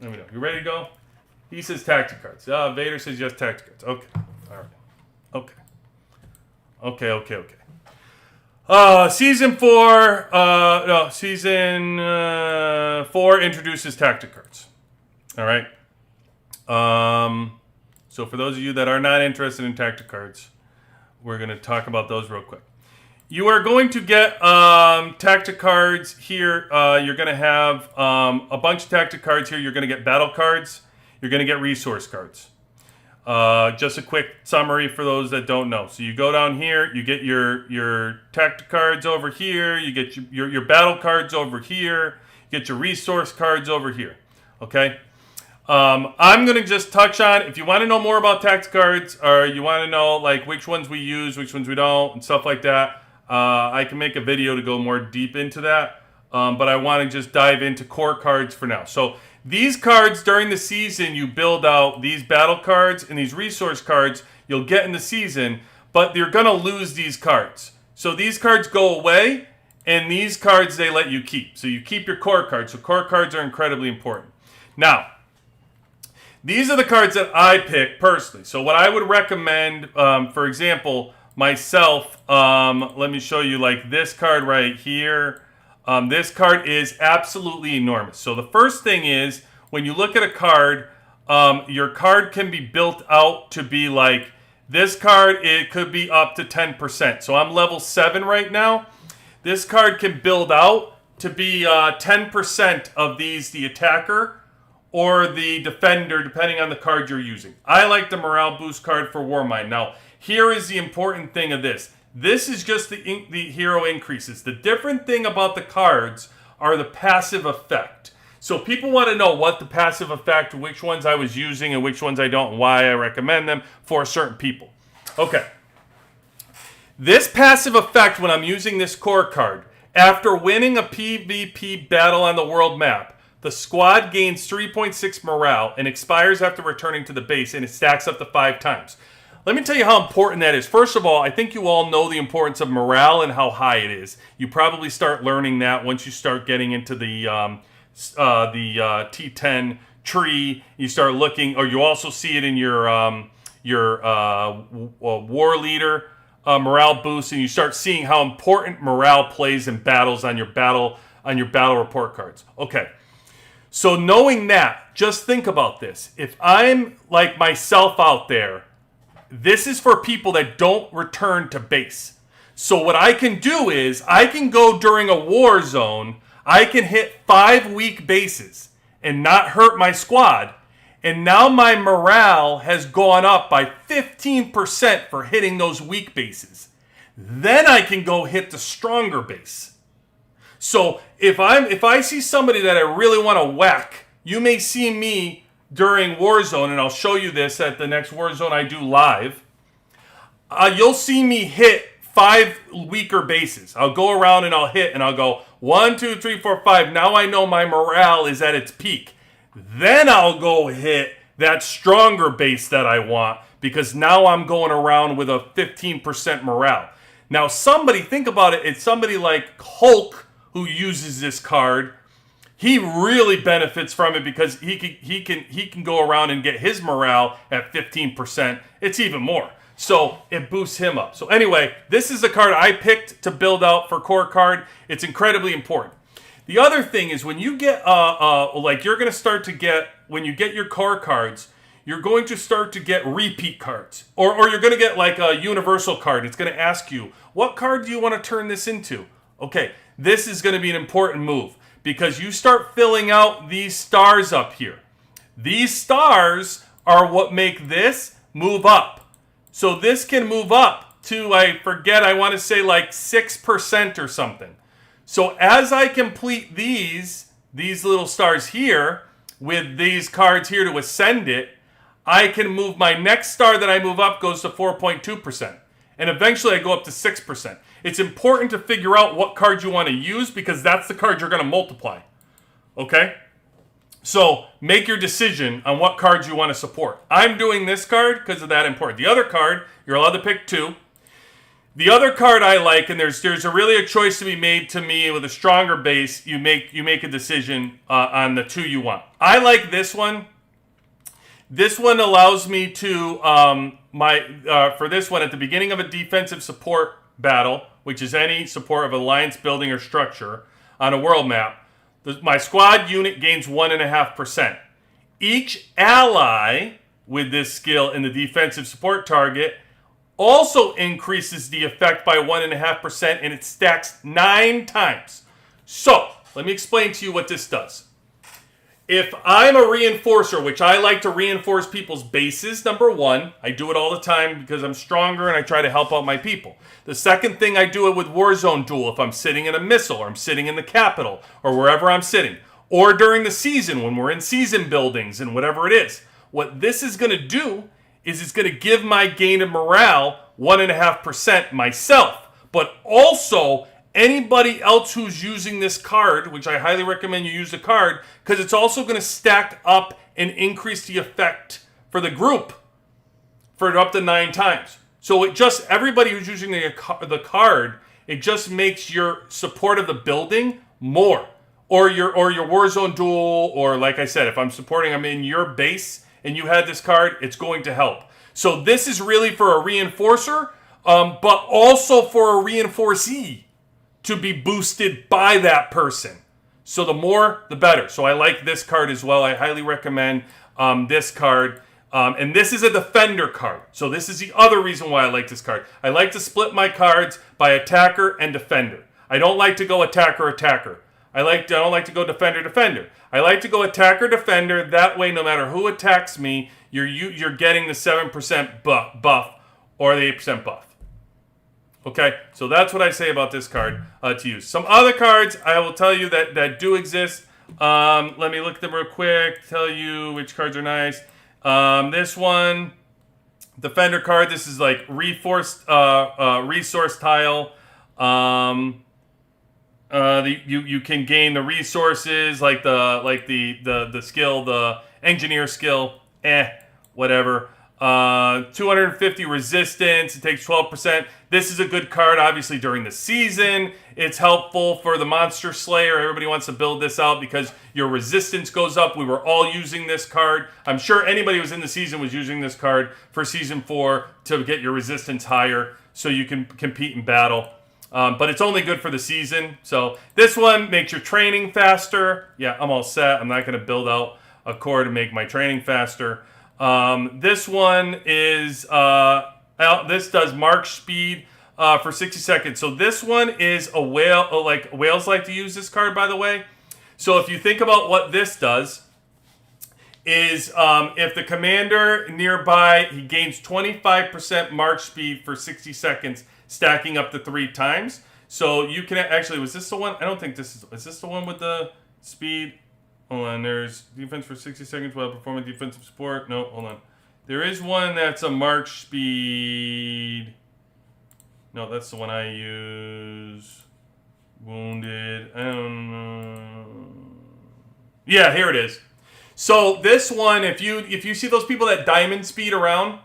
Let me know. You ready to go? He says tactic cards. Vader says yes, tactic cards. Okay. All right. Okay. Season 4 introduces tactic cards. All right. So for those of you that are not interested in tactic cards, we're going to talk about those real quick. You are going to get tactic cards here. You're going to have a bunch of tactic cards here. You're going to get battle cards. You're going to get resource cards. Just a quick summary for those that don't know. So you go down here, you get your tactic cards over here, you get your battle cards over here, you get your resource cards over here. Okay? I'm going to just touch on, if you want to know more about tactic cards, or you want to know like which ones we use, which ones we don't, and stuff like that, I can make a video to go more deep into that. But I want to just dive into core cards for now. So these cards during the season, you build out these battle cards and these resource cards you'll get in the season, but you're going to lose these cards. So these cards go away, And these cards they let you keep. So you keep your core cards. So core cards are incredibly important. Now, these are the cards that I pick personally. So what I would recommend, for example, myself, let me show you like this card right here. This card is absolutely enormous. So the first thing is, when you look at a card, your card can be built out to be like, this card, it could be up to 10%. So I'm level 7 right now. This card can build out to be 10% of these, the attacker or the defender, depending on the card you're using. I like the morale boost card for Warmind. Now, here is the important thing of this. This is just the hero increases. The different thing about the cards are the passive effect. So people want to know what the passive effect, which ones I was using and which ones I don't, and why I recommend them for certain people. Okay. This passive effect, when I'm using this core card, after winning a PvP battle on the world map, the squad gains 3.6 morale and expires after returning to the base, and it stacks up to 5 times. Let me tell you how important that is. First of all, I think you all know the importance of morale and how high it is. You probably start learning that once you start getting into the T10 tree. You start looking, or you also see it in your war leader morale boost, and you start seeing how important morale plays in battles on your battle report cards. Okay, so knowing that, just think about this. If I'm like myself out there, this is for people that don't return to base. So what I can do is I can go during a war zone. I can hit 5 weak bases and not hurt my squad. And now my morale has gone up by 15% for hitting those weak bases. Then I can go hit the stronger base. So if I see somebody that I really want to whack, you may see me during Warzone, and I'll show you this at the next Warzone I do live. You'll see me hit 5 weaker bases. I'll go around and I'll hit and I'll go 1, 2, 3, 4, 5. Now I know my morale is at its peak. Then I'll go hit that stronger base that I want, because now I'm going around with a 15% morale. Now think about it, it's somebody like Hulk who uses this card. He really benefits from it because he can go around and get his morale at 15%. It's even more. So it boosts him up. So anyway, this is the card I picked to build out for core card. It's incredibly important. The other thing is when you get, you're going to start to get, when you get your core cards, you're going to start to get repeat cards. Or you're going to get like a universal card. It's going to ask you, what card do you want to turn this into? Okay, this is going to be an important move, because you start filling out these stars up here. These stars are what make this move up. So this can move up to, I want to say like 6% or something. So as I complete these little stars here, with these cards here to ascend it, I can move, my next star that I move up goes to 4.2%. And eventually I go up to 6%. It's important to figure out what card you want to use, because that's the card you're going to multiply. Okay? So make your decision on what cards you want to support. I'm doing this card because of that important. The other card, you're allowed to pick 2. The other card I like, and there's really a choice to be made to me with a stronger base. You make a decision on the 2 you want. I like this one. This one allows me to for this one, at the beginning of a defensive support battle, which is any support of alliance building or structure on a world map, my squad unit gains 1.5%. Each ally with this skill in the defensive support target also increases the effect by 1.5%, and it stacks 9 times. So, let me explain to you what this does. If I'm a reinforcer, which I like to reinforce people's bases, number 1, I do it all the time because I'm stronger and I try to help out my people. The second thing, I do it with Warzone Duel if I'm sitting in a missile, or I'm sitting in the capital, or wherever I'm sitting. Or during the season when we're in season buildings and whatever it is. What this is going to do is it's going to give my gain of morale 1.5% myself. But also anybody else who's using this card, which I highly recommend you use the card, because it's also going to stack up and increase the effect for the group for up to 9 times. So everybody who's using the card It just makes your support of the building more. Or your Warzone duel, or like I said, if I'm in your base and you had this card, it's going to help. So this is really for a reinforcer, but also for a reinforcee to be boosted by that person. So the more, the better. So I like this card as well. I highly recommend this card. And this is a defender card. So this is the other reason why I like this card. I like to split my cards by attacker and defender. I don't like to go attacker. I don't like to go defender. I like to go attacker-defender. That way, no matter who attacks me, you're getting the 7% buff or the 8% buff. Okay, so that's what I say about this card to use. Some other cards I will tell you that do exist. Let me look at them real quick, tell you which cards are nice. This one, defender card. This is like resource tile. You can gain the resources like the skill, the engineer skill, whatever. 250 resistance. It takes 12%. This is a good card, obviously, during the season. It's helpful for the Monster Slayer. Everybody wants to build this out because your resistance goes up. We were all using this card. I'm sure anybody who was in the season was using this card for Season 4 to get your resistance higher so you can compete in battle. But it's only good for the season. So this one makes your training faster. Yeah, I'm all set. I'm not going to build out a core to make my training faster. This one is this does march speed for 60 seconds. So this one is a whale. Like whales like to use this card, by the way. So if you think about what this does, is if the commander nearby, he gains 25% march speed for 60 seconds, stacking up to 3 times. So you can actually, was this the one? I don't think this is this the one with the speed? Hold on, there's defense for 60 seconds while performing defensive support. No, hold on. There is one that's a march speed. No, that's the one I use. Wounded. I don't know. Yeah, here it is. So this one, if you see those people that diamond speed around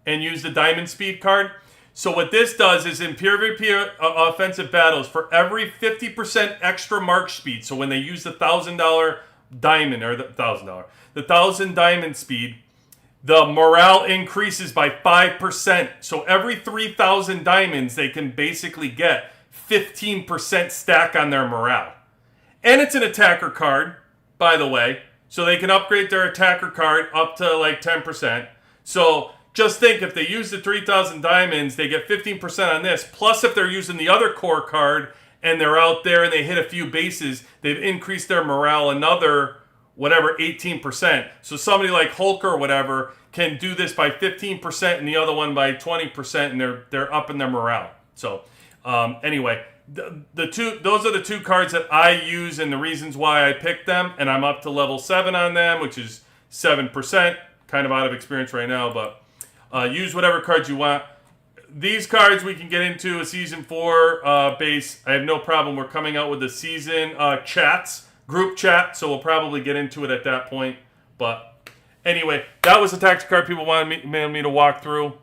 and use the diamond speed card, so what this does is in PvP offensive battles, for every 50% extra march speed, so when they use the $1,000 diamond, or the $1,000 diamond speed, the morale increases by 5%. So every 3,000 diamonds, they can basically get 15% stack on their morale. And it's an attacker card, by the way, so they can upgrade their attacker card up to like 10%. So just think, if they use the 3,000 diamonds, they get 15% on this. Plus, if they're using the other core card and they're out there and they hit a few bases, they've increased their morale another, 18%. So somebody like Hulk or whatever can do this by 15% and the other one by 20%, and they're up in their morale. So anyway, those are the two cards that I use and the reasons why I picked them, and I'm up to level 7 on them, which is 7%. Kind of out of experience right now, but use whatever cards you want. These cards we can get into a Season 4 base. I have no problem. We're coming out with the season group chat, so we'll probably get into it at that point. But anyway, that was the tactic card people wanted me to walk through.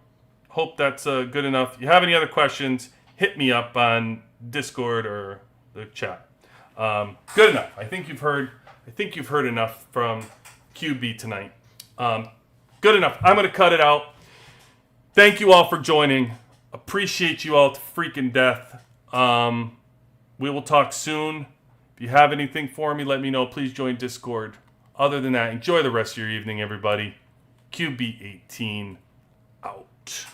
Hope that's good enough. If you have any other questions, hit me up on Discord or the chat. Good enough. I think you've heard enough from QB tonight. Good enough. I'm going to cut it out. Thank you all for joining. Appreciate you all to freaking death. We will talk soon. If you have anything for me, let me know. Please join Discord. Other than that, enjoy the rest of your evening, everybody. QB18 out.